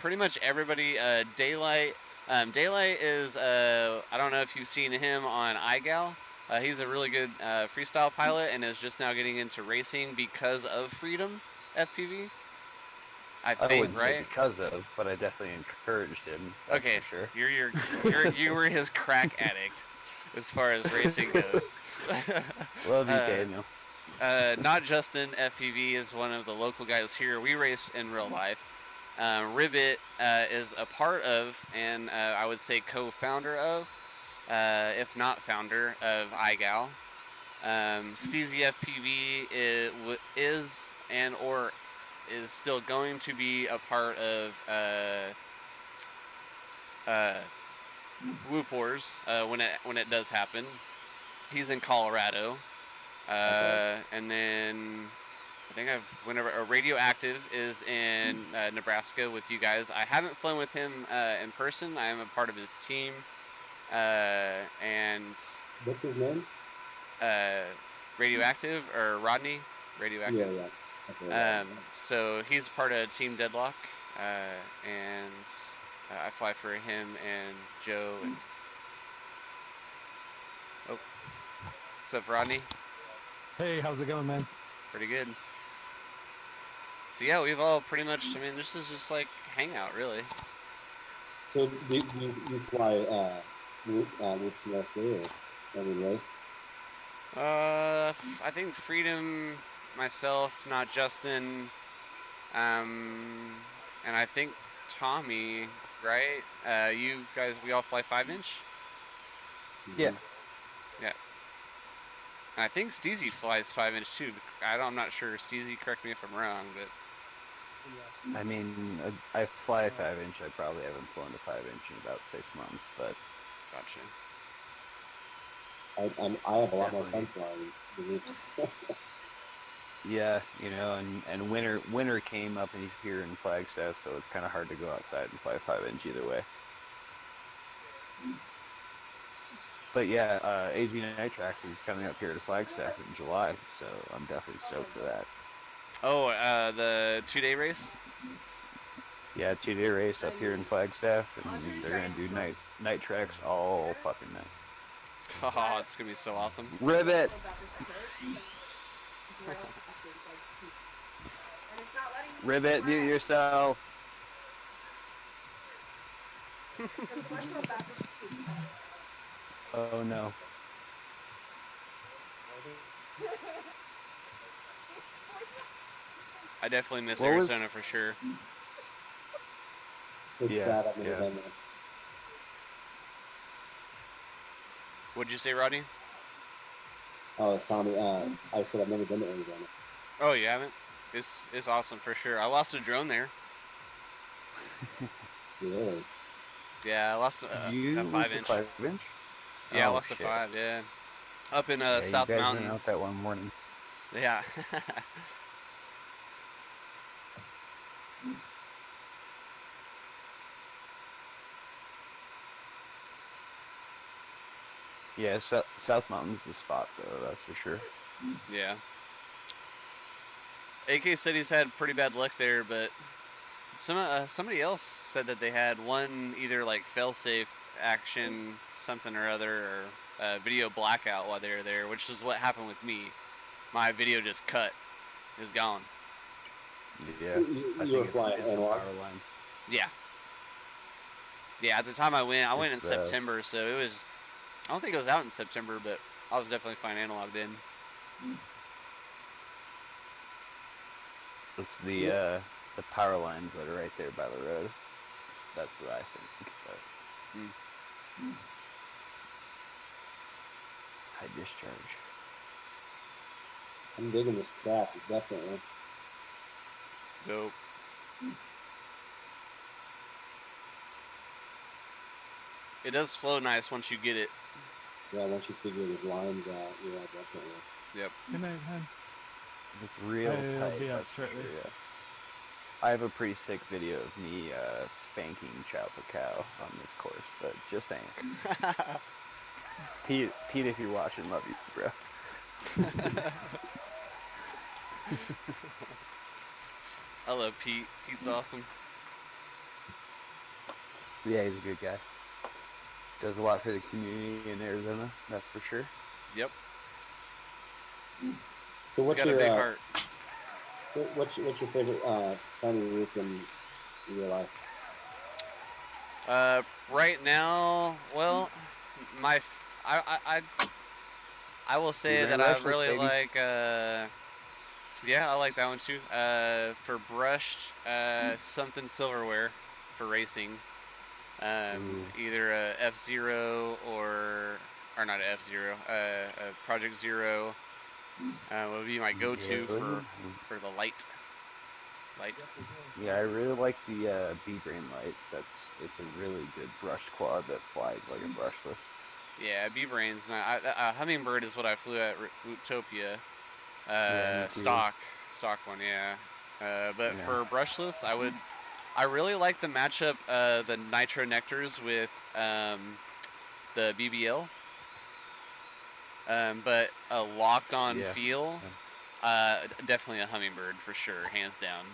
Pretty much everybody. Daylight. Daylight is. I don't know if you've seen him on iGal. He's a really good freestyle pilot and is just now getting into racing because of Freedom FPV. I think, right? Say because of, but I definitely encouraged him. That's okay, for sure. You were his crack addict as far as racing goes. Love you, Daniel. Not Justin FPV is one of the local guys here. We race in real life. Ribbit is a part of, and I would say co-founder of, if not founder of iGal. Steezy FPV is and or is still going to be a part of Whoop Wars when it does happen. He's in Colorado. And then I think Radioactive is in Nebraska with you guys. I haven't flown with him in person. I am a part of his team. And what's his name? Radioactive or Rodney? Radioactive. Yeah, yeah. Okay, so he's part of Team Deadlock, and I fly for him and Joe. And oh, what's up, Rodney? Hey, how's it going, man? Pretty good. So yeah, we've all pretty much. I mean, this is just like hangout, really. So do you fly Whoops mostly, or every race? I think Freedom, myself, not Justin, and I think Tommy, right? You guys, we all fly 5-inch. Yeah. Yeah. And I think Steezy flies 5-inch too. I'm not sure. Steezy, correct me if I'm wrong, but. I mean, I fly 5-inch. I probably haven't flown a 5-inch in about 6 months, but. Gotcha. I have a lot more fun flying the Whoops. Yeah, and winter came up in here in Flagstaff, so it's kind of hard to go outside and fly 5-inch either way. But yeah, AG Nitrax is coming up here to Flagstaff in July, so I'm definitely stoked for that. Oh, the 2-day race? Yeah, 2-day race up here in Flagstaff, and they're gonna do night tracks all fucking night. Oh, it's gonna be so awesome. Ribbit. Ribbit, mute yourself. Oh no. I definitely miss What was- Arizona for sure. It's Yeah, sad I've never yeah. been there. What'd you say, Rodney? Oh, it's Tommy. I said I've never been to Arizona. Oh, you haven't? It's awesome for sure. I lost a drone there. Really? Yeah, I lost you a 5-inch. 5-inch? Yeah, I Oh, lost a shit. 5. Yeah, up in Yeah, South you guys Mountain. went out that one morning. Yeah. Yeah, South Mountain's the spot though, that's for sure. Yeah. AK said he's had pretty bad luck there, but somebody else said that they had one either like fail-safe action something or other, or video blackout while they were there, which is what happened with me. My video just cut. It was gone. Yeah, I You were think flying it's the analog? power lines. Yeah. Yeah, at the time I went in It's the- September, so it was, I don't think it was out in September, but I was definitely flying analog then. It's the power lines that are right there by the road. That's what I think. But high discharge. I'm digging this track, definitely. Dope. It does flow nice once you get it. Yeah, once you figure the lines out, yeah, definitely. Yep. Good night, man. It's real I'll tight. be up That's for shortly. sure, yeah. I have a pretty sick video of me spanking Chow Cow on this course, but just saying. Pete, if you're watching, love you, bro. I love Pete. Pete's awesome. Yeah, he's a good guy. Does a lot for the community in Arizona, that's for sure. Yep. So what's He's got your a big heart. what's your favorite tiny loop in real life? Right now, well, I will say You're that gonna I rush this, really baby. like, yeah, I like that one too. For brushed, something silverware for racing. Either a F-Zero or not a F-Zero, a Project Zero would be my go-to for the light. Yeah, I really like the B-Brain light. It's a really good brushed quad that flies like a brushless. Yeah, B-Brain's not. Hummingbird is what I flew at Utopia. Yeah, me too. Stock one, yeah. But Yeah. for brushless, I really like the matchup, the Nitro Nectars with the BBL. But a locked on Yeah. feel, definitely a Hummingbird for sure, hands down.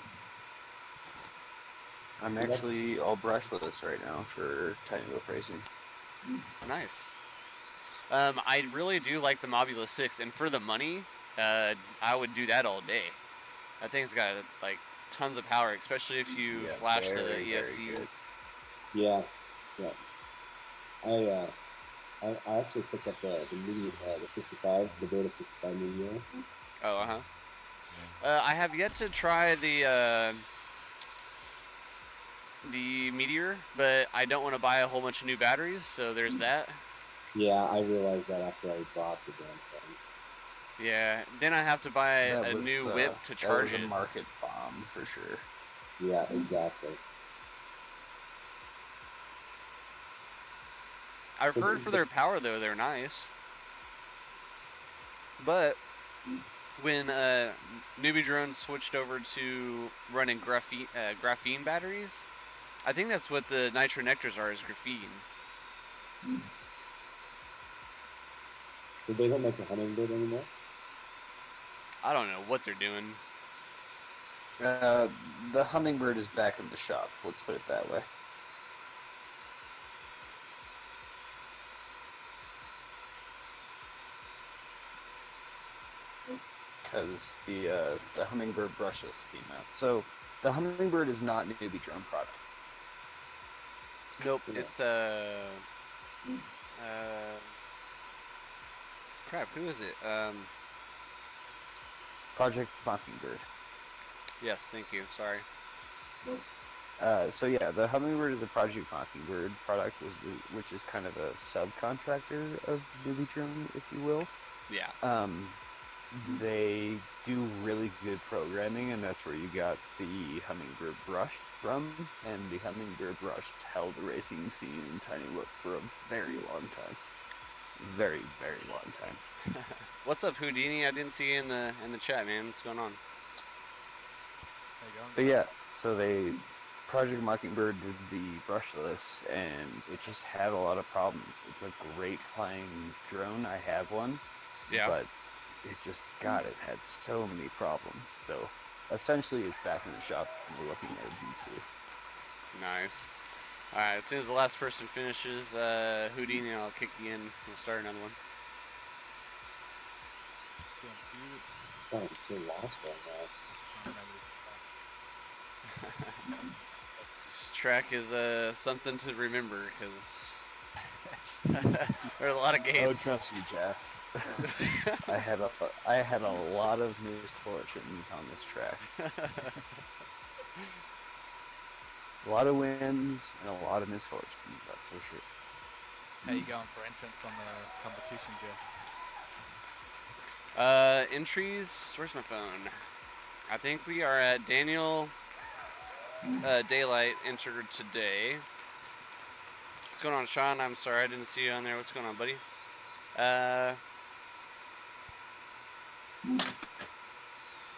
I'm actually all brushless right now for tiny wheel racing. Nice. I really do like the Mobula 6, and for the money, I would do that all day. That thing's got like tons of power, especially if you flash the very, very ESCs. good. Yeah, yeah. I actually picked up the mini, the 65, the Beta 65 mini. Oh, I have yet to try the Meteor, but I don't want to buy a whole bunch of new batteries, so there's that. Yeah, I realized that after I bought the damn thing. Yeah, then I have to buy a new whip to charge that was it. a market bomb for sure. Yeah, exactly. I've heard for their power though, they're nice. But when Newbie Drone switched over to running graphene batteries, I think that's what the nitro nectars are, is graphene. So they don't make a hummingbird anymore? I don't know what they're doing. The hummingbird is back in the shop. Let's put it that way. Because the hummingbird brushless came out. So the hummingbird is not Newbie Drone product. Nope, it's crap. Who is it? Project Mockingbird. Yes, thank you. Sorry. So yeah, the hummingbird is a Project Mockingbird product, which is kind of a subcontractor of Newbie Drone, if you will. Yeah. They do really good programming, and that's where you got the hummingbird brush from. And the hummingbird brush held the racing scene in Tiny Whoop for a very long time. Very, very long time. What's up, Houdini? I didn't see you in the chat, man. What's going on? But yeah, so Project Mockingbird did the brushless, and it just had a lot of problems. It's a great flying drone. I have one. Yeah. But it just, God, it had so many problems. So essentially it's back in the shop, and we're looking at a V2. Nice. Alright, as soon as the last person finishes, Houdini, I'll kick you in. We'll start another one. Oh, I'm so lost right now. This track is something to remember, because there are a lot of games. Oh, trust me, Jeff. I had a lot of misfortunes on this track. A lot of wins and a lot of misfortunes, that's for sure. How you going for entrance on the competition, Jeff? Entries, where's my phone? I think we are at Daniel Daylight entered today. What's going on, Sean? I'm sorry I didn't see you on there. What's going on, buddy?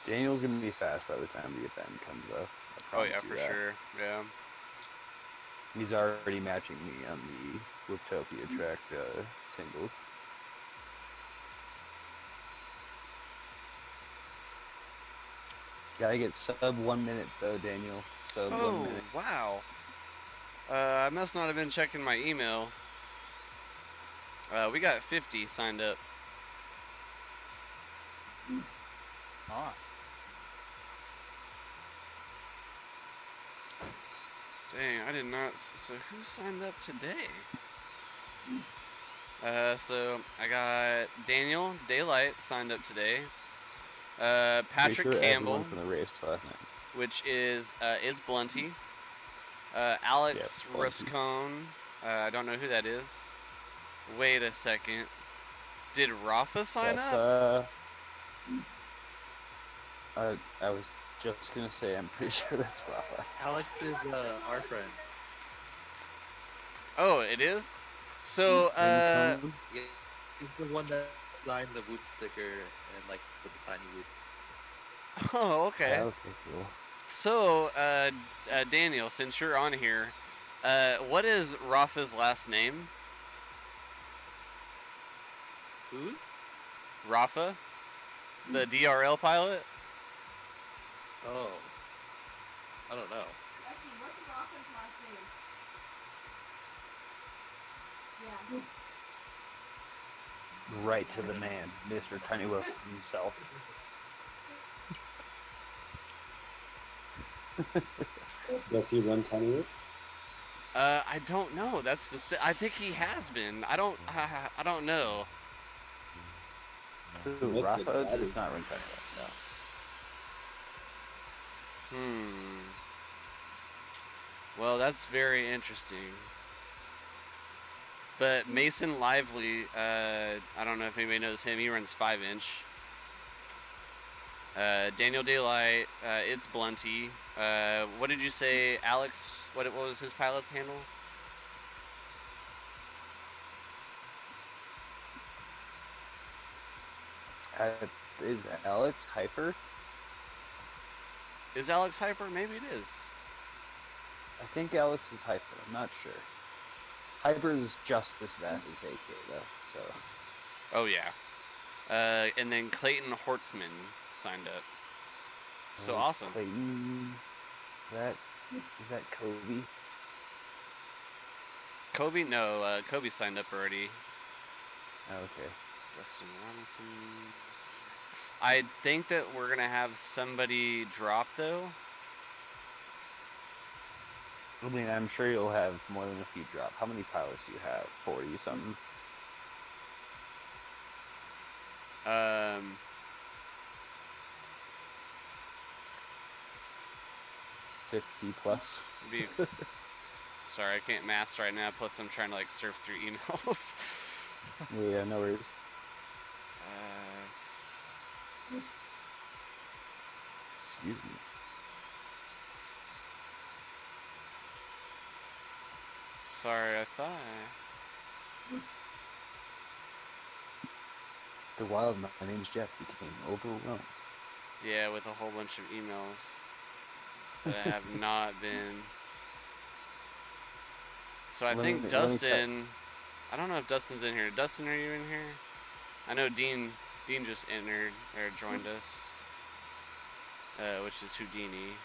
Daniel's gonna be fast by the time the event comes up. Oh yeah, for sure. Yeah. He's already matching me on the Whooptopia track singles. Gotta get sub 1 minute though, Daniel. Sub 1 minute. Wow. I must not have been checking my email. We got 50 signed up. Nice. Dang, I did not. So who signed up today? So I got Daniel Daylight signed up today. Patrick sure Campbell from the race last night. Which is Blunty. Alex Ruscone. I don't know who that is. Wait a second. Did Rafa sign up? I was just gonna say, I'm pretty sure that's Rafa. Alex is our friend. Oh, it is? So, yeah, he's the one that signed the Woot sticker and like with the tiny Woot. Oh, okay. Okay, cool. So, Daniel, since you're on here, what is Rafa's last name? Who? Rafa? The DRL pilot? Oh. I don't know. Jesse, what's Rafa's last name? Yeah. Right to the man, Mr. Tiny Wolf himself. Does he run Tiny Wolf? I don't know. That's the I think he has been. I don't know. Ooh, Rafa does not run Tiny Wolf, no. Well, that's very interesting. But Mason Lively, I don't know if anybody knows him. He runs 5-inch. Daniel Daylight, it's Blunty. What did you say, Alex? What was his pilot's handle? Is Alex hyper? Is Alex hyper? Maybe it is. I think Alex is hyper. I'm not sure. Hyper is just as fast as AK though, so. Oh yeah. And then Clayton Hortzman signed up. So awesome. Clayton, is that Kobe? Kobe? No, Kobe signed up already. Okay. Dustin Robinson. I think that we're gonna have somebody drop though. I mean, I'm sure you'll have more than a few drop. How many pilots do you have? 40 something? 50 plus. Sorry, I can't math right now. Plus, I'm trying to like surf through emails. Yeah, no worries. Excuse me. Sorry, I thought. The wild, my name's Jeff, became overwhelmed. Yeah, with a whole bunch of emails that have not been. So I think Dustin. I don't know if Dustin's in here. Dustin, are you in here? I know Dean just entered or joined us, which is Houdini.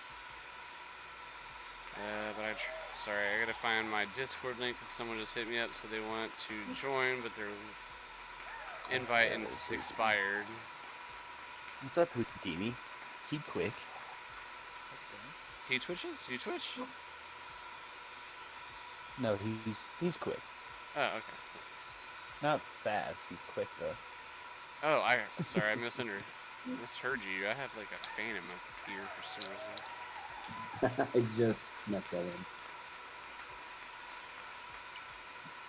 But sorry, I gotta find my Discord link because someone just hit me up, so they want to join, but their invite expired. What's up, Houdini? He quick. He twitches? You twitch? No, he's quick. Oh, okay. Not fast. He's quick though. Oh, sorry, I misheard you. I have like a fan in my ear for some reason. I just snuck that in.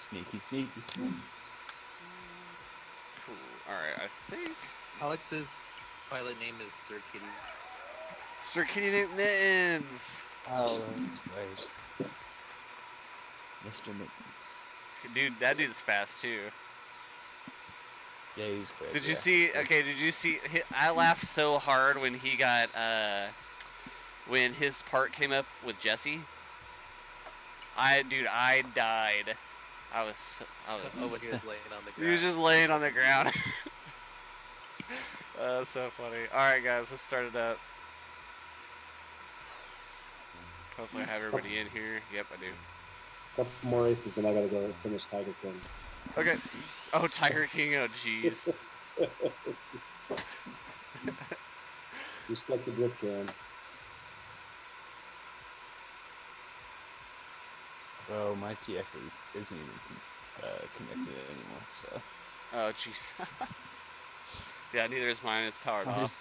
Sneaky, sneaky. Cool. Alright, I think Alex's pilot name is Sir Kitty. Sir Kitty Mittens! Oh, right. Mr. Mittens. Dude, that dude's fast too. Yeah, he's quick. Did you see? Okay, did you see? I laughed so hard when he got when his part came up with Jesse. I died. I was. Oh, when he was laying on the ground. He was just laying on the ground. That's so funny. All right, guys, let's start it up. Hopefully, I have everybody in here. Yep, I do. Couple more races, then I gotta go finish Tiger King. Okay. Oh, Tiger King. Oh, jeez. Respect the drip can. Oh, my TF isn't even connected anymore, so. Oh, jeez. Yeah, neither is mine. It's powered off.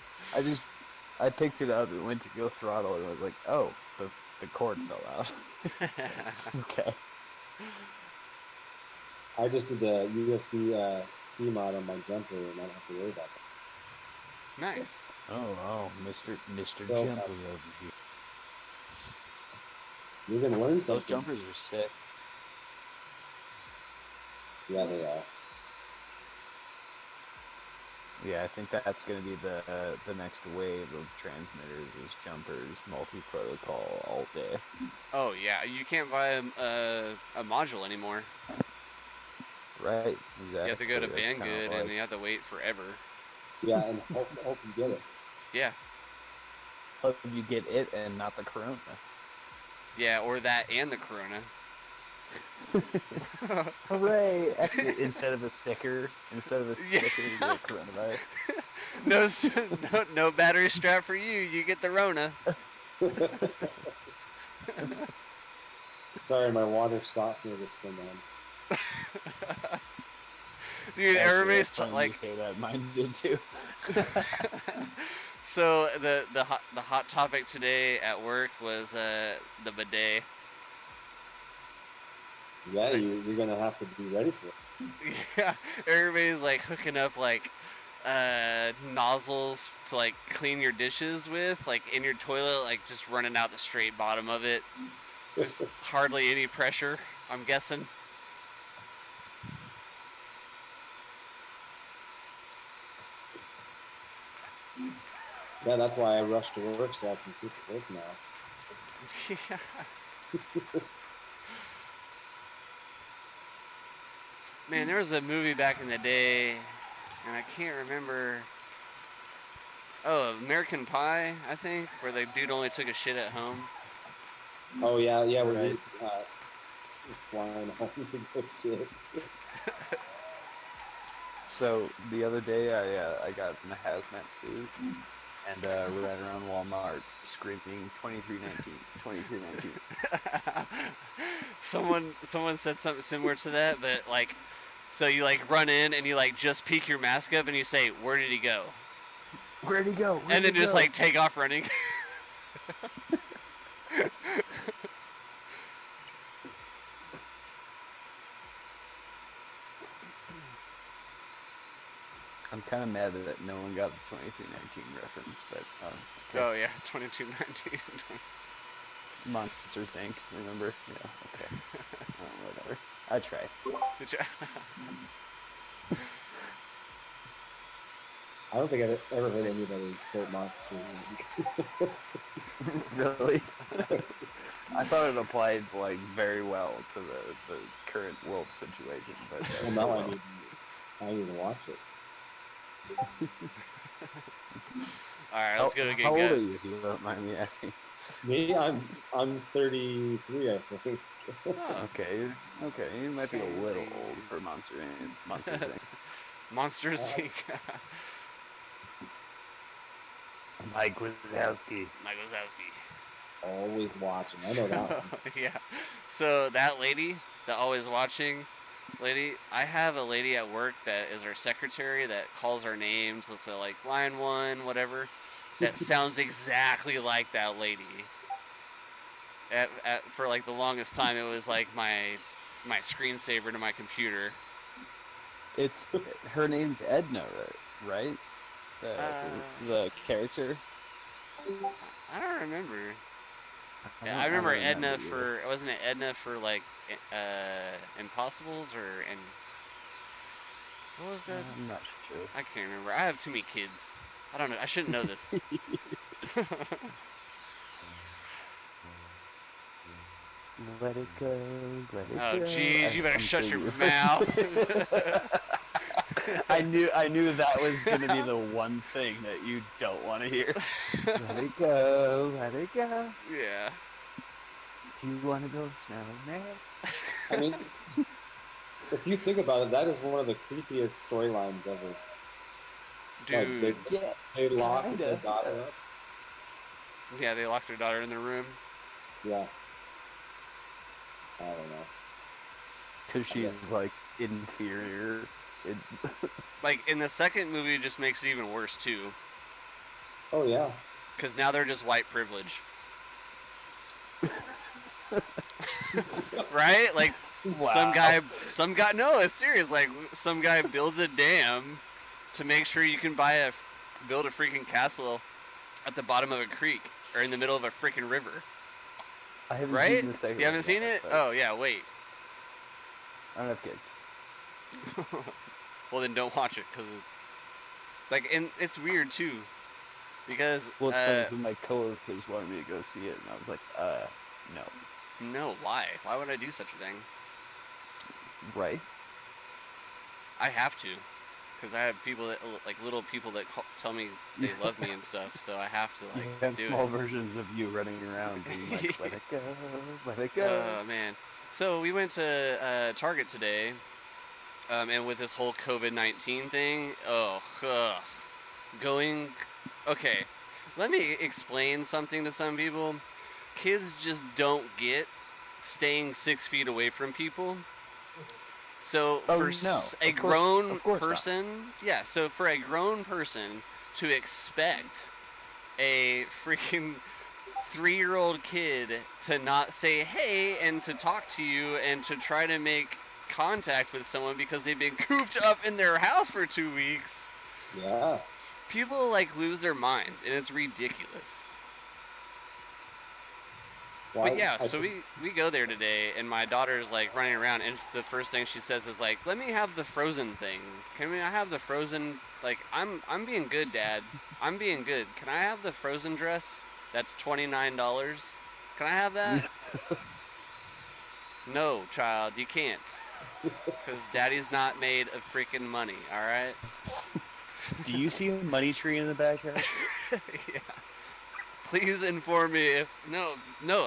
I picked it up and went to go throttle and was like, oh, the cord fell out. Okay. I just did the USB C mod on my jumper and I don't have to worry about that. Nice. Oh, Mr. So, Jumper over here. You're gonna learn something. Those jumpers are sick. Yeah, they are. Yeah, I think that's going to be the next wave of transmitters is jumpers, multi-protocol all day. Oh yeah, you can't buy a module anymore. Right, exactly. You have to go to Banggood and you have to wait forever. Yeah, and hope you get it. Yeah. Hope you get it and not the Corona. Yeah, or that and the Corona. Hooray! Actually, instead of a sticker, you get coronavirus. No battery strap for you. You get the Rona. Sorry, my water softener that's been on. Dude, everybody's like say that. Mine did too. So the hot topic today at work was the bidet. Yeah, you're gonna have to be ready for it. Yeah, everybody's like hooking up like nozzles to like clean your dishes with, like in your toilet, like just running out the straight bottom of it. Just hardly any pressure, I'm guessing. Yeah, that's why I rush to work so I can keep it work now. Man, there was a movie back in the day, and I can't remember. Oh, American Pie, I think, where the dude only took a shit at home. Oh yeah, yeah, Right. we it's flying home to go shit. So the other day, I got in a hazmat suit and ran around Walmart screaming 2319, 2319. Someone said something similar to that, but like, so you like run in and you like just peek your mask up and you say, "Where did he go?" Where'd he go? And then just like take off running. I'm kind of mad that no one got the 2319 reference, but okay. Oh yeah, 2219. Monsters Inc. Remember? Yeah. Okay. Whatever. I tried. Did you? I don't think I've ever heard anybody quote Monster Inc. Really? I thought it applied like very well to the current world situation, but well, now I need to watch it. All right, let's go again, How old guys. are you, if you don't mind me asking? Me, I'm 33, I think. Okay, you might be a little old for Monsters Inc. Monsters Inc. Mike Wazowski. Mike Wazowski. Always watching. I know that one. Yeah. So that lady, the always watching lady, I have a lady at work that is our secretary that calls our names. So like line 1, whatever. That sounds exactly like that lady. For like the longest time, it was like my screensaver to my computer. It's her name's Edna, right? The character. I don't remember. Yeah, I remember Edna for, wasn't it Edna for like Impossibles or and what was that? I'm not sure. I can't remember. I have too many kids. I don't know. I shouldn't know this. Let it go, let it go. Oh jeez, you better shut your mouth. I knew that was gonna be the one thing that you don't want to hear. Let it go, let it go. Yeah. Do you want to build a snowman? I mean, if you think about it, that is one of the creepiest storylines ever. Dude. Like they locked their daughter up. Yeah, they locked their daughter in the room. Yeah. I don't know. Because she's like inferior. Like in the second movie, it just makes it even worse too. Oh yeah. Because now they're just white privilege. Right? Like wow. some guy. No, it's serious. Like some guy builds a dam to make sure you can build a freaking castle at the bottom of a creek or in the middle of a freaking river. I haven't right? seen the second. You haven't seen it? Oh yeah, wait. I don't have kids. Well then don't watch it because like, and it's weird too because well, it's funny because my coworkers wanted me to go see it and I was like, no. Why would I do such a thing? Right. I have to because I have people that like little people that tell me they love me and stuff, so I have to like you have do small it. versions of you running around being like, let it go, let it go. Oh man. So we went to Target today, and with this whole COVID-19 thing, okay, let me explain something to some people. Kids just don't get staying 6 feet away from people. So for a grown person, yeah, so for a grown person to expect a freaking 3-year-old kid to not say hey and to talk to you and to try to make contact with someone because they've been cooped up in their house for 2 weeks. Yeah. People like lose their minds and it's ridiculous. But yeah, so we go there today, and my daughter's like running around, and the first thing she says is like, "Let me have the frozen thing. Can I have the frozen? Like, I'm being good, Dad. I'm being good. Can I have the frozen dress? That's $29. Can I have that?" No, child, you can't, because Daddy's not made of freaking money. All right. Do you see a money tree in the backyard? Yeah. Please inform me if no,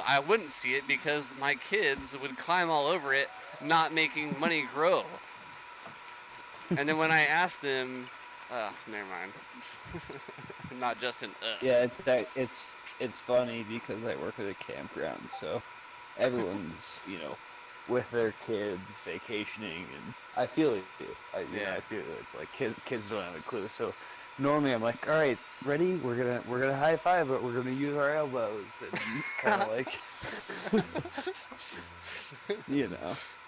I wouldn't see it because my kids would climb all over it, not making money grow. And then when I asked them, never mind. Not just an Yeah, it's funny because I work at a campground, so everyone's with their kids vacationing, and I feel it. I feel it. It's like kids don't have a clue. So normally I'm like, all right, ready? We're gonna high five, but we're gonna use our elbows, and kind of like,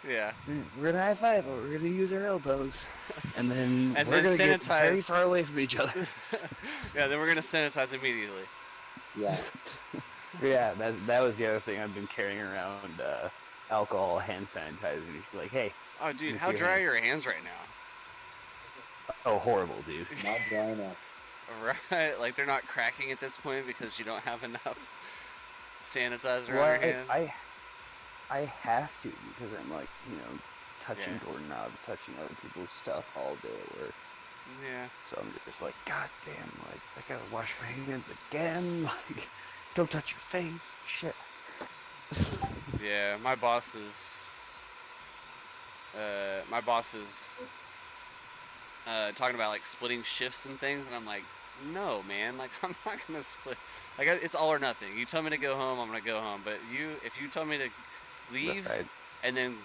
Yeah. We're gonna high five, but we're gonna use our elbows, and then And we're then gonna sanitize. get very far away from each other. Yeah, then we're gonna sanitize immediately. Yeah. Yeah, that was the other thing. I've been carrying around alcohol, hand sanitizer. And you like, hey. Oh, dude, how dry are your hands right now? Oh, horrible, dude. Not dry enough. Right, like they're not cracking at this point because you don't have enough sanitizer on Well, your hands. I have to because I'm like, touching doorknobs, touching other people's stuff all day at work. Yeah. So I'm just like, God damn, like I gotta wash my hands again. Like, don't touch your face. Shit. Yeah, my boss is talking about like splitting shifts and things, and I'm like, no, man, like I'm not gonna split. Like it's all or nothing. You tell me to go home, I'm gonna go home. But if you tell me to leave and then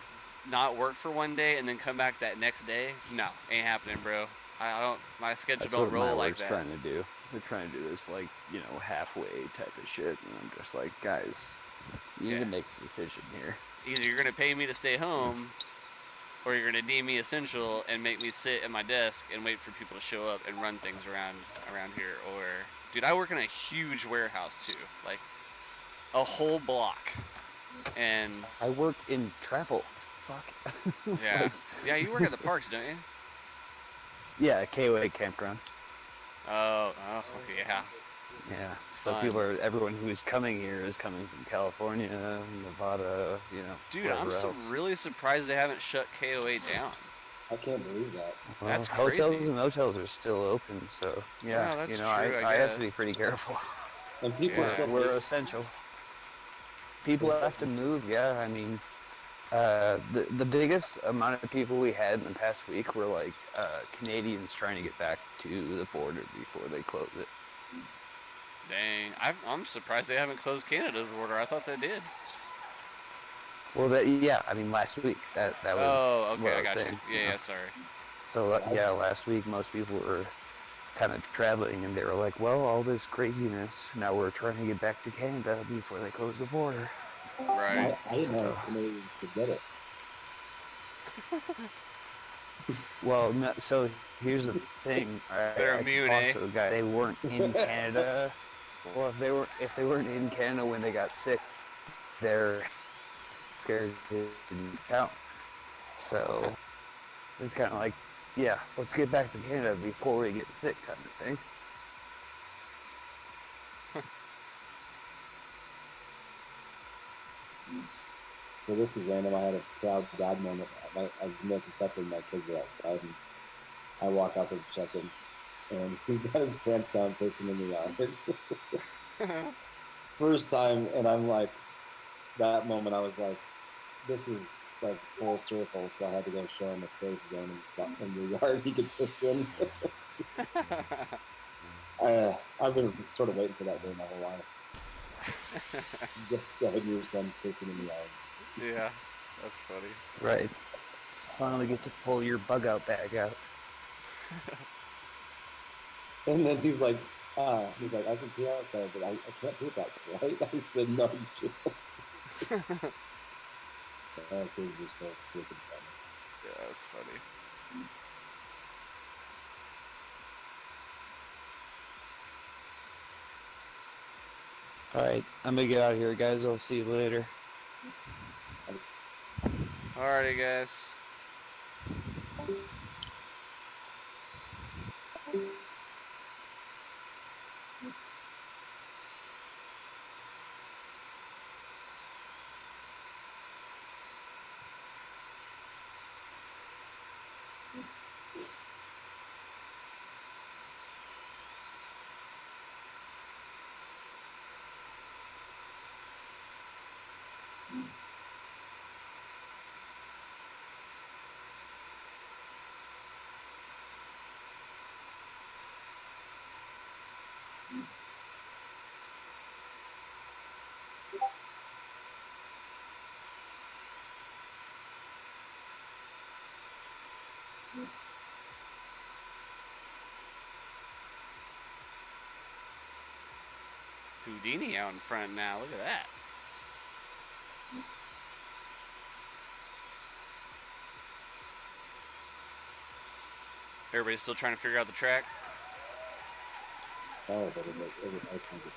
not work for one day and then come back that next day, no, ain't happening, bro. I don't. My schedule That's don't what roll my like work's that. trying to do. They're trying to do this like, halfway type of shit, and I'm just like, guys, you need to make a decision here. Either you're gonna pay me to stay home, or you're gonna deem me essential and make me sit at my desk and wait for people to show up and run things around here. Or, dude, I work in a huge warehouse too, like a whole block, and I work in travel. Fuck. Yeah, yeah, you work at the parks, don't you? Yeah, KOA campground. Oh, okay, yeah. Yeah. So everyone who's coming here is coming from California, Nevada, Dude, I'm really surprised they haven't shut KOA down. I can't believe that. Well, That's hotels crazy. and motels are still open, so yeah, that's true, I have to be pretty careful. And people we're essential. People have to move. Yeah, I mean, the biggest amount of people we had in the past week were like Canadians trying to get back to the border before they close it. Dang, I'm surprised they haven't closed Canada's border. I thought they did. Well, I mean, last week that was. Oh, okay, what I was got saying, you. Yeah, sorry. So yeah, last week most people were kind of traveling, and they were like, "Well, all this craziness. Now we're trying to get back to Canada before they close the border." Right. I didn't know Canadians could get it. Well, no, so here's the thing. They're I immune, talked to a guy. They weren't in Canada. Well, if they weren't in Canada when they got sick, they're scared it didn't count. So it's kind of like, yeah, let's get back to Canada before we get sick, kind of thing. So this is random. I had a proud dad moment. I was making supper and my kids were outside, and I walk out to check him, and he's got his pants down, pissing in the yard. First time, and I'm like, that moment I was like, this is like full circle, so I had to go show him a safe zone in the yard he could piss in. I've been sort of waiting for that day my whole life. Get your son pissing in the yard. Yeah, that's funny. Right. Finally get to pull your bug out bag out. And then he's like, I can pee outside, but I can't poop outside, right? I said, no, you can't. Kids are so freaking funny. Yeah, that's funny. All right, I'm gonna get out of here, guys. I'll see you later. Alrighty, guys. Houdini out in front now. Look at that. Everybody's still trying to figure out the track. Oh, but it was ice condition.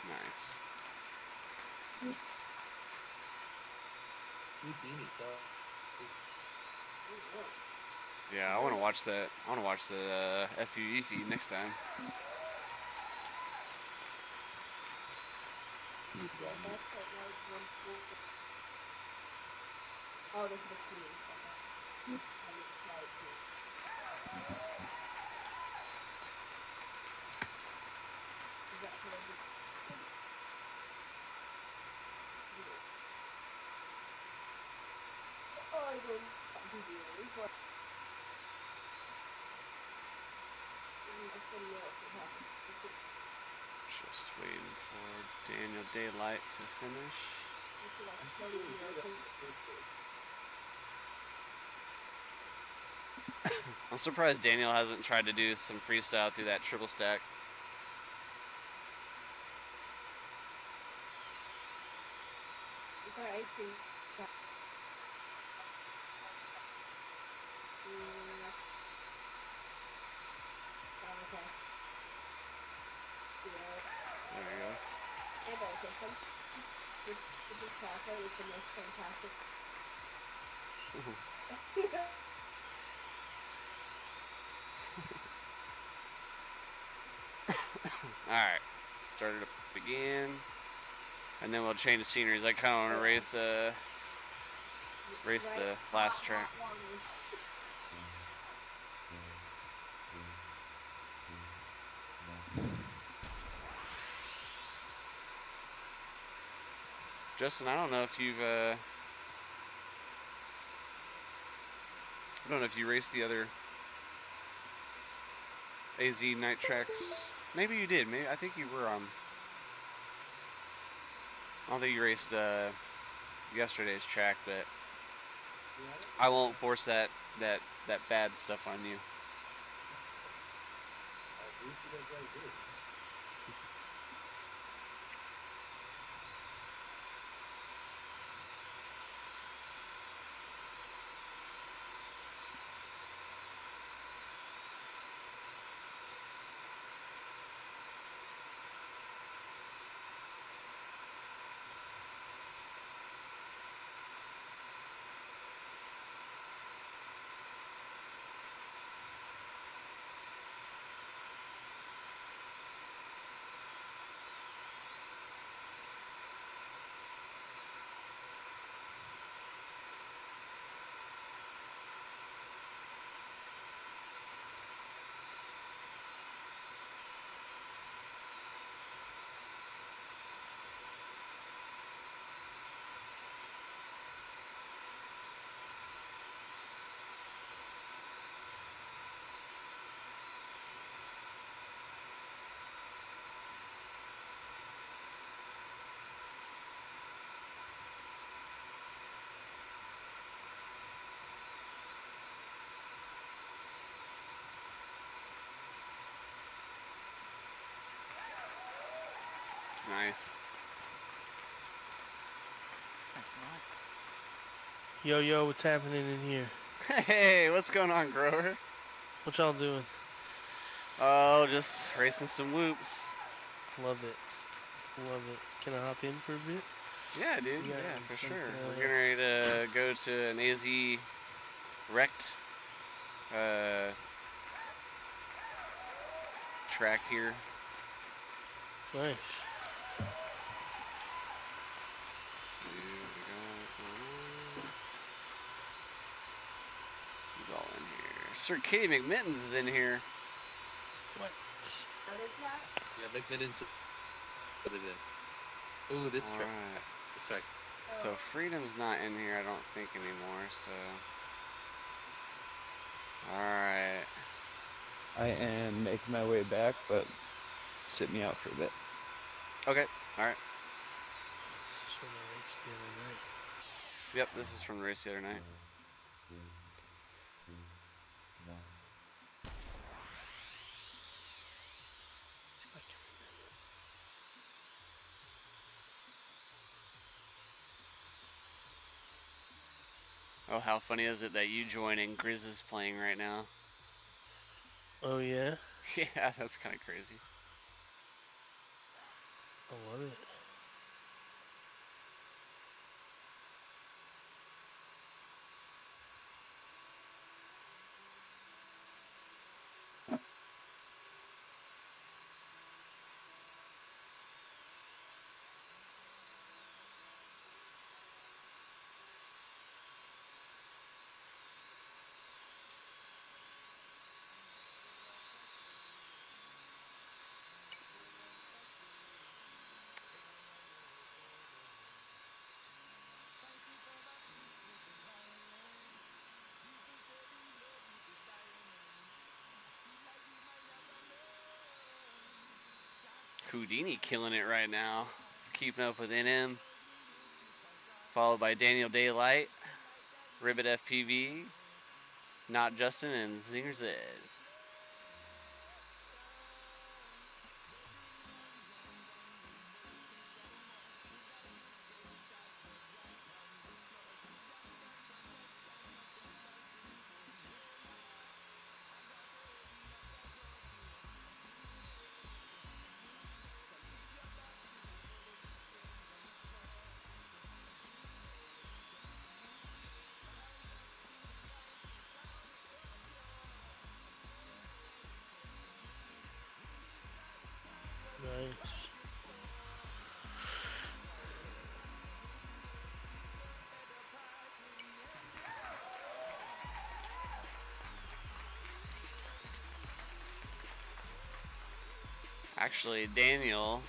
Nice. Houdini, so. Yeah, I want to watch that. I want to watch the FUE feed next time. Oh, this is the team. Okay. Is that for the- Oh, I don't do these. What? Just waiting for Daniel Daylight to finish. I'm surprised Daniel hasn't tried to do some freestyle through that triple stack. Okay, ice cream. Okay. Yeah. There he goes. And also, this chocolate is the most fantastic. Alright. Start it up again. And then we'll change the sceneries. I kind of want to race the last track. Justin, I don't know if you've I don't know if you raced the other AZ night tracks. Maybe you did. Maybe I think you were on. I don't think you raced yesterday's track, but I won't force that bad stuff on you. Nice. Yo, yo, what's happening in here? Hey, what's going on, Grover? What y'all doing? Oh, just racing some whoops. Love it. Love it. Can I hop in for a bit? Yeah, dude. Yeah, Yeah, for it's like, sure. We're getting ready to go to an AZ wrecked track here. Nice. Who's all in here? Sir Kitty McMittens is in here. What? Yeah, McMittens put it in. Ooh, this track. This track. So Freedom's not in here, I don't think anymore. So, all right. I am making my way back, but sit me out for a bit. Okay. All right. This is from the race the other night. Yep, this is from the race the other night. Oh, how funny is it that you join and Grizz is playing right now? Oh, yeah? Yeah, that's kind of crazy. I love it. Houdini killing it right now. Keeping up with NM. Followed by Daniel Daylight, Ribbit FPV, Not Justin, and Zinger Zed. Nice. Actually, Daniel,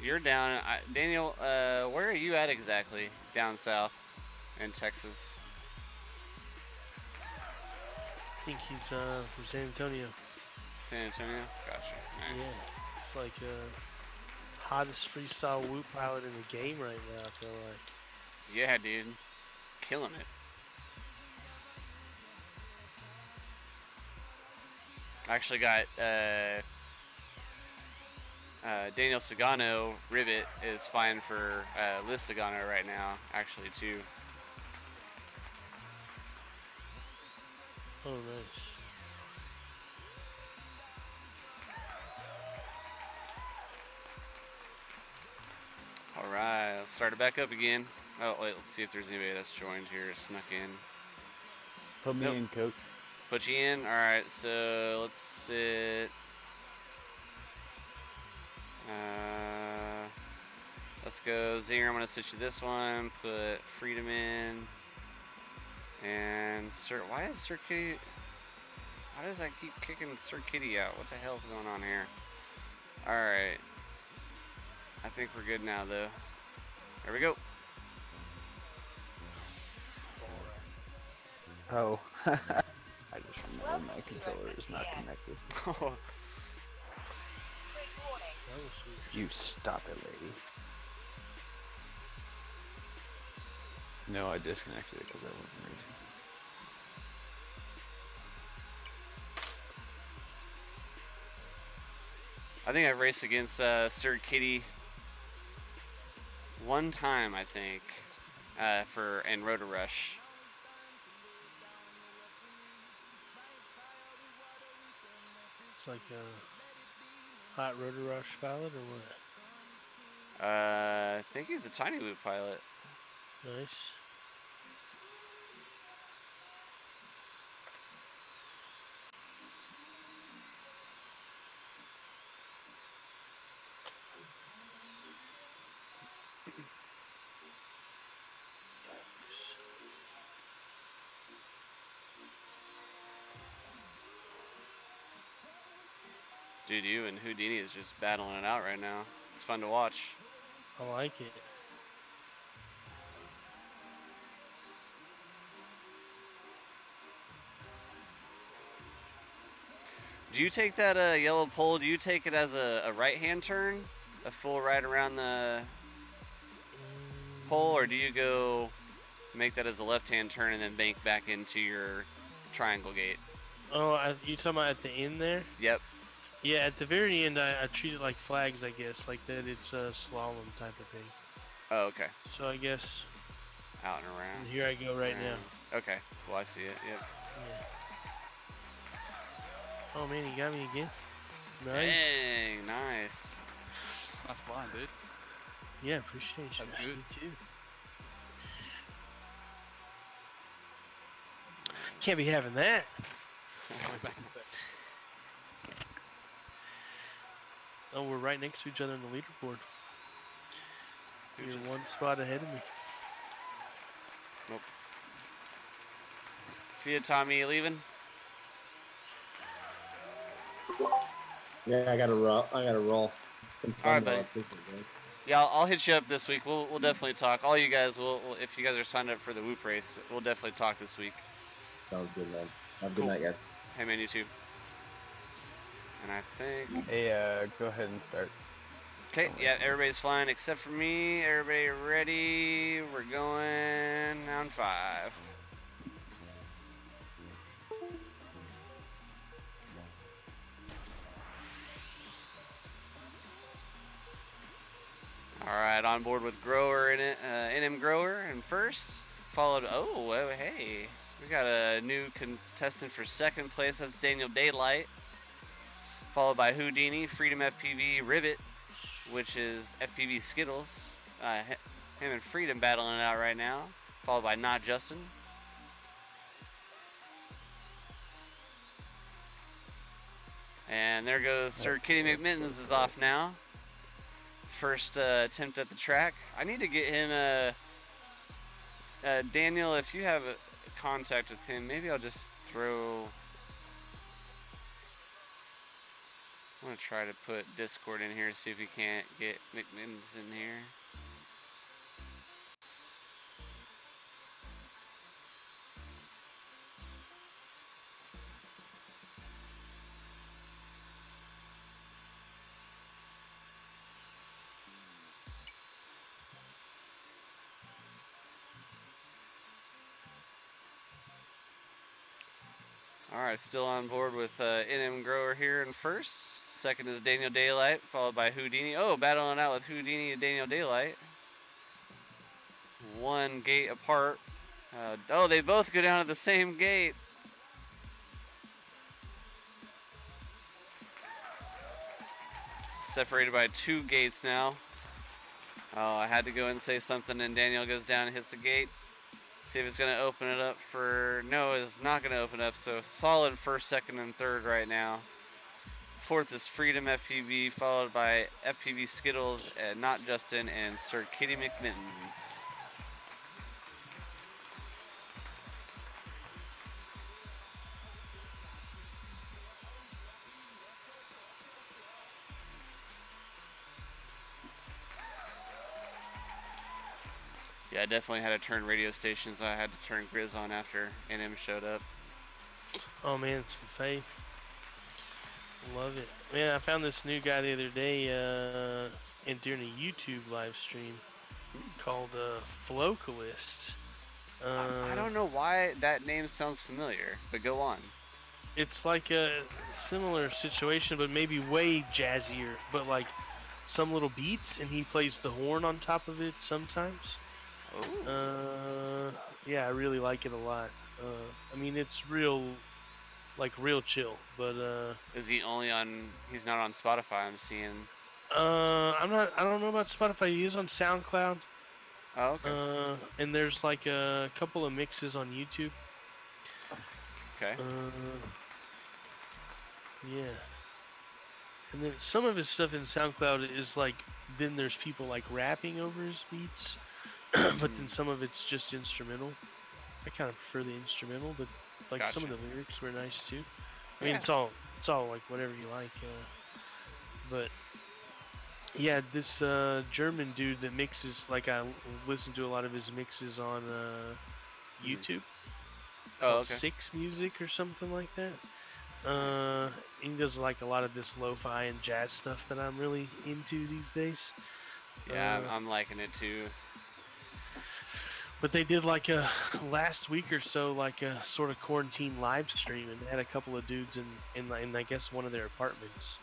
you're down. Daniel, where are you at exactly? Down south in Texas. I think he's from San Antonio. San Antonio? Gotcha. Nice. Yeah. It's like hottest freestyle whoop pilot in the game right now, I feel like. Yeah, dude. Killing it. I actually got Daniel Sagano, Ribbit, is fine for Liz Sagano right now, actually, too. Oh, nice. Alright, let's start it back up again. Oh, wait, let's see if there's anybody that's joined here, snuck in. Put me in, coach. Put you in? Alright, so let's sit. Let's go Zinger, I'm going to sit you this one. Put Freedom in. And Sir, why is Sir Kitty... Why does I keep kicking Sir Kitty out? What the hell's going on here? Alright. I think we're good now, though. There we go. Oh. I just remembered my controller is not connected. You stop it, lady. No, I disconnected it because I wasn't racing. I think I've raced against Sir Kitty one time, I think, in Rotor Rush. It's like a hot Rotor Rush pilot or what? I think he's a tiny loop pilot. Nice. Dude, you and Houdini is just battling it out right now. It's fun to watch. I like it. Do you take that yellow pole, do you take it as a right-hand turn? A full right around the pole, or do you go make that as a left-hand turn and then bank back into your triangle gate? Oh, you talking about at the end there? Yep. Yeah, at the very end, I treat it like flags, I guess, like that it's a slalom type of thing. Oh, okay. So I guess out and around. And here I go right now. Okay. Well, I see it. Yep. Yeah. Oh man, he got me again. Nice. Dang, nice. Nice blind, dude. Yeah, appreciate you. That's good. Me too. Can't be having that. Way back in a sec. Oh, we're right next to each other on the leaderboard. Dude, You're just- one spot ahead of me. Nope. See ya, Tommy. You leaving? Yeah, I gotta roll. Been All fun, right, though. I buddy. appreciate it, guys. Yeah, I'll hit you up this week. We'll definitely talk. All you guys will, if you guys are signed up for the Whoop race, we'll definitely talk this week. Sounds good, man. Have a good Cool. night, guys. Hey, man, you too. And I think. Hey, go ahead and start. Okay, yeah, everybody's flying except for me. Everybody ready? We're going on 5. All right, on board with Grower in it, NM Grower in first, followed. Oh, hey, we got a new contestant for second place. That's Daniel Daylight, followed by Houdini, Freedom FPV, Rivet, which is FPV Skittles. Him and Freedom battling it out right now, followed by Not Justin. And there goes Sir Kitty McMittens is off now. First attempt at the track. I need to get him Daniel, if you have a contact with him, maybe I'll just throw. I'm gonna try to put Discord in here, see if we can't get McMittens in here. Alright, still on board with NM Grower here in first. Second is Daniel Daylight, followed by Houdini. Oh, battling out with Houdini and Daniel Daylight. One gate apart. Oh, they both go down to the same gate. Separated by 2 gates now. Oh, I had to go and say something, and Daniel goes down and hits the gate. See if it's going to open it up for... No, it's not going to open up, so solid first, second, and third right now. Fourth is Freedom FPV, followed by FPV Skittles, and Not Justin, and Sir Kitty McMittens. Yeah, I definitely had to turn radio stations. I had to turn Grizz on after NM showed up. Oh man, it's faith. Love it. Man, I found this new guy the other day and during a YouTube live stream called Flocalist. I don't know why that name sounds familiar, but go on. It's like a similar situation, but maybe way jazzier. But like some little beats, and he plays the horn on top of it sometimes. Yeah, I really like it a lot. I mean, it's real, like real chill. But Is he only on? He's not on Spotify. I'm seeing. I'm not. I don't know about Spotify. He is on SoundCloud. Oh, okay. And there's like a couple of mixes on YouTube. Okay. Yeah. And then some of his stuff in SoundCloud is like, then there's people like rapping over his beats, but then some of it's just instrumental. I kind of prefer the instrumental, but like some of the lyrics were nice too. I mean, it's all like whatever you like. But yeah, this German dude that mixes, like I listen to a lot of his mixes on YouTube. Oh, okay. Six Music or something like that. He does like a lot of this lo-fi and jazz stuff that I'm really into these days. Yeah, I'm liking it too. But they did like a last week or so, like a sort of quarantine live stream, and they had a couple of dudes in I guess one of their apartments.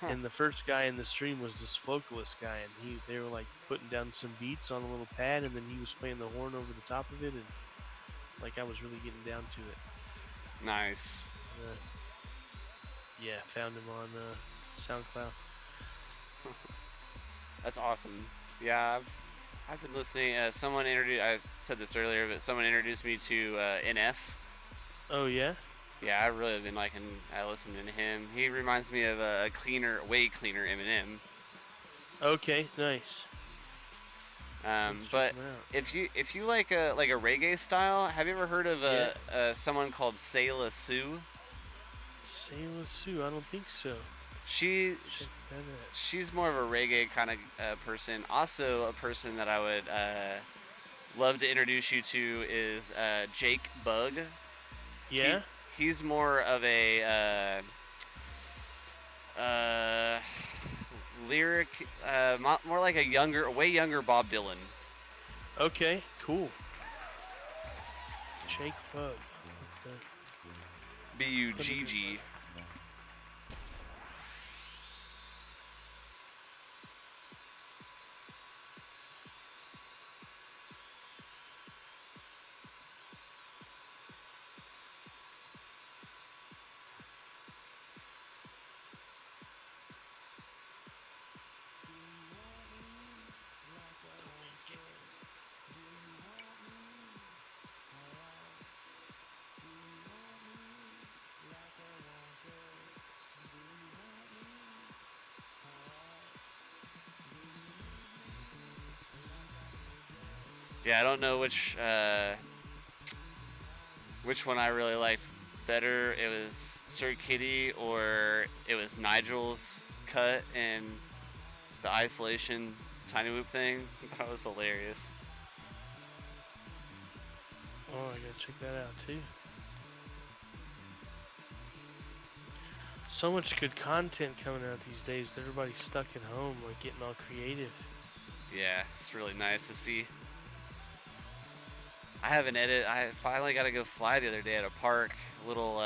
And the first guy in the stream was this vocalist guy, and they were like putting down some beats on a little pad, and then he was playing the horn over the top of it, and like I was really getting down to it. Nice. Yeah, found him on SoundCloud. That's awesome. Yeah, I've been listening. Someone introduced. I said this earlier, but someone introduced me to NF. Oh yeah. Yeah, I've really been liking. I listened to him. He reminds me of a cleaner, way cleaner Eminem. Okay, nice. But if you like a reggae style, have you ever heard of someone called Sayla Sue? Sayla Sue, I don't think so. She's more of a reggae kind of person. Also, a person that I would love to introduce you to is Jake Bug. Yeah. He's more of a lyric, more like a way younger Bob Dylan. Okay, cool. Jake Bug. What's that? B-U-G-G. Yeah, I don't know which one I really liked better. It was Sir Kitty or it was Nigel's cut in the Isolation Tiny Whoop thing. That was hilarious. Oh, I gotta check that out too. So much good content coming out these days. Everybody's stuck at home, like getting all creative. Yeah, it's really nice to see. I have an edit. I finally got to go fly the other day at a park, a little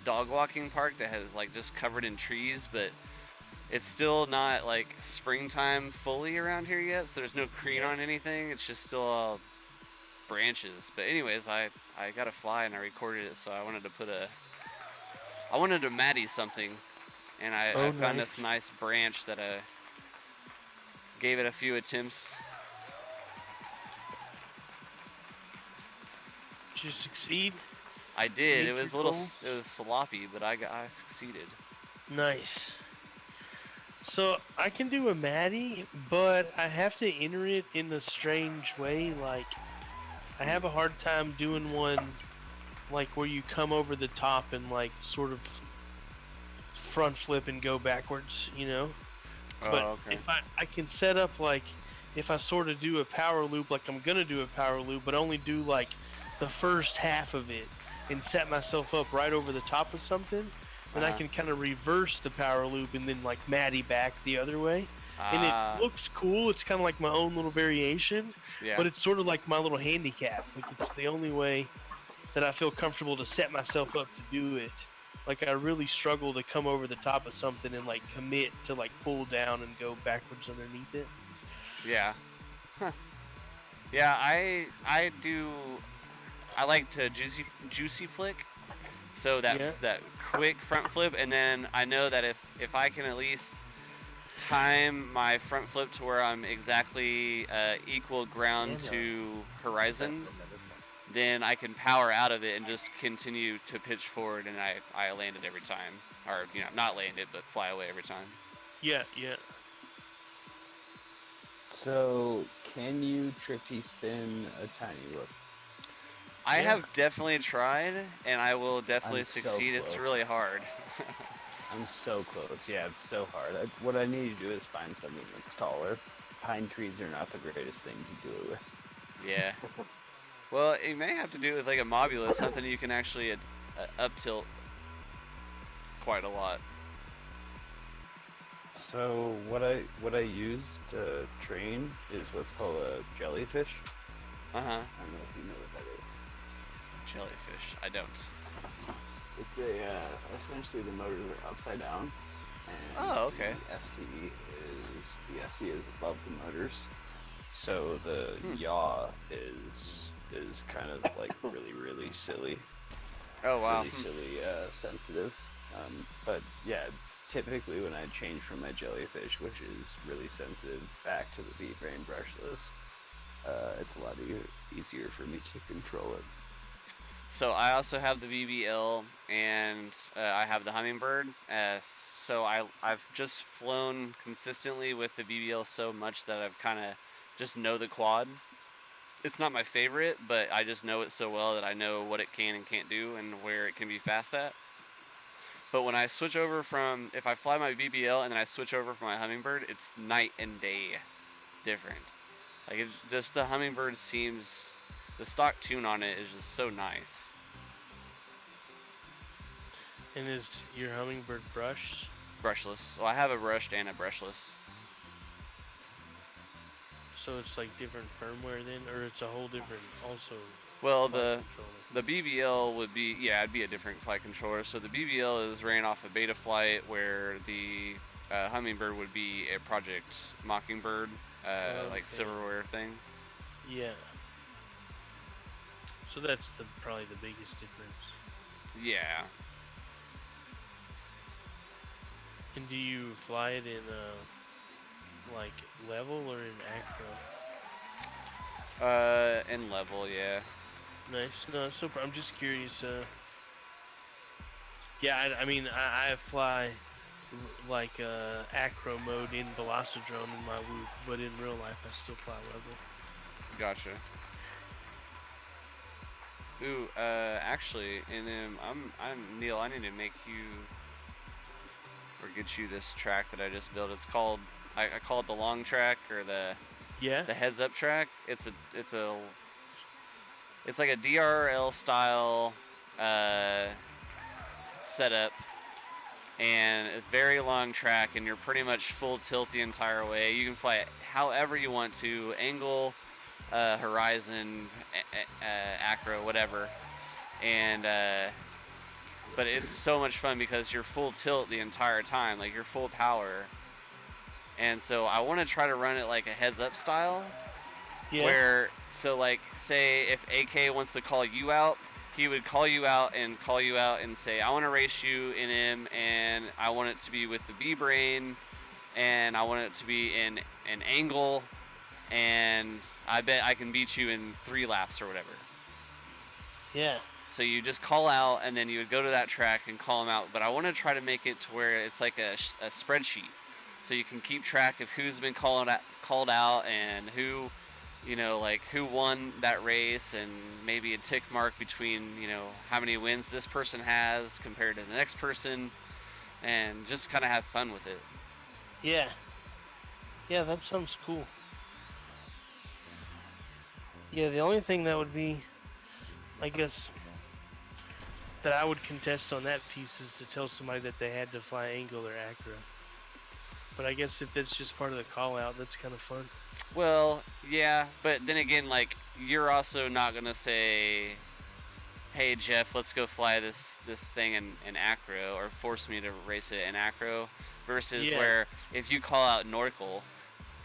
dog walking park that has like just covered in trees, but it's still not like springtime fully around here yet, so there's no green on anything. It's just still all branches. But anyways, I got to fly and I recorded it, so I wanted to Maddie something, and I found this nice branch that I gave it a few attempts. Did you succeed? I did. It was it was sloppy, but I succeeded. Nice. So I can do a Maddie, but I have to enter it in a strange way. Like I have a hard time doing one like where you come over the top and like sort of front flip and go backwards, you know? But okay. if I can set up like if I sort of do a power loop, like I'm gonna do a power loop, but only do like the first half of it and set myself up right over the top of something, then I can kind of reverse the power loop and then like Maddie back the other way. And it looks cool. It's kind of like my own little variation, but it's sort of like my little handicap. Like it's the only way that I feel comfortable to set myself up to do it. Like I really struggle to come over the top of something and like commit to like pull down and go backwards underneath it. Yeah. Huh. Yeah, I do. I like to juicy flick. So that Yeah. that quick front flip, and then I know that if I can at least time my front flip to where I'm exactly equal ground to horizon, then I can power out of it and just continue to pitch forward, and I land it every time, or not land it but fly away every time. Yeah, yeah. So, can you tricky spin a tiny whoop? I have definitely tried, and I will definitely I'm so succeed. It's close. really hard. I'm so close. Yeah, it's so hard. What I need to do is find something that's taller. Pine trees are not the greatest thing to do it with. Yeah. Well, you may have to do it with like a mobulus, something you can actually up tilt quite a lot. So what I use to train is what's called a jellyfish. Uh huh. I don't know if you know what that is. Jellyfish. I don't. It's essentially the motors are upside down. And Oh, okay. The SC is above the motors. So the yaw is kind of like really silly. Oh wow. Really silly, sensitive. But yeah, typically when I change from my jellyfish, which is really sensitive, back to the V-frame brushless, it's a lot easier for me to control it. So I also have the VBL, and I have the Hummingbird. So I've just flown consistently with the VBL so much that I've kind of just know the quad. It's not my favorite, but I just know it so well that I know what it can and can't do and where it can be fast at. But when I switch over if I fly my VBL and then I switch over from my Hummingbird, it's night and day different. Like the Hummingbird seems, the stock tune on it is just so nice. And is your Hummingbird brushed? Brushless. Well, I have a brushed and a brushless. So it's like different firmware then, or it's a whole different also. Well, the BBL would be, yeah, it'd be a different flight controller. So the BBL is ran off of Beta Flight, where the Hummingbird would be a Project Mockingbird, like silverware thing. Yeah. So that's probably the biggest difference. Yeah. And do you fly it in like level or in acro? In level, yeah. Nice. No, so I'm just curious. Yeah, I mean, I fly like acro mode in Velocidrone in my Whoop, but in real life I still fly level. Gotcha. Ooh, actually, and then I'm Neil. I need to make you or get you this track that I just built. It's called I call it the long track or the heads up track. It's like a DRL style setup, and a very long track, and you're pretty much full tilt the entire way. You can fly it however you want to, angle, horizon, acro, whatever, and but it's so much fun because you're full tilt the entire time, like you're full power. And so I want to try to run it like a heads up style, where, so like, say if AK wants to call you out, he would call you out and say, I want to race you in him, and I want it to be with the B-brain, and I want it to be in an angle, and I bet I can beat you in 3 laps or whatever. Yeah. So you just call out, and then you would go to that track and call him out. But I want to try to make it to where it's like a spreadsheet, so you can keep track of who's been called out and who, like who won that race, and maybe a tick mark between, how many wins this person has compared to the next person, and just kind of have fun with it. Yeah. Yeah, that sounds cool. Yeah, the only thing that would be, I guess, that I would contest on that piece is to tell somebody that they had to fly angle or acro. But I guess if that's just part of the call out, that's kind of fun. Well, yeah, but then again, like, you're also not gonna say, hey Jeff, let's go fly this thing in acro, or force me to race it in acro, versus where if you call out Norkel,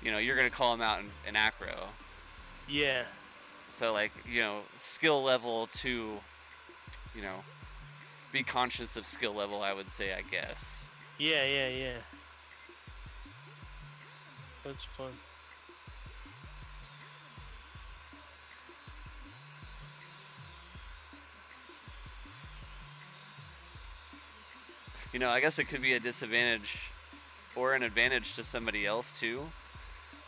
you know, you're gonna call him out in acro. Yeah. So like, you know, skill level to, you know, be conscious of skill level, I would say, I guess. Yeah. That's fun. You know, I guess it could be a disadvantage or an advantage to somebody else too,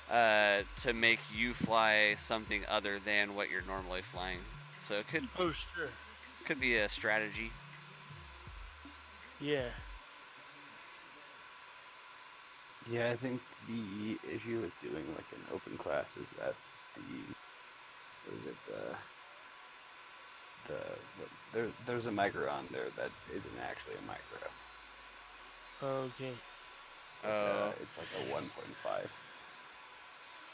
to make you fly something other than what you're normally flying. So it could. Oh, sure. Could be a strategy. Yeah. Yeah, I think the issue with doing like an open class is that there's a micro on there that isn't actually a micro. Okay. It's like a 1.5.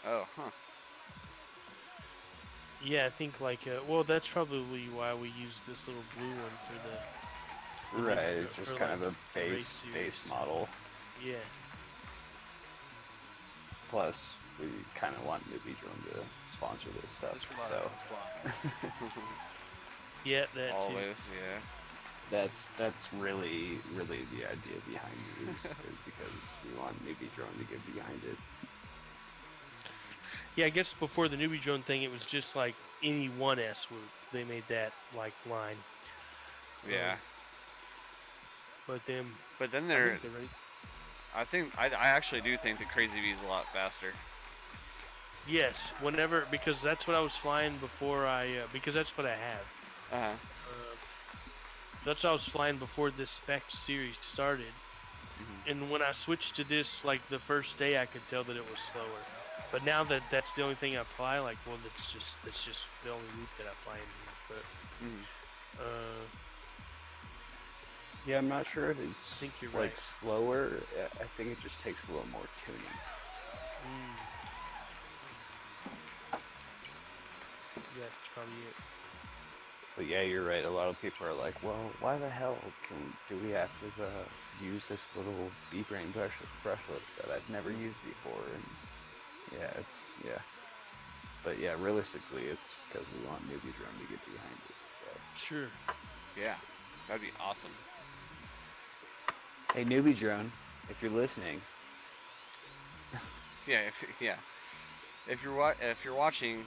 Oh, huh. Yeah, I think like well, that's probably why we use this little blue one for the Right, it's just kind like of a base model. Yeah. Plus, we kind of want Velocidrone to sponsor this stuff, so. Yeah, that Always, too. yeah. That's really the idea behind these, is because we want Velocidrone to get behind it. Yeah, I guess before the Velocidrone thing, it was just like any one S swoop. They made that like line. Yeah. But then they're. I actually do think the Crazy V is a lot faster. Yes, whenever, because that's what I was flying before because that's what I have. That's what I was flying before this spec series started. And when I switched to this, like the first day, I could tell that it was slower. But now that that's the only thing I fly, like, well, that's just the only loop that I fly in. But yeah, I'm not sure if it's I think you're like right. slower. I think it just takes a little more tuning. That's probably it. But yeah, you're right. A lot of people are like, well, why the hell do we have to use this little B-brain brushless that I've never used before? And yeah. But yeah, realistically, it's because we want Velocidrone to get behind it. So. Sure. Yeah, that'd be awesome. Hey, Velocidrone, if you're listening. Yeah, if you're watching,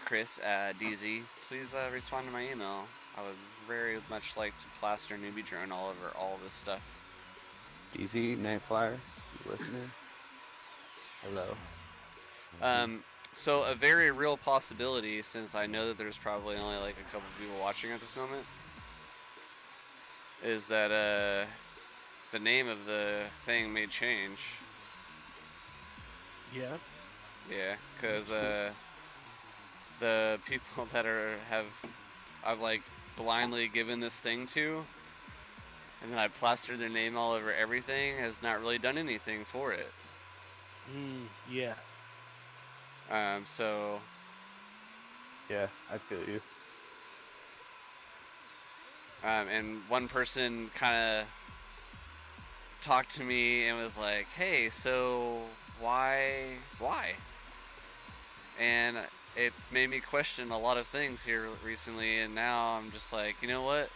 Chris, DZ, please respond to my email. I would very much like to plaster Velocidrone all over all this stuff. DZ, Night Flyer, you listening? Hello. So a very real possibility, since I know that there's probably only like a couple people watching at this moment, is that the name of the thing may change. Yeah. Yeah, because the people that I've like blindly given this thing to, and then I plastered their name all over everything, has not really done anything for it. Yeah. So. Yeah, I feel you. And one person kind of talked to me and was like, hey, so why? And it's made me question a lot of things here recently, and now I'm just like, you know what?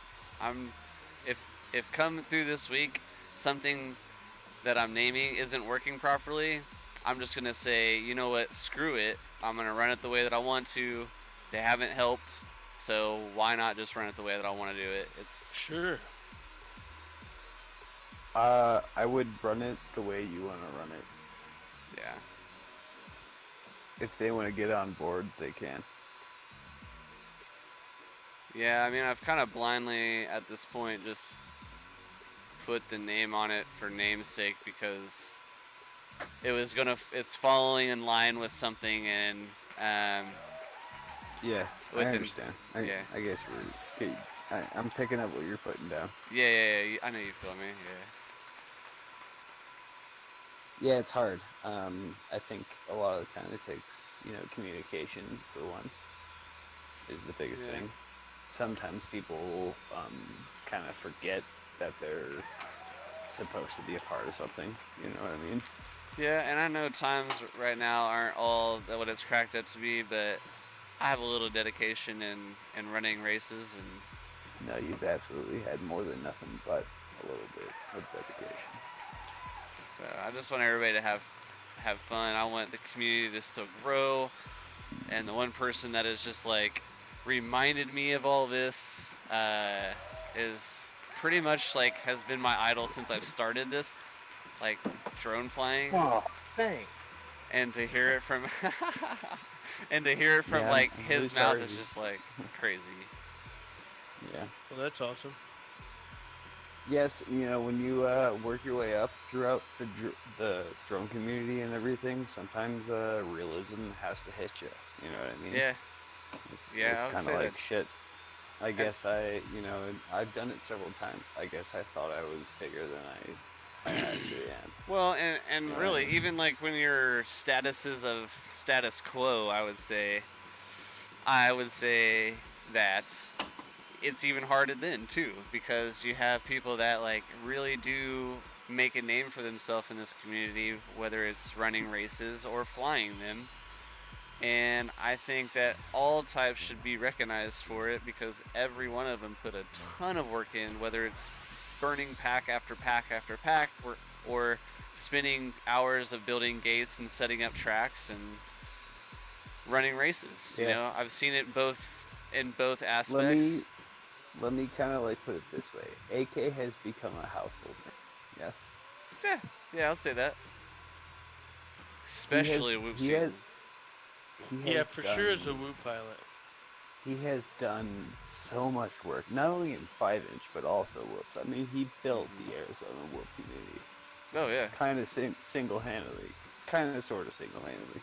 If come through this week, something that I'm naming isn't working properly, I'm just gonna say, you know what? Screw it. I'm gonna run it the way that I want to. They haven't helped, so why not just run it the way that I want to do it? It's sure. I would run it the way you want to run it. Yeah. If they want to get on board, they can. Yeah, I mean, I've kind of blindly, at this point, just put the name on it for namesake because it's following in line with something, and yeah, I understand. I guess I'm picking up what you're putting down. Yeah, I know you feel me. Yeah, it's hard. I think a lot of the time it takes, communication for one, is the biggest thing. sometimes people kind of forget that they're supposed to be a part of something. You know what I mean? Yeah, and I know times right now aren't all that what it's cracked up to be, but I have a little dedication in running races, and No, you've absolutely had more than nothing but a little bit of dedication. so I just want everybody to have fun. I want the community to still grow, and the one person that is just like reminded me of all this is pretty much like has been my idol since I've started this, like drone flying. Oh, thanks. And to hear it from and to hear it from Yeah, like I'm his really mouth sorry. is just like crazy. Yeah. Well, that's awesome. Yes, you know, when you work your way up throughout the drone community and everything, sometimes realism has to hit you. You know what I mean? Yeah. It's, Yeah, I it's would kind say of like that. shit. I guess I've done it several times. I guess I thought I was bigger than I actually am. Well, and really, even like when your status is of status quo, I would say that it's even harder then too, because you have people that like really do make a name for themselves in this community, whether it's running races or flying them. And I think that all types should be recognized for it because every one of them put a ton of work in, whether it's burning pack after pack after pack, or spending hours of building gates and setting up tracks and running races. Yeah. You know, I've seen it both in both aspects. Let me kind of like put it this way: AK has become a household name. Yes. Yeah, I'll say that. Especially Whoop season. He Yeah, has for done, sure as a Woo pilot. He has done so much work, not only in 5-inch, but also whoops. I mean, he built the Arizona whoop community. Oh, yeah. Kind of single-handedly. Kind of sort of single-handedly.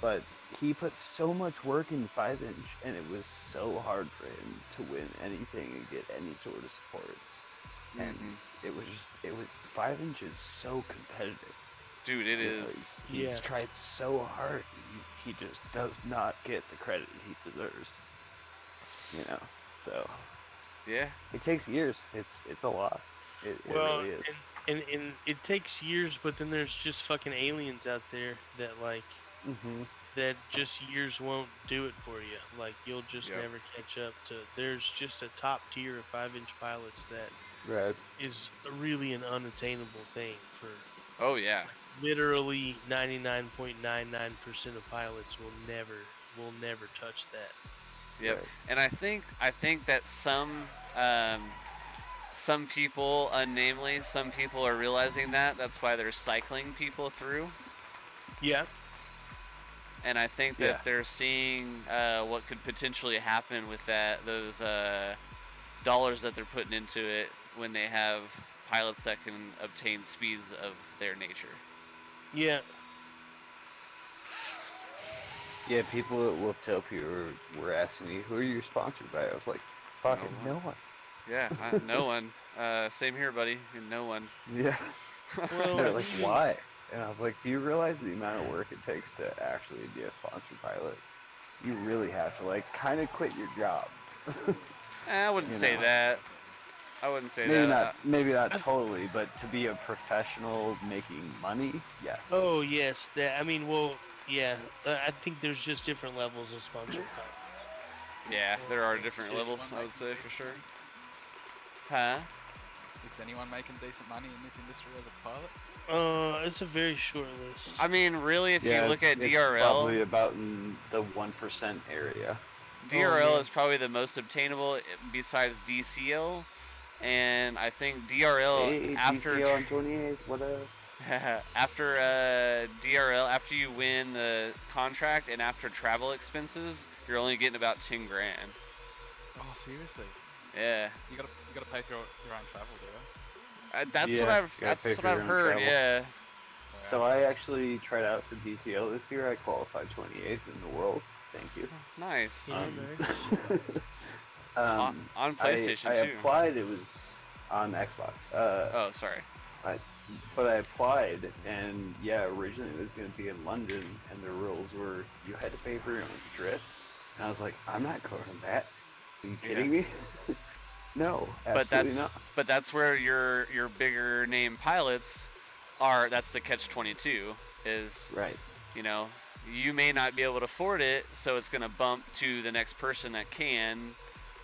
But he put so much work in 5-inch, and it was so hard for him to win anything and get any sort of support. And it was 5-inch is so competitive. Dude, it is. He's tried so hard. He just does not get the credit he deserves. You know, so yeah, it takes years. It's a lot. It really is. And it takes years, but then there's just fucking aliens out there that like that just years won't do it for you. Like you'll just never catch up to. There's just a top tier of 5-inch pilots that is really an unattainable thing for. Oh yeah. Like, literally 99.99% of pilots will never touch that. Yep. Right. And I think that some people, unnamely, some people are realizing that. That's why they're cycling people through. Yeah. And I think that they're seeing what could potentially happen with those dollars that they're putting into it when they have pilots that can obtain speeds of their nature. Yeah. Yeah, people at Whooptopia were asking me, who are you sponsored by? I was like, fucking no one. Yeah, no one. Same here, buddy. No one. Yeah. They're like, why? And I was like, do you realize the amount of work it takes to actually be a sponsored pilot? You really have to, like, kind of quit your job. I wouldn't say that. I wouldn't say that. Maybe not totally, but to be a professional making money, yes. Oh, yes. I mean, well, yeah. I think there's just different levels of sponsored pilots. Yeah, there are different levels, I would say, for sure. Huh? Is anyone making decent money in this industry as a pilot? It's a very short list. I mean, really, if you look at DRL, it's probably about in the 1% area. DRL is probably the most obtainable besides DCL, and I think DRL after DCL on 28, what after DRL, after you win the contract and after travel expenses, you're only getting about 10 grand. Oh, seriously? Yeah. You gotta pay for your own travel, do you? That's what I've heard. Yeah. So I actually tried out for DCL this year. I qualified 28th in the world. Thank you. Nice. On PlayStation I too. applied. It was on Xbox. Oh, sorry. But I applied, and originally it was going to be in London, and the rules were you had to pay for your own trip. And I was like, I'm not going to that. Are you kidding me? No, absolutely not. But that's where your bigger name pilots are. That's the catch-22 is, right. You know, you may not be able to afford it, so it's going to bump to the next person that can,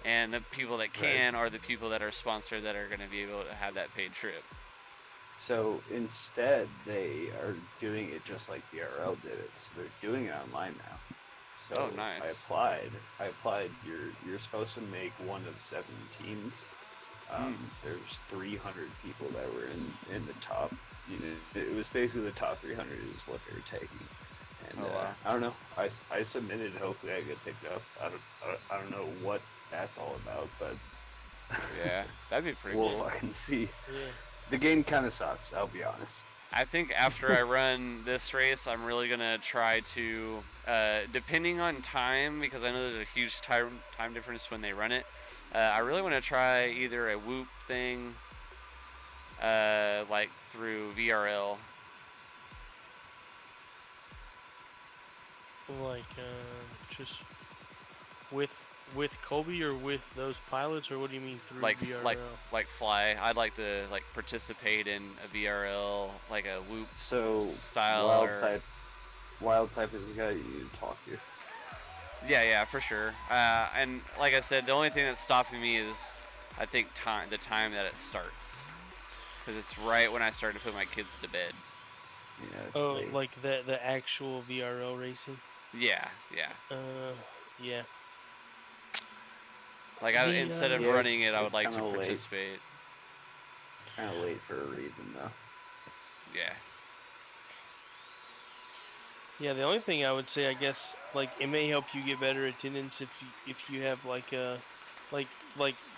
and the people that can are the people that are sponsored that are going to be able to have that paid trip. So instead, they are doing it just like BRL did it. So they're doing it online now. So Oh, nice. I applied. You're supposed to make one of 7 teams. There's 300 people that were in the top. You know, it was basically the top 300 is what they were taking. And wow. I don't know. I submitted. Hopefully, I get picked up. I don't know what that's all about, but yeah, that'd be pretty we'll cool. fucking see. Yeah. The game kind of sucks. I'll be honest. I think after I run this race, I'm really gonna try to, depending on time, because I know there's a huge time difference when they run it. I really want to try either a Whoop thing, like through VRL. Like just with Kobe or with those pilots, or what do you mean through VRL? Like fly. I'd like to like participate in a VRL, like a Whoop style. Wild type is the guy you need to talk to. Yeah, for sure. And like I said, the only thing that's stopping me is, I think, the time that it starts, because it's right when I start to put my kids to bed. Yeah. Late. Like the actual VRL racing. Yeah. Yeah. Like instead of running it, I would like to participate. Kind of late for a reason, though. Yeah. Yeah, the only thing I would say, I guess, like it may help you get better attendance if you have like a like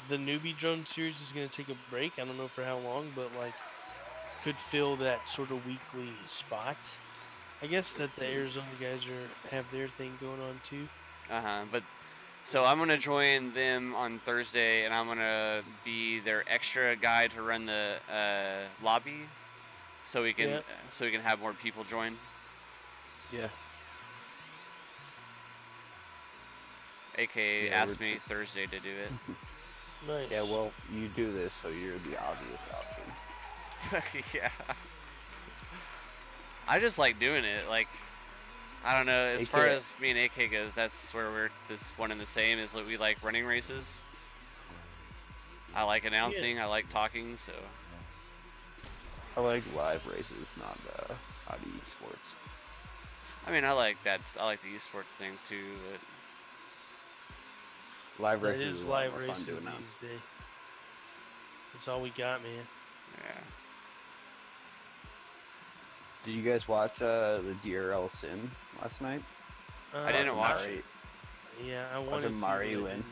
the newbie drone series is gonna take a break. I don't know for how long, but like could fill that sort of weekly spot. I guess that the Arizona guys have their thing going on too. But so I'm gonna join them on Thursday, and I'm gonna be their extra guy to run the lobby, so we can have more people join. Yeah. AK asked me Thursday to do it. Nice. Yeah, well, you do this, so you're the obvious option. Yeah. I just like doing it. Like, I don't know. As far as me and AK goes, that's where we're this one and the same. Is that we like running races. I like announcing. I like talking. So. I like live races, not esports. I mean, I like that. I like the esports things too. But live races is live races these days. That's all we got, man. Yeah. Did you guys watch the DRL Sim last night? I didn't watch it. Yeah, I wanted to. Mari win.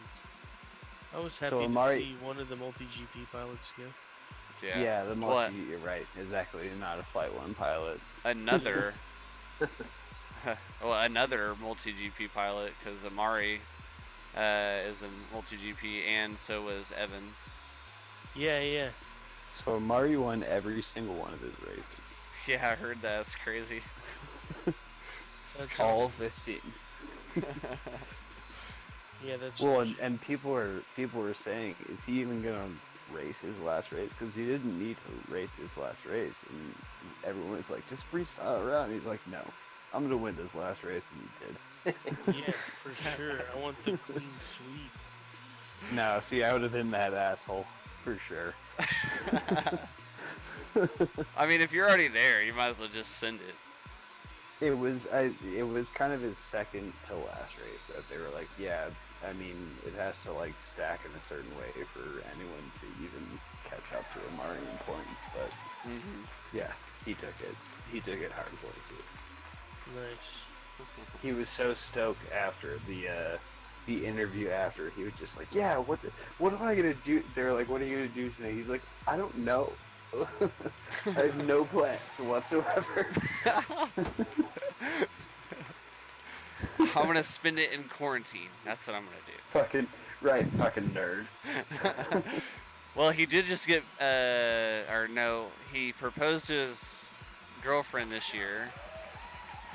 I was happy to see one of the multi-GP pilots go. Yeah, the multi. You're right, exactly. Not a Flight 1 pilot. Another. Well, another multi-GP pilot, because Amari is a multi-GP, and so was Evan. Yeah. So Amari won every single one of his races. Yeah, I heard that. It's crazy. That's all 15. Yeah, that's well, and people were saying, is he even gonna race his last race? Because he didn't need to race his last race, and everyone was like, just freestyle around. And he's like, no, I'm gonna win this last race, and he did. Yeah, for sure. I want the clean sweep. No, see, I would have been that asshole for sure. I mean, if you're already there, you might as well just send it. It was kind of his second to last race that they were like, yeah, I mean, it has to like stack in a certain way for anyone to even catch up to Amari in points. But yeah, he took it. He took it hardcore too. Nice. He was so stoked after the interview. After he was just like, yeah, what am I gonna do? They're like, what are you gonna do today? He's like, I don't know. I have no plans whatsoever. I'm gonna spend it in quarantine. That's what I'm gonna do. Fucking nerd. Well, he did just get, he proposed to his girlfriend this year.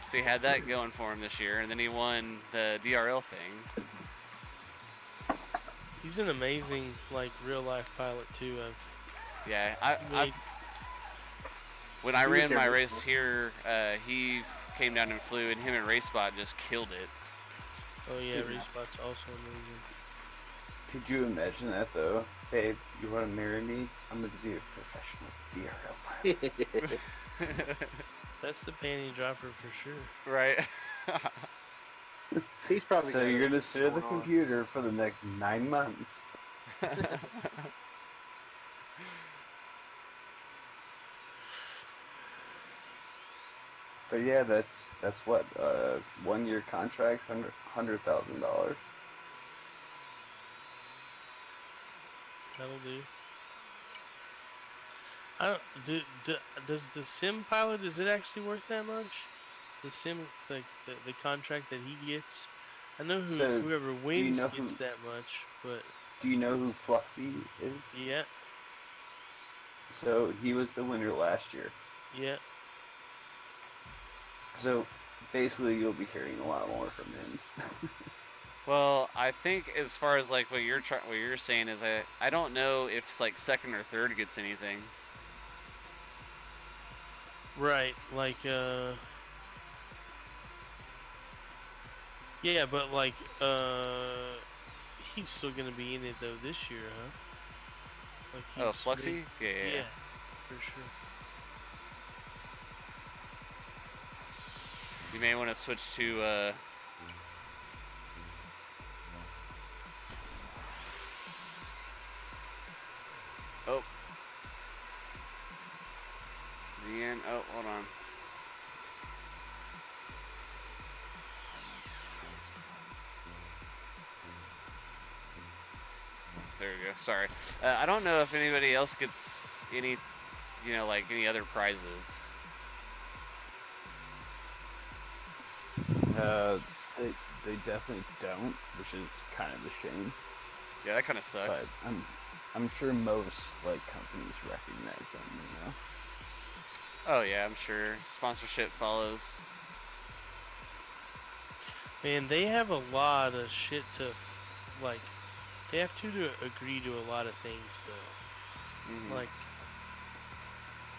So he had that going for him this year, and then he won the DRL thing. He's an amazing, like, real life pilot too. Yeah, made, when I He was ran here my before. race here, he came down and flew, and him and RaceBot just killed it. oh yeah, RaceBot's also amazing. Could you imagine that though? Babe, you want to marry me? I'm going to be a professional DRL pilot. That's the panty dropper for sure. Right. He's probably So got you're other going to things stare at the going on. computer for the next 9 months. But yeah, that's what 1 year contract, $100,000. That'll do. I don't. Does the sim pilot? Is it actually worth that much? The sim, like the contract that he gets. I know So, whoever do you wins know gets who? that much, but Do you know who Fluxy is? yeah, So he was the winner last year. yeah. So basically, you'll be hearing a lot more from him. Well, I think as far as like what you're saying is I don't know if it's like second or third gets anything. Right, like yeah, but like he's still gonna be in it though this year, huh? Like Oh, Fluxy? Yeah. for sure. You may want to switch to oh. ZN. Oh, hold on. There we go. Sorry. I don't know if anybody else gets any, like any other prizes. They definitely don't, which is kind of a shame. Yeah, that kind of sucks. But I'm sure most like companies recognize them, you know. Oh yeah, I'm sure sponsorship follows. Man, they have a lot of shit to like. They have to agree to a lot of things though. Mm-hmm. Like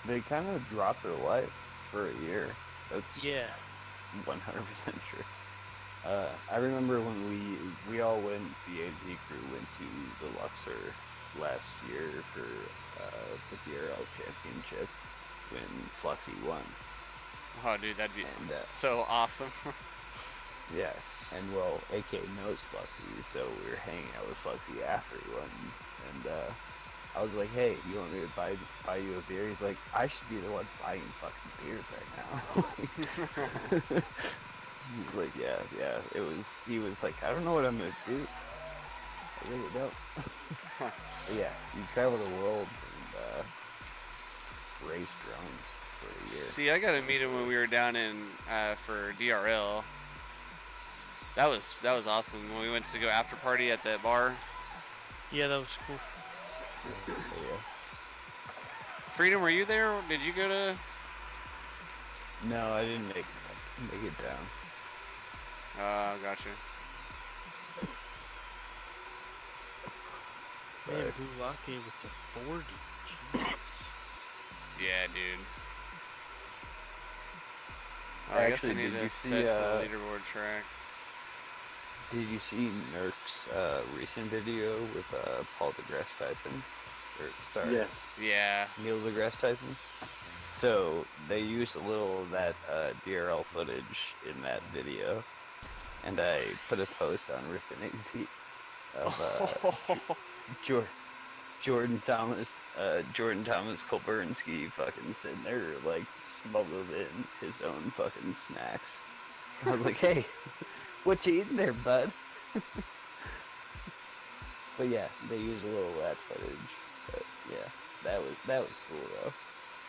they kind of drop their life for a year. That's 100% true. I remember when we all went, the AZ crew went to the Luxor last year for the DRL championship when Fluxy won. Oh, dude, that'd be so awesome. Yeah, and well, AK knows Fluxy, so we were hanging out with Fluxy after he won, and I was like, "Hey, you want me to buy you a beer?" He's like, "I should be the one buying fucking beers right now." He's like, yeah. He was like, "I don't know what I'm gonna do. I really don't." But yeah, you travel the world and race drones for a year. See, I got to meet him when we were down in for DRL. That was awesome when we went to go after party at that bar. Yeah, that was cool. Yeah. Freedom, were you there? Did you go to? No, I didn't make it down. Gotcha. Man, Bulake with the 40. Jeez. Yeah, dude. Actually, I guess I need to set to the leaderboard track. Did you see Nurk's recent video with Paul deGrasse Tyson? Or, sorry. Yeah. Yeah. Neil deGrasse Tyson? So, they used a little of that DRL footage in that video. And I put a post on Rippin' AZ of Jordan Thomas Kolburinsky fucking sitting there like smuggled in his own fucking snacks. I was like, "Hey, what you eating there, bud?" But yeah, they used a little of that footage. But yeah, that was cool though.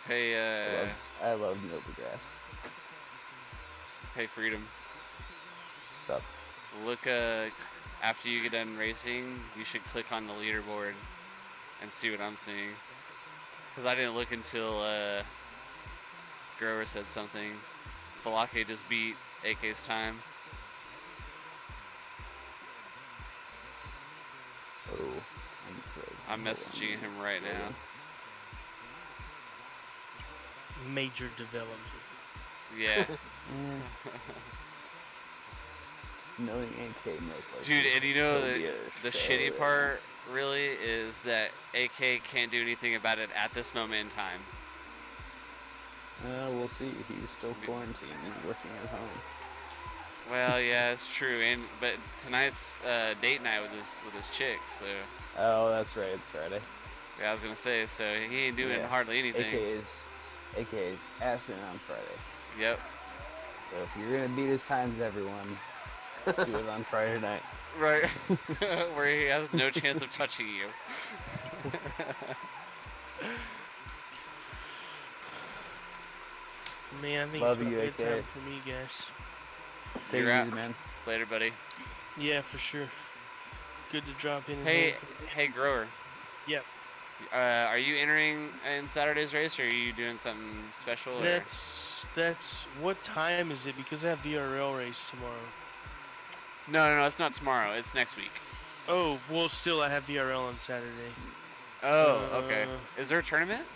Hey, I love Neil deGrasse. Hey, Freedom. What's up? Look, after you get done racing, you should click on the leaderboard and see what I'm seeing. Because I didn't look until Grover said something. Velocidrone just beat AK's time. Oh. I'm messaging him right now. Major development. Yeah. Knowing AK most likely. Dude, and you know he'll be the a shitty show part really is that AK can't do anything about it at this moment in time. We'll see. He's still quarantined and working at home. Well, yeah, it's true. But tonight's date night with his chick, so. Oh, that's right. It's Friday. Yeah, I was gonna say. So he ain't doing hardly anything. AK's assing on Friday. Yep. So if you're gonna beat his times, everyone, do it on Friday night. Right. Where he has no chance of touching you. Man, I think Love it's you, AK. bedtime for me, guys. Take it easy, man. Later, buddy. Yeah, for sure. Good to drop in. Hey, Grower. Yep. Are you entering in Saturday's race, or are you doing something special? That's what time is it? Because I have VRL race tomorrow. No, it's not tomorrow. It's next week. Oh, well, still I have VRL on Saturday. Oh, okay. Is there a tournament?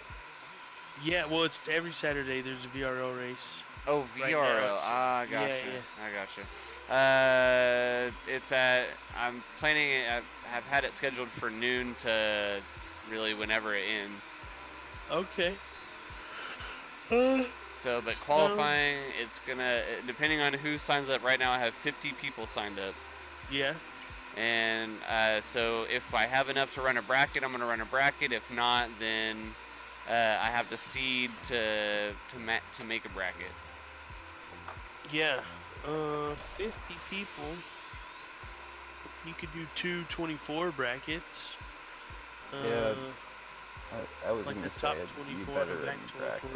Yeah, well, it's every Saturday. There's a VRL race. Oh, VRL. Right Gotcha. Yeah. I gotcha. It's at. I'm planning it. I've had it scheduled for noon to really whenever it ends. Okay. So, but qualifying, it's gonna depending on who signs up. Right now, I have 50 people signed up. Yeah. And so if I have enough to run a bracket, I'm gonna run a bracket. If not, then I have to seed to make a bracket. Yeah. 50 people. You could do 2 24 brackets. Yeah. I was like gonna the say top it'd be 24 better and the back in 24. bracket.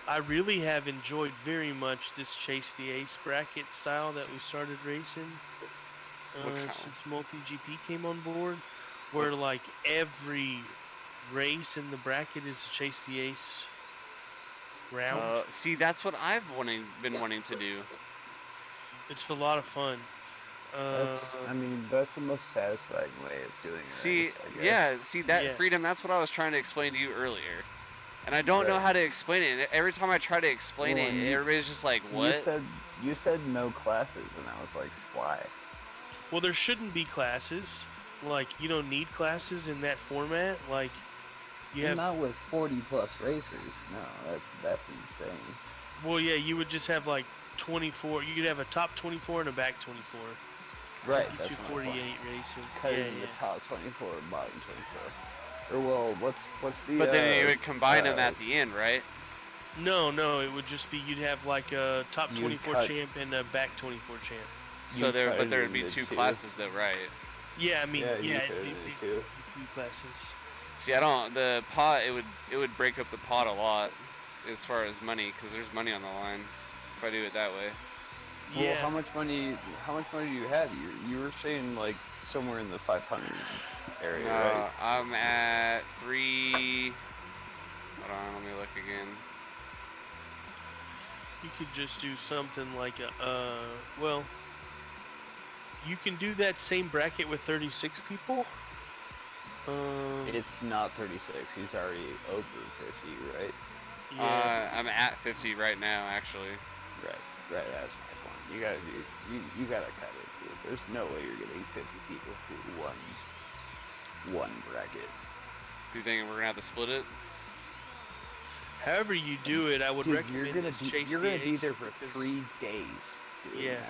I really have enjoyed very much this Chase the Ace bracket style that we started racing since Multi-GP came on board, where like every race in the bracket is a Chase the Ace round. See, that's what I've been wanting to do. It's a lot of fun. I mean, that's the most satisfying way of doing it. See, freedom. That's what I was trying to explain to you earlier, and I don't know how to explain it. And every time I try to explain it, everybody's just like, "What?" You said no classes, and I was like, "Why?" Well, there shouldn't be classes. Like, you don't need classes in that format. Like, not with 40 plus racers. No, that's insane. Well, yeah, you would just have like 24. You could have a top 24 and a back 24. Right. Get That's you my 48 point. racing. Cut it into the top 24 and bottom 24. Or well, what's the? But then you would combine them at the end, right? No, it would just be you'd have like a top 24 champ and a back 24 champ. So there would be two classes though, right? Yeah, I mean, it'd be two classes. See, the pot. It would break up the pot a lot as far as money, because there's money on the line if I do it that way. Well, how much money do you have? You were saying like somewhere in the 500 area, right? I'm at 3. Hold on, let me look again. You could just do something like well, you can do that same bracket with 36 people. It's not 36. He's already over 50, right? Yeah. I'm at 50 right now, actually. Right. That's my point. You gotta cut it, dude. There's no way you're getting 50 people through one bracket. Do you think we're gonna have to split it? However you do it, I would recommend You're gonna be there for 3 days. Yeah.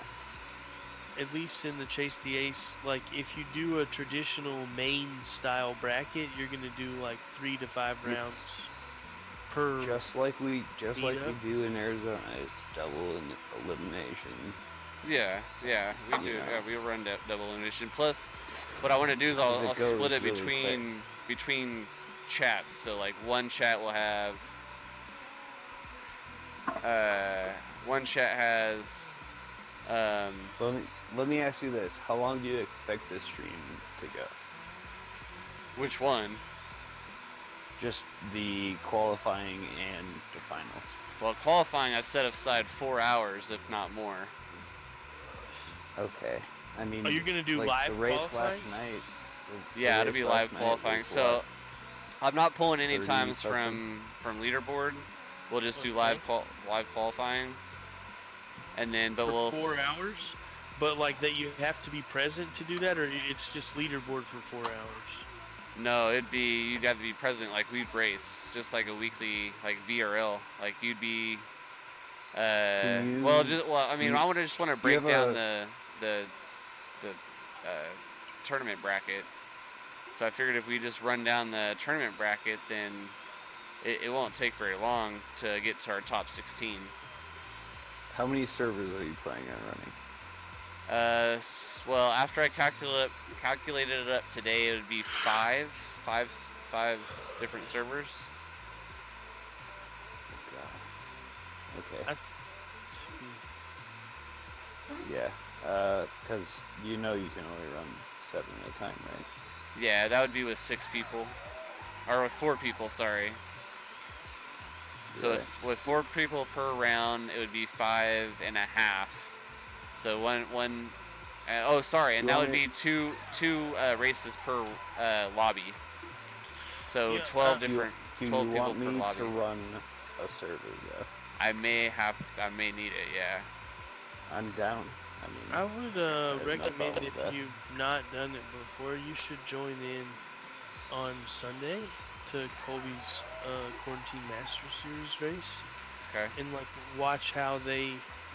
At least in the Chase the Ace, like if you do a traditional main style bracket, you're gonna do like 3 to 5 rounds per. Just like we do in Arizona, it's double elimination. Yeah, we do. Yeah, we'll run double elimination. Plus, what I want to do is I'll split it really between chats. So like one chat will have one chat has. Let me ask you this: how long do you expect this stream to go? Which one? Just the qualifying and the finals. Well, qualifying I've set aside 4 hours, if not more. Okay. I mean, are you gonna do like live the race qualifying? last night? Yeah, it'll race be last live night qualifying. was So what, I'm not pulling any 30 times something? from leaderboard. We'll just do Okay. live qualifying, and then For 4 hours, but like that you have to be present to do that, or it's just leaderboard for 4 hours. No, you'd have to be present. Like we'd race, just like a weekly like VRL. Like you'd be. Can Well, you? I mean, I just want to Do you break have down a? the tournament bracket. So I figured if we just run down the tournament bracket, then it won't take very long to get to our top 16. How many servers are you planning on running? Well, after I calculated it up today, it would be five different servers. Okay. Yeah. Because you can only run 7 at a time, right? Yeah, that would be with 6 people, or with 4 people. Sorry. So Right. with 4 people per round, it would be 5.5. So one. Oh, sorry, and that would be two races per lobby. So Yeah, 12 different. Do you 12 people want per me lobby. to run a server? Yeah. I may need it. Yeah. I'm down. I mean, I would have no recommend problem if with that. you've not done it before, you should join in on Sunday to Colby's Quarantine Master Series race. Okay. And like watch how they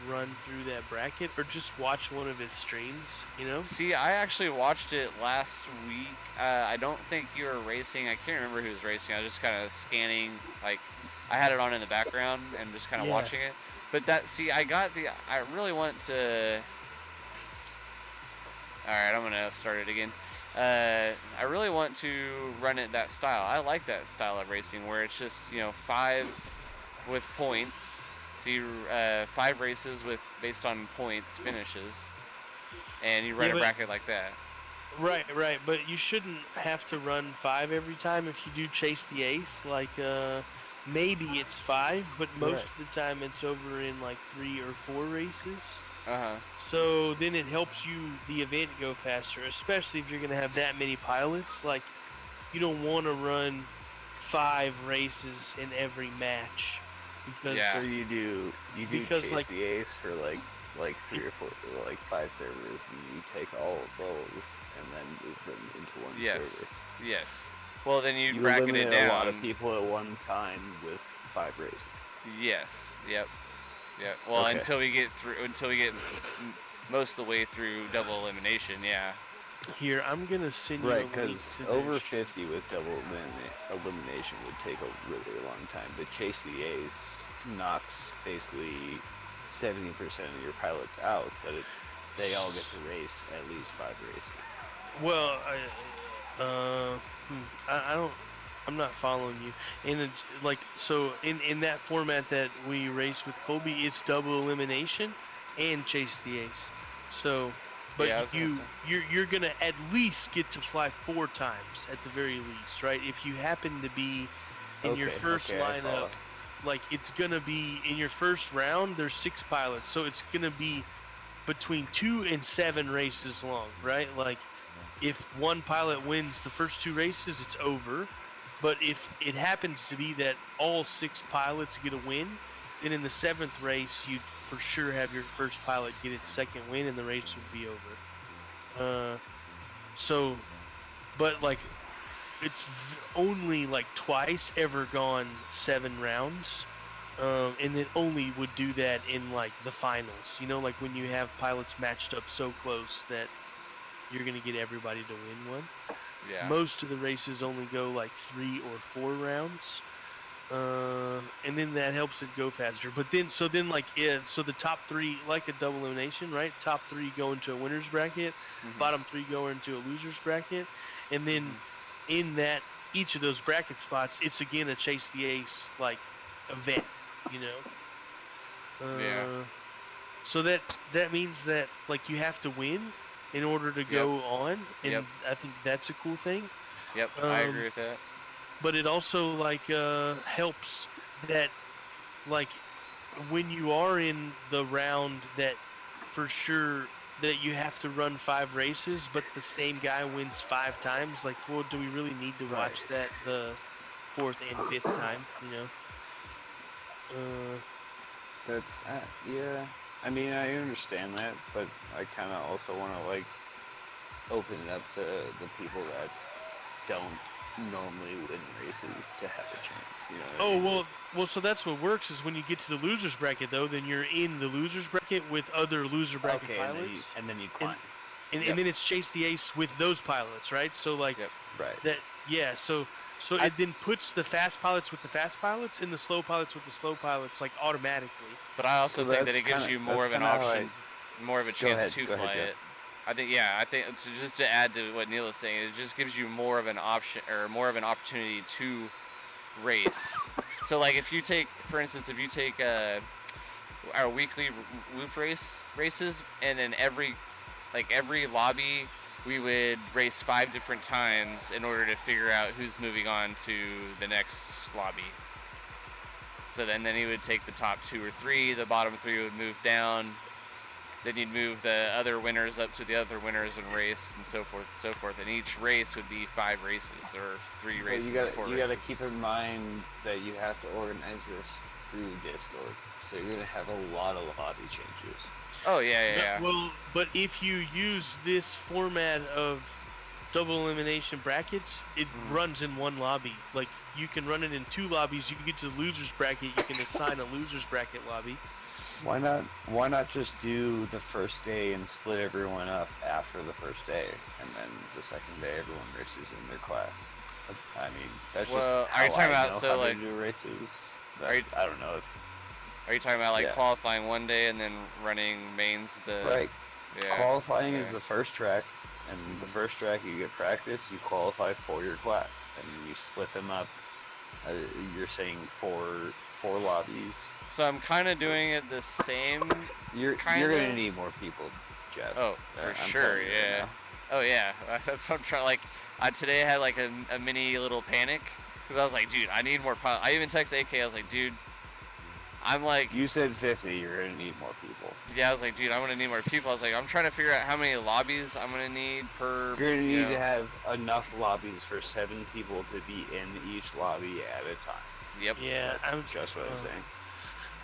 run through that bracket, or just watch one of his streams. See, I actually watched it last week. I don't think you were racing. I can't remember who was racing. I was just kind of scanning. Like, I had it on in the background and just kind of watching it. But I really want to. All right, I'm gonna start it again. I really want to run it that style. I like that style of racing where it's just 5 with points. So you 5 races based on points finishes, and you run a bracket like that. Right. But you shouldn't have to run 5 every time. If you do chase the ace, like maybe it's 5, but most of the time it's over in like 3 or 4 races. So then it helps the event go faster, especially if you're gonna have that many pilots. Like, you don't want to run 5 races in every match, because So you do because, chase like, the ace for like 3 or 4, like 5 servers, and you take all of those and then move them into one server. Yes. Well, then you bracket it eliminate down. a lot of people at one time with 5 races. Yes. Yep. Well, Okay. until we get most of the way through double elimination. Yeah. Here, I'm gonna send you Right, a link because to over this. 50 with double elimination would take a really long time. But chase the ace knocks basically 70% of your pilots out, but they all get to race at least 5 races. Well, I don't. I'm not following you. In that format that we race with Colby, it's double elimination and chase the ace. So, but Yeah, you're gonna at least get to fly 4 times at the very least, right? If you happen to be in your first lineup, like it's gonna be in your first round. There's 6 pilots, so it's gonna be between 2 and 7 races long, right? Like, if one pilot wins the first 2 races, it's over. But if it happens to be that all 6 pilots get a win, then in the 7th race, you'd for sure have your first pilot get its 2nd win, and the race would be over. But like, it's only like twice ever gone 7 rounds. And then only would do that in like the finals. Like when you have pilots matched up so close that you're gonna get everybody to win one. Yeah. Most of the races only go like 3 or 4 rounds, and then that helps it go faster. But then, so the top 3, like a double elimination, right? Top 3 go into a winner's bracket, bottom 3 go into a loser's bracket, and then in that each of those bracket spots, it's again a chase the ace like event, Yeah. So that means that like you have to win in order to go on, and I think that's a cool thing. Yep, I agree with that. But it also like helps that like when you are in the round that for sure that you have to run 5 races, but the same guy wins 5 times. Like, well, do we really need to watch that the 4th and 5th time? You know. That's yeah. I mean, I understand that, but I kind of also want to like open it up to the people that don't normally win races to have a chance. You know what I mean? Well, so that's what works is when you get to the losers bracket, though, then you're in the losers bracket with other loser bracket Okay, pilots, and then you climb. and then it's chase the ace with those pilots, right? So like Right. that, yeah. So it then puts the fast pilots with the fast pilots and the slow pilots with the slow pilots, like automatically. But I also think that it gives you more of an option, more of a chance to fly it. I think, I think just to add to what Neil is saying, it just gives you more of an option or more of an opportunity to race. So like if you take, for instance, if you take our weekly loop races, and then every lobby we would race 5 different times in order to figure out who's moving on to the next lobby. So then you would take the top 2 or 3, the bottom 3 would move down. Then you'd move the other winners up to the other winners and race, and so forth and so forth. And each race would be 5 races or 3 races. You gotta keep in mind that you have to organize this through Discord, so you're gonna have a lot of lobby changes. Oh yeah. Well, but if you use this format of double elimination brackets, it runs in one lobby. Like you can run it in 2 lobbies. You can get to the losers bracket. You can assign a losers bracket lobby. Why not just do the first day and split everyone up after the first day, and then the second day everyone races in their class? I mean, that's just how are you talking about know so how like to do races. I don't know. Are you talking about like qualifying one day and then running mains the? Right. Yeah. Qualifying is the first track, and the first track you get practice. You qualify for your class, and you split them up. You're saying 4 lobbies. So I'm kind of doing it the same. You're gonna need more people, Jeff. Oh, for sure, yeah. Oh yeah, that's what I'm trying. Like, today I had like a mini little panic because I was like, dude, I need more pilots. I even texted AK. I was like, dude, I'm like. You said 50. You're gonna need more people. Yeah, I was like, dude, I'm gonna need more people. I was like, I'm trying to figure out how many lobbies I'm gonna need per. You're gonna need to have enough lobbies for 7 people to be in each lobby at a time. Yep. Yeah, I'm just what I'm saying.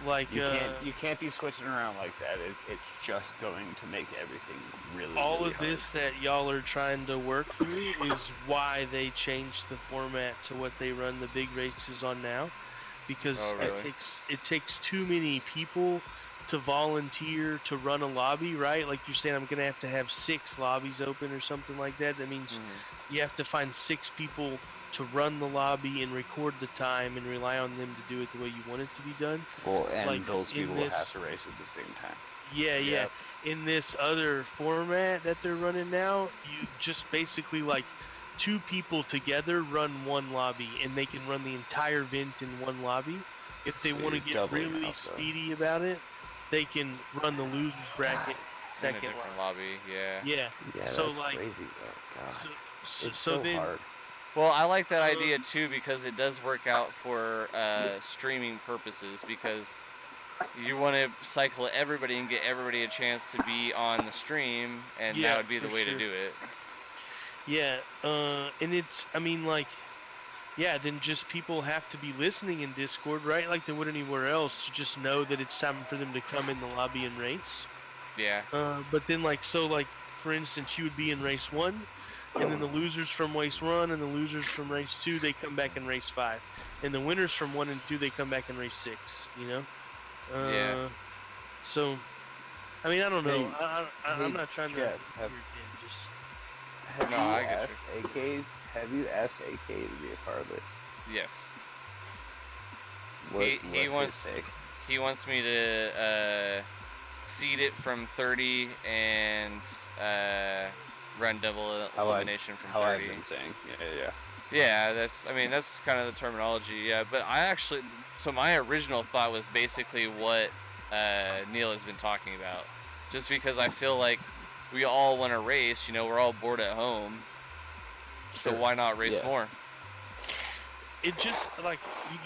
Like you can't be switching around like that. It's just going to make everything really. All really of hard. this that y'all are trying to work through is why they changed the format to what they run the big races on now, because it takes too many people to volunteer to run a lobby, right? Like you're saying, I'm gonna have 6 lobbies open or something like that. That means you have to find 6 people to run the lobby and record the time and rely on them to do it the way you want it to be done. Well, and like those people will have to race at the same time. Yeah. In this other format that they're running now, you just basically like 2 people together run one lobby, and they can run the entire event in one lobby. If they want to get really speedy about it, they can run the losers bracket in a different lobby. Yeah. So that's like crazy though. God. It's so so hard. Well, I like that idea too because it does work out for streaming purposes, because you want to cycle everybody and get everybody a chance to be on the stream, and that would be the way to do it. Yeah, and it's, I mean, like, then just people have to be listening in Discord, right? Like they would anywhere else, to just know that it's time for them to come in the lobby and race. Yeah. But then, like, so, like, for instance, you would be in race 1, and then the losers from race 1 and the losers from race 2, they come back in race 5. And the winners from 1 and 2, they come back in race 6, you know? So, I mean, I don't know. I'm not trying to... Have you asked AK to be a part of this? Yes. He wants me to seed it from 30 and run double elimination from 30. How I've been saying. Yeah. Yeah, that's kind of the terminology. Yeah, but so my original thought was basically what Neil has been talking about. Just because I feel like we all want to race, we're all bored at home. So why not race more? It just, like,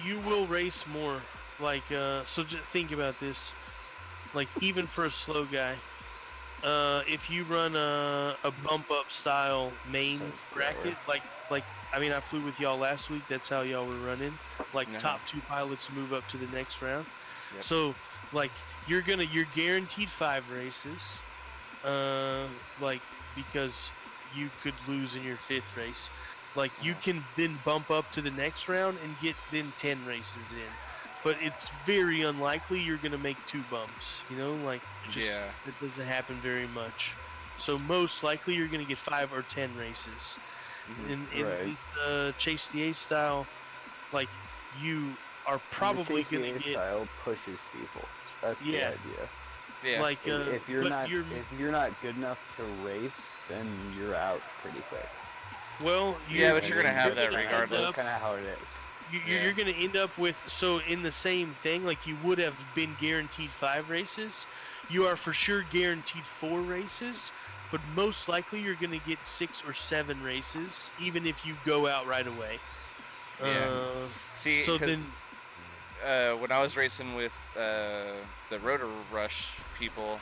you will race more. Like, so just think about this. Like, even for a slow guy, if you run a bump up style main bracket, like I mean I flew with y'all last week. That's how y'all were running. Like top 2 pilots move up to the next round. Yep. So like you're guaranteed 5 races. Like because you could lose in your 5th race. Like you can then bump up to the next round and get then 10 races in. But it's very unlikely you're gonna make 2 bumps. You know, like it doesn't happen very much. So most likely you're gonna get 5 or 10 races. In the Chase the A style, like you are probably the gonna CCA get style pushes people. That's the idea. Yeah. Like if you're not good enough to race, then you're out pretty quick. Well, but you're gonna have that regardless. That's kind of how it is. You're going to end up with, so in the same thing, like you would have been guaranteed 5 races, you are for sure guaranteed 4 races, but most likely you're going to get 6 or 7 races, even if you go out right away. See, so then when I was racing with the Rotor Rush people,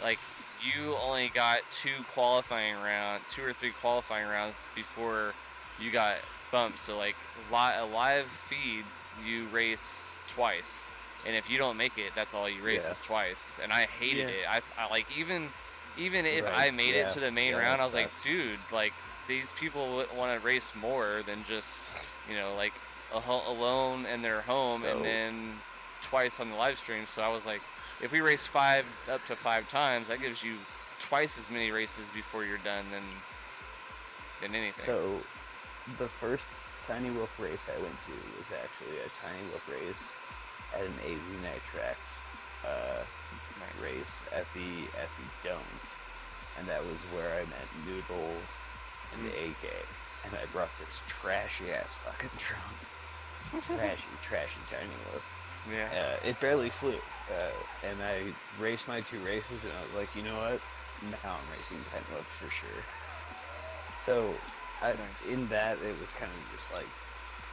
like you only got 2 or 3 qualifying rounds before you got bumped. So like a live feed, you race twice, and if you don't make it, that's all you race is twice. And I hated it. I like even if I made it to the main round, I was like, dude, like these people want to race more than just like alone in their home and then twice on the live stream. So I was like, if we race up to 5 times, that gives you twice as many races before you're done than anything. So the first Tiny Wolf race I went to was actually a Tiny Wolf race at an AZ Nitrax race at the Dome, and that was where I met Noodle and the AK, and I brought this trashy ass fucking drone, trashy Tiny Wolf. Yeah. It barely flew, and I raced my 2 races, and I was like, you know what? Now I'm racing Tiny Wolf for sure. So. In that, it was kind of just like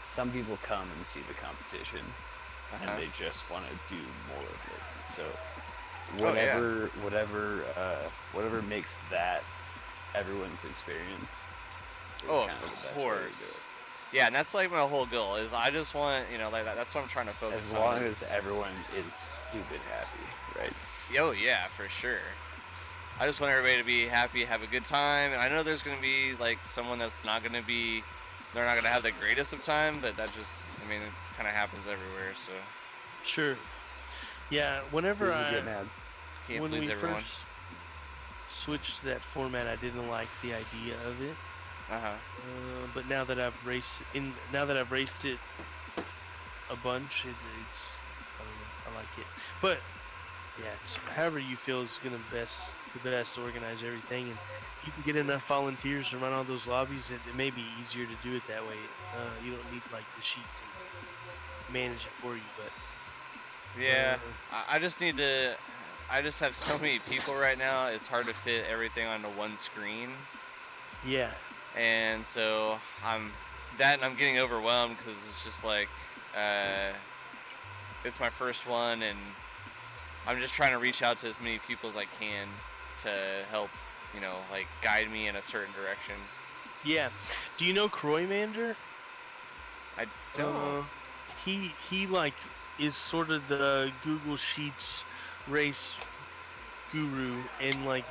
some people come and see the competition, and they just want to do more of it. So whatever makes that everyone's experience is kind of the best way to do it. Yeah, and that's like my whole goal is I just want like that's what I'm trying to focus on. As long as everyone is stupid happy, right? Oh yeah, for sure. I just want everybody to be happy, have a good time, and I know there's going to be like someone that's not going to be, they're not going to have the greatest of time, but that just, I mean, it kind of happens everywhere, so. Sure. Yeah, whenever when we everyone. first switched to that format, I didn't like the idea of it. But now that I've raced it a bunch, it's I don't know, I like it. But yeah, it's however you feel is gonna the best organize everything, and you can get enough volunteers to run all those lobbies. It may be easier to do it that way. You don't need like the sheet to manage it for you, but yeah, I just need to. I just have so many people right now. It's hard to fit everything onto one screen. Yeah. And so I'm getting overwhelmed because it's just like it's my first one, and I'm just trying to reach out to as many people as I can to help, like guide me in a certain direction. Yeah. Do you know Croymander? I don't. He like is sort of the Google Sheets race guru, and like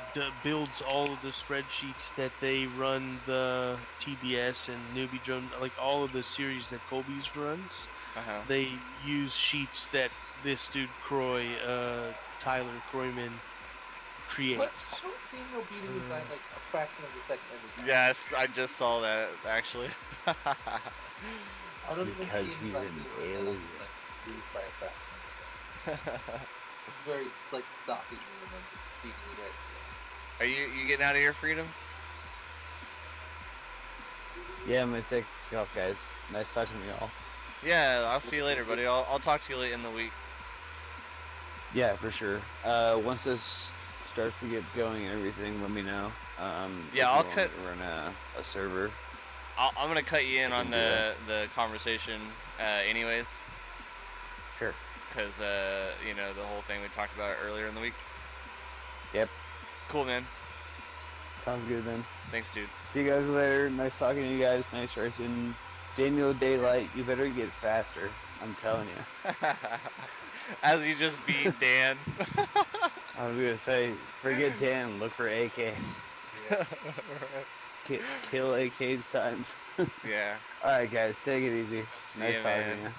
builds all of the spreadsheets that they run the TBS and Newbie Drone, like all of the series that Colby's runs. They use sheets that this dude Tyler Croyman creates. What? I don't see no beating me by like a fraction of a second every time. Yes, I just saw that actually. I don't even because see he's like, an alien. like beat by a fraction of a second. Where he's like stopping me and then just beating me right. Are you getting out of here, Freedom? Yeah, I'm gonna take off, guys. Nice talking to y'all. Yeah, I'll see you later, buddy. I'll talk to you late in the week. Yeah, for sure. Once this starts to get going and everything, let me know. Yeah, I'll cut. Run a server. I'm gonna cut you in on the conversation, anyways. Sure. Because the whole thing we talked about earlier in the week. Yep. Cool, man. Sounds good, man. Thanks, dude. See you guys later. Nice talking to you guys. Nice racing. Daniel Daylight, you better get faster. I'm telling you. As you just beat Dan. I was gonna say, forget Dan. Look for AK. Yeah. Kill AK's times. Yeah. All right, guys, take it easy. See Nice ya, talking man. to you.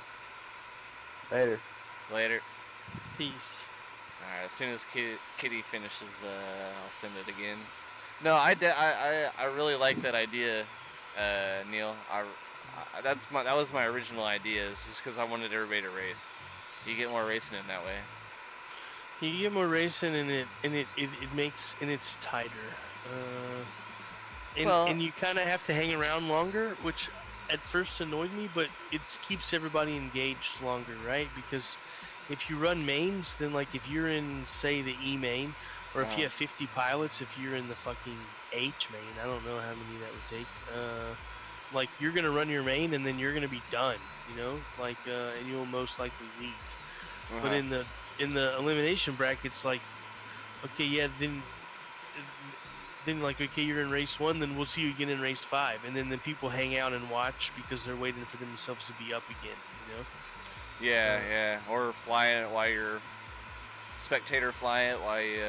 Later. Later. Peace. Alright, as soon as Kitty finishes, I'll send it again. No, I really like that idea, Neil. That was my original idea. Is just because I wanted everybody to race. You get more racing in that way. You get more racing, and it makes, and it's tighter. And you kind of have to hang around longer, which at first annoyed me, but it keeps everybody engaged longer, right? Because if you run mains, then like if you're in, say, the E main, or if you have 50 pilots, if you're in the fucking H main, I don't know how many that would take. Like you're gonna run your main, and then you're gonna be done, you know, like, and you'll most likely leave. But in the elimination brackets, like, okay, yeah, then like, okay, you're in race 1, then we'll see you again in race 5, and then the people hang out and watch because they're waiting for themselves to be up again, you know? Yeah, yeah. Or flying it while you're spectator fly it while you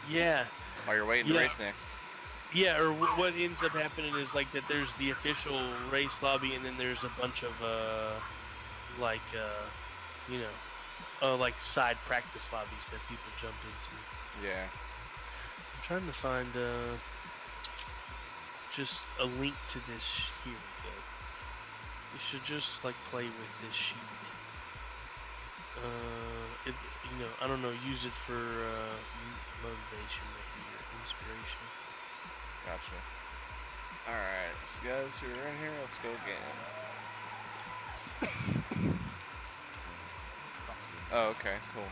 yeah, while you're waiting to race next. Yeah, or what ends up happening is like that there's the official race lobby, and then there's a bunch of like you know, like side practice lobbies that people jump into. Yeah. I'm trying to find just a link to this. Here we go. You should just like play with this sheet. You know, I don't know, use it for motivation, maybe, or inspiration. Gotcha. Alright, so guys who are in here, let's go again. Oh, okay, cool.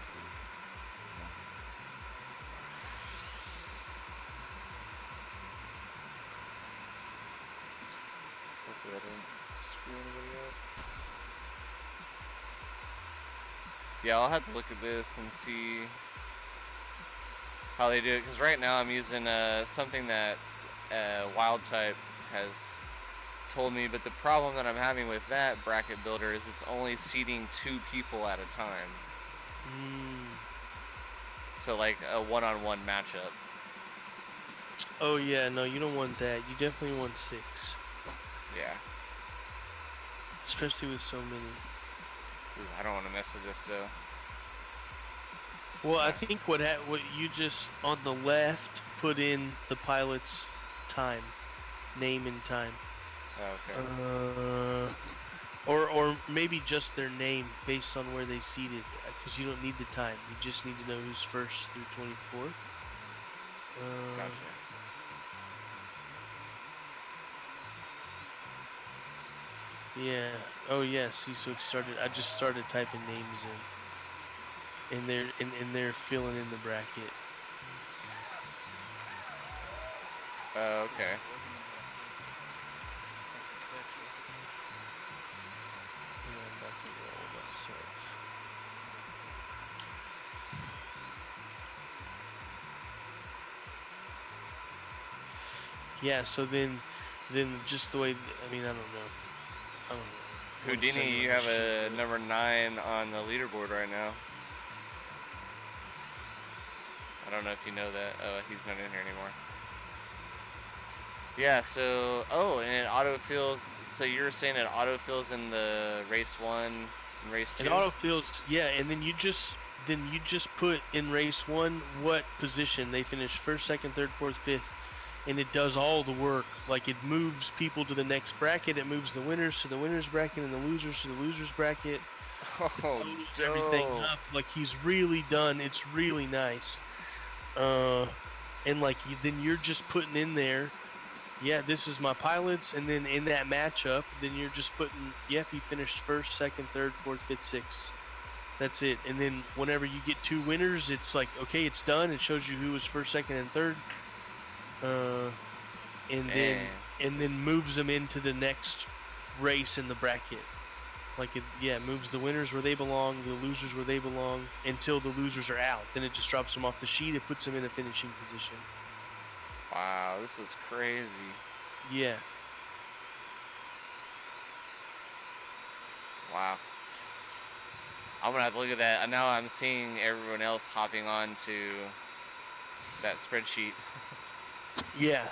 Hopefully I didn't screw anybody up. Yeah, I'll have to look at this and see how they do it, because right now I'm using something that Wild Type has told me, but the problem that I'm having with that bracket builder is it's only seating 2 people at a time. So like a one-on-one matchup. Oh yeah, no, you don't want that. You definitely want 6. Yeah. Especially with so many. Ooh, I don't want to mess with this though. Well, I think what you just on the left put in the pilot's time, name and time. Okay. Or maybe just their name based on where they seated, because you don't need the time. You just need to know who's first through 24th. Gotcha. Yeah. Oh yeah. See, so it started. I just started typing names in, and they're filling in the bracket. Okay. Yeah. So then just the way. I mean, I don't know. Houdini, you have a number 9 on the leaderboard right now. I don't know if you know that. Oh, he's not in here anymore. Yeah, so, oh, and it autofills, so you're saying it autofills in the race 1 and race 2? It autofills, yeah, and then you just put in race 1 what position they finished, first, second, third, fourth, fifth, and it does all the work. Like, it moves people to the next bracket, it moves the winners to the winners bracket and the losers to the losers bracket. Oh, everything up. Like, he's really done, it's really nice. And like, then you're just putting in there, yeah, this is my pilots, and then in that matchup, then you're just putting, yep, he finished first, second, third, fourth, fifth, sixth. That's it. And then whenever you get 2 winners, it's like, okay, it's done. It shows you who was first, second, and third. And then moves them into the next race in the bracket. Like it moves the winners where they belong, the losers where they belong, until the losers are out. Then it just drops them off the sheet. It puts them in a finishing position. Wow, this is crazy. Yeah. Wow. I'm gonna have to look at that. And now I'm seeing everyone else hopping on to that spreadsheet. Yeah.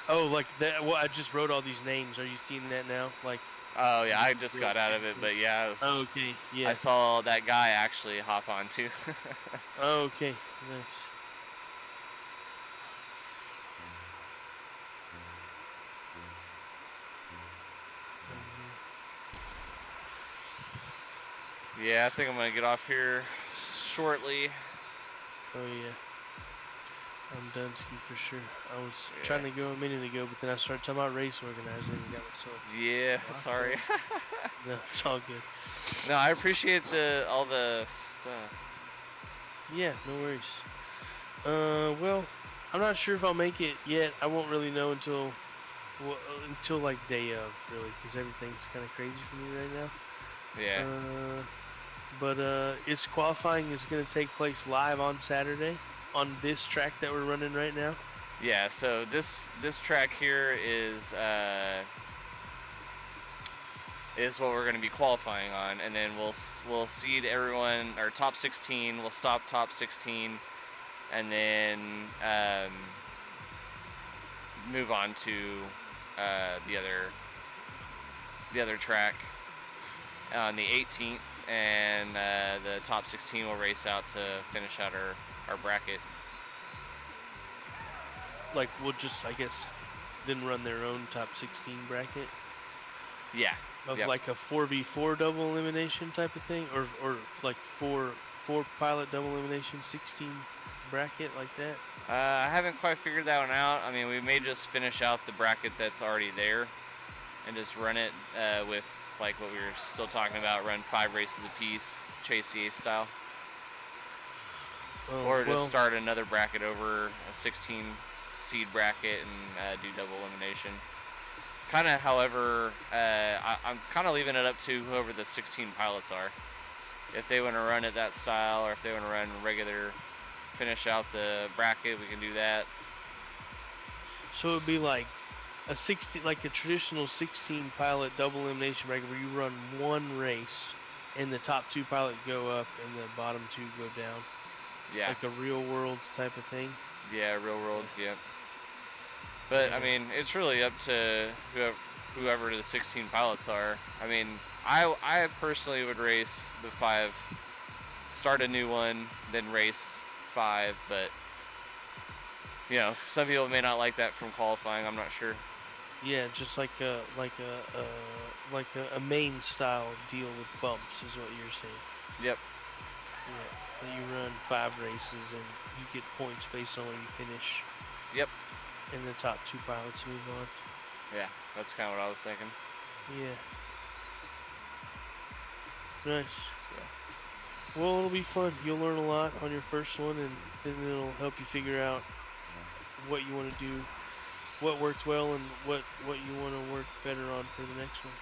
Oh, like that. Well, I just wrote all these names. Are you seeing that now? Like. Oh yeah, I just got out of it, but yeah. Oh, okay. Yeah. I saw that guy actually hop on too. Oh, okay. Nice. Yeah, I think I'm gonna get off here shortly. Oh yeah. I'm done ski for sure. I was trying to go a minute ago, but then I started talking about race organizing and got myself. Yeah, sorry. No, it's all good. No, I appreciate all the stuff. Yeah, no worries. Well, I'm not sure if I'll make it yet. I won't really know until like day of, really, because everything's kind of crazy for me right now. Yeah. But its qualifying is going to take place live on Saturday on this track that we're running right now. Yeah, so this track here is what we're going to be qualifying on, and then we'll seed everyone, or top 16. We'll stop top 16, and then move on to the other track on the 18th, and the top 16 will race out to finish out our bracket. Like, we'll just, I guess, then run their own top 16 bracket? Yeah. Of like a 4v4 double elimination type of thing? Or like four pilot double elimination 16 bracket like that? I haven't quite figured that one out. I mean, we may just finish out the bracket that's already there and just run it with like what we were still talking about, run 5 races apiece, chase the ace style. Or just start another bracket over a 16 seed bracket and do double elimination. Kind of, however, I'm kind of leaving it up to whoever the 16 pilots are. If they want to run it that style, or if they want to run regular, finish out the bracket, we can do that. So it would be like a traditional 16 pilot double elimination bracket where you run one race and the top 2 pilots go up and the bottom 2 go down. Yeah. Like a real world type of thing. Yeah, real world. Yeah. But I mean, it's really up to whoever the 16 pilots are. I mean, I personally would race the 5, start a new one, then race 5. But you know, some people may not like that from qualifying. I'm not sure. Yeah, just like a main style deal with bumps is what you're saying. Yep. Yeah, that you run 5 races and you get points based on where you finish. Yep. And the top 2 pilots move on. Yeah, that's kind of what I was thinking. Yeah. Nice. So. Well, it'll be fun. You'll learn a lot on your first one, and then it'll help you figure out what you want to do, what worked well, and what you want to work better on for the next one.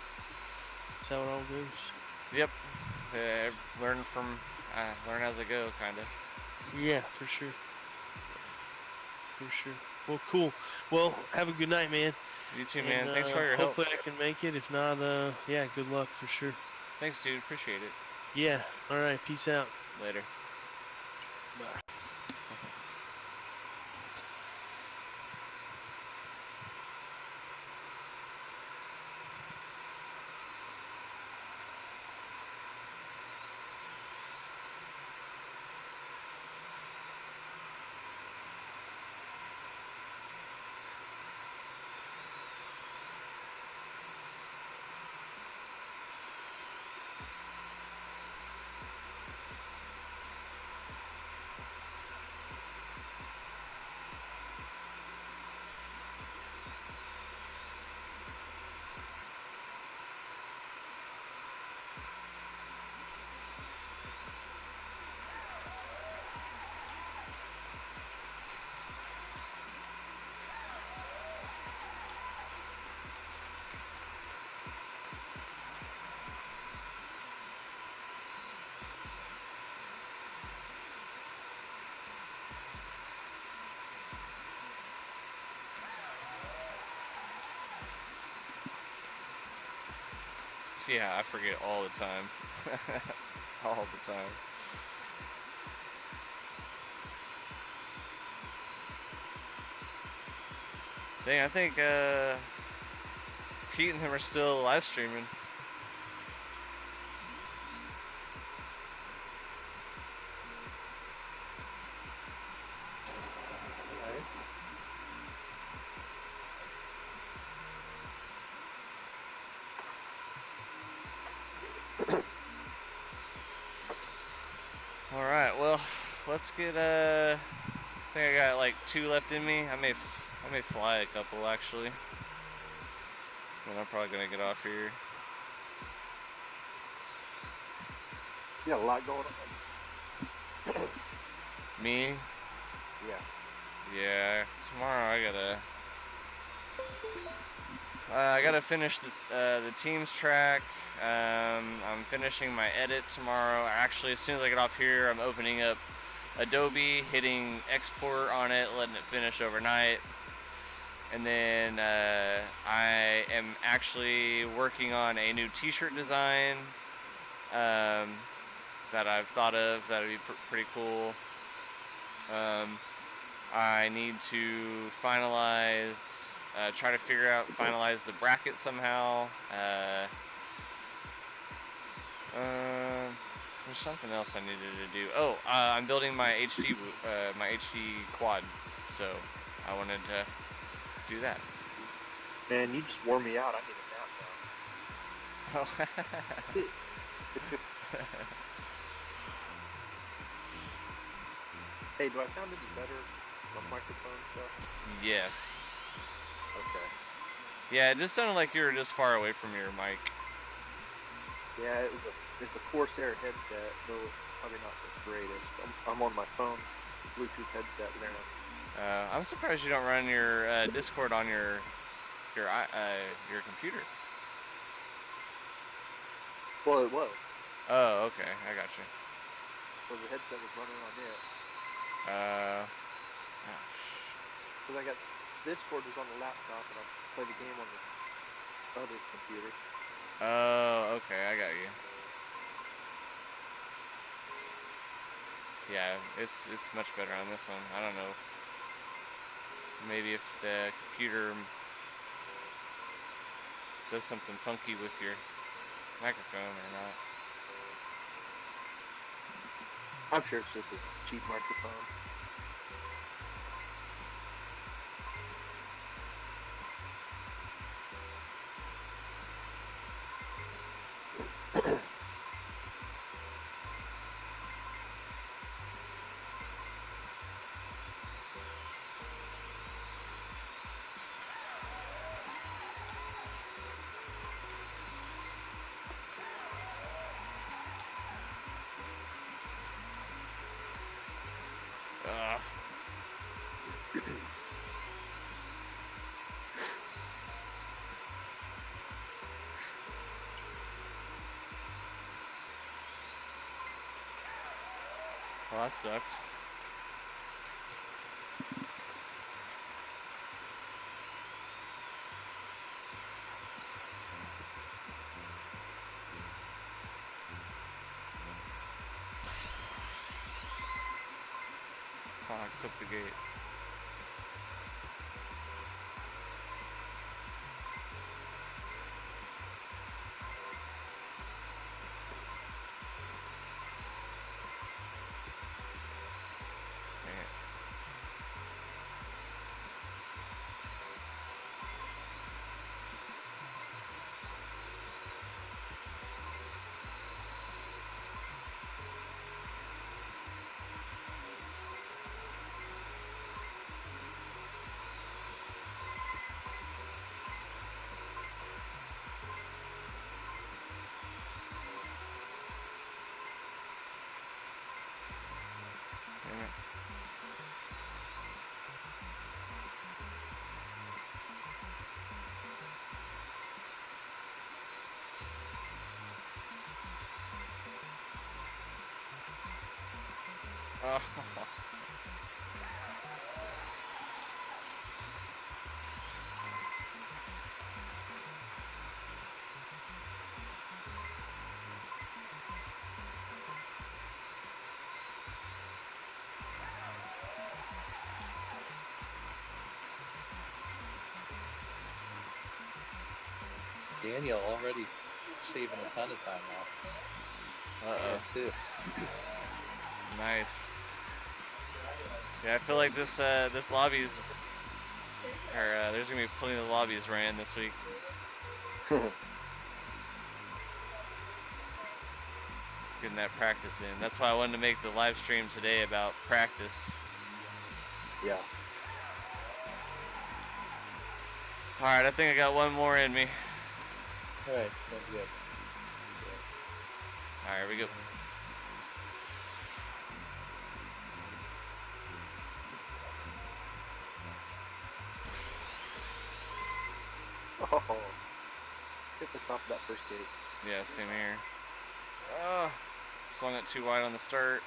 That's how it all goes. Yep. Learn as I go, kind of. Yeah, for sure. For sure. Well, cool. Well, have a good night, man. You too, man. Thanks for your help. Hopefully I can make it. If not, yeah, good luck for sure. Thanks, dude. Appreciate it. Yeah. All right. Peace out. Later. Bye. Yeah, I forget all the time. All the time. Dang, I think Pete and him are still live streaming. Nice. All right, well, let's get I think I got like 2 left in me. I may fly a couple actually. Then I'm probably gonna get off here. You got a lot going on. Me? Yeah. Yeah. Tomorrow I gotta finish the team's track. I'm finishing my edit tomorrow. Actually, as soon as I get off here, I'm opening up Adobe, hitting export on it, letting it finish overnight. And then I am actually working on a new t-shirt design that I've thought of that would be pretty cool. I need to finalize, try to finalize the bracket somehow. There's something else I needed to do. Oh, I'm building my HD quad, so I wanted to do that. Man, you just wore me out. I need a nap now. Oh. Hey, do I sound any better on microphone stuff? Yes. Okay. Yeah, it just sounded like you were just far away from your mic. Yeah, it's a Corsair headset, so it's probably not the greatest. I'm on my phone Bluetooth headset now. I'm surprised you don't run your Discord on your computer. Well, it was. Oh, okay, I got you. So the headset was running on it. Because I got Discord is on the laptop, and I play the game on the other computer. Oh, okay, I got you. Yeah, it's much better on this one. I don't know. Maybe if the computer does something funky with your microphone or not. I'm sure it's just a cheap microphone. Well, that sucked. Oh, I clipped the gate. Dang it. Dang it. Oh. Daniel already shaving a ton of time off. Uh-oh. Too. Nice. Yeah, I feel like this lobby's, or there's gonna be plenty of lobbies ran this week. Getting that practice in. That's why I wanted to make the live stream today about practice. Yeah. Alright, I think I got one more in me. Alright, sounds good. Alright, here we go. Oh, hit the top of that first gate. Yeah, same here. Swung it too wide on the start.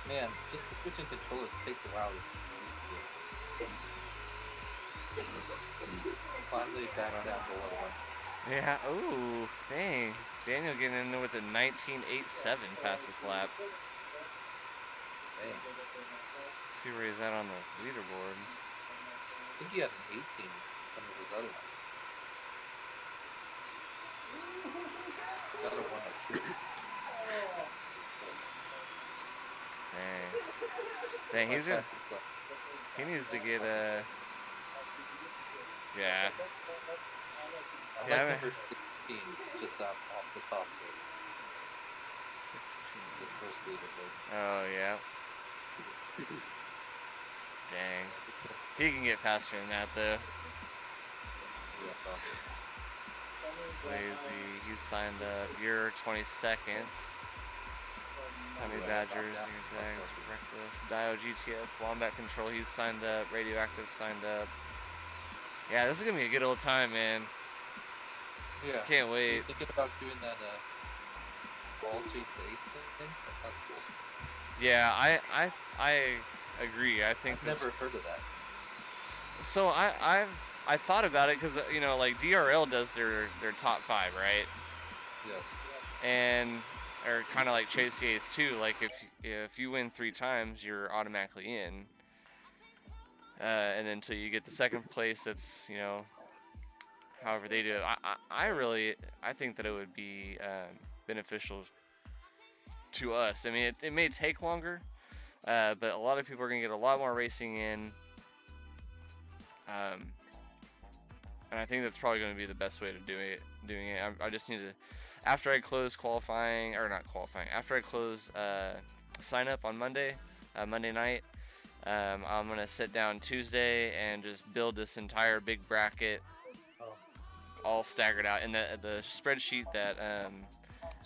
Man, just switching controllers takes a while to get used to. Finally back down below one. Yeah, ooh, dang. Daniel getting in there with a 19.87 past this lap. Dang. Let's see where he's at on the leaderboard. I think he had an 18 some of his other ones. Got a 102. Dang, he's gonna. He needs to get a. Yeah. I like number 16, just off the top there. 16. The first leaderboard. Oh, yeah. Dang. He can get faster than that, though. Yeah, probably. Lazy, he's signed up. You're 22nd. Honey Badgers, Zags, Reckless, Dio GTS, Wombat Control, he's signed up. Radioactive signed up. Yeah, this is gonna be a good old time, man. Yeah. Can't wait. So you're thinking about doing that ball chase the ace thing? That sounds cool. Yeah, I agree. I think I've never heard of that. So I thought about it because you know, like DRL does their top 5, right? Yeah. And or kind of like Chase the Ace too. Like if you win 3 times, you're automatically in. And then until you get the second place, it's, you know, however they do it. I think that it would be beneficial to us. I mean, it may take longer, but a lot of people are gonna get a lot more racing in. And I think that's probably going to be the best way to doing it. I just need to, after I close qualifying, or not qualifying, after I close sign up on Monday night, I'm going to sit down Tuesday and just build this entire big bracket, all staggered out. And the spreadsheet that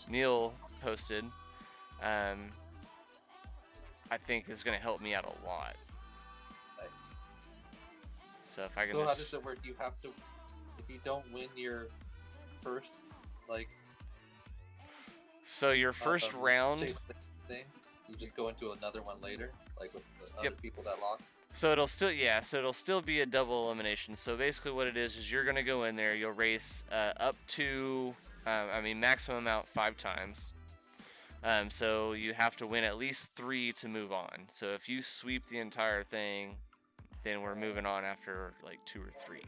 Neil posted, I think is going to help me out a lot. Nice. So if I can how does it work? You have to, if you don't win your first, like... So your first round... thing, you just go into another one later, like with the other people that lost? So it'll still be a double elimination. So basically what it is you're going to go in there, you'll race up to, maximum amount 5 times. So you have to win at least 3 to move on. So if you sweep the entire thing, then we're moving on after like 2 or 3.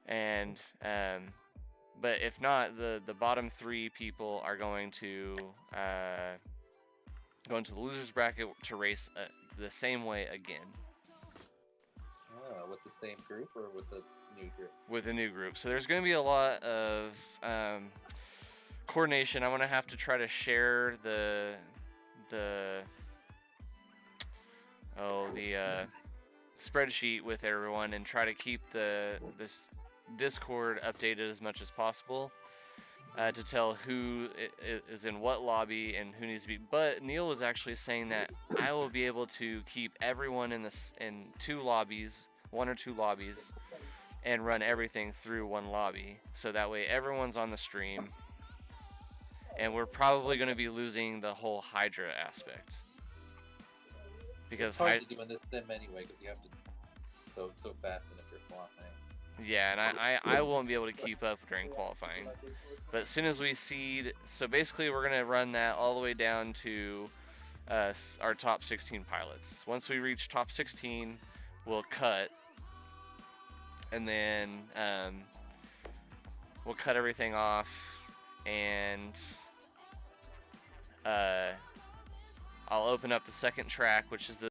And But if not, the bottom 3 people are going to go into the losers bracket to race the same way again. With the same group or with the new group? With a new group. So there's going to be a lot of coordination. I'm going to have to try to share the spreadsheet with everyone and try to keep this Discord updated as much as possible to tell who is in what lobby and who needs to be. But Neil was actually saying that I will be able to keep everyone in 2 lobbies, 1 or 2 lobbies, and run everything through one lobby. So that way everyone's on the stream. And we're probably going to be losing the whole Hydra aspect. Because it's hard to do in this sim anyway, because you have to go so fast and if you're flying. Yeah, and I won't be able to keep up during qualifying. But as soon as we seed, so basically we're going to run that all the way down to our top 16 pilots. Once we reach top 16, we'll cut. And then we'll cut everything off. And I'll open up the second track, which is the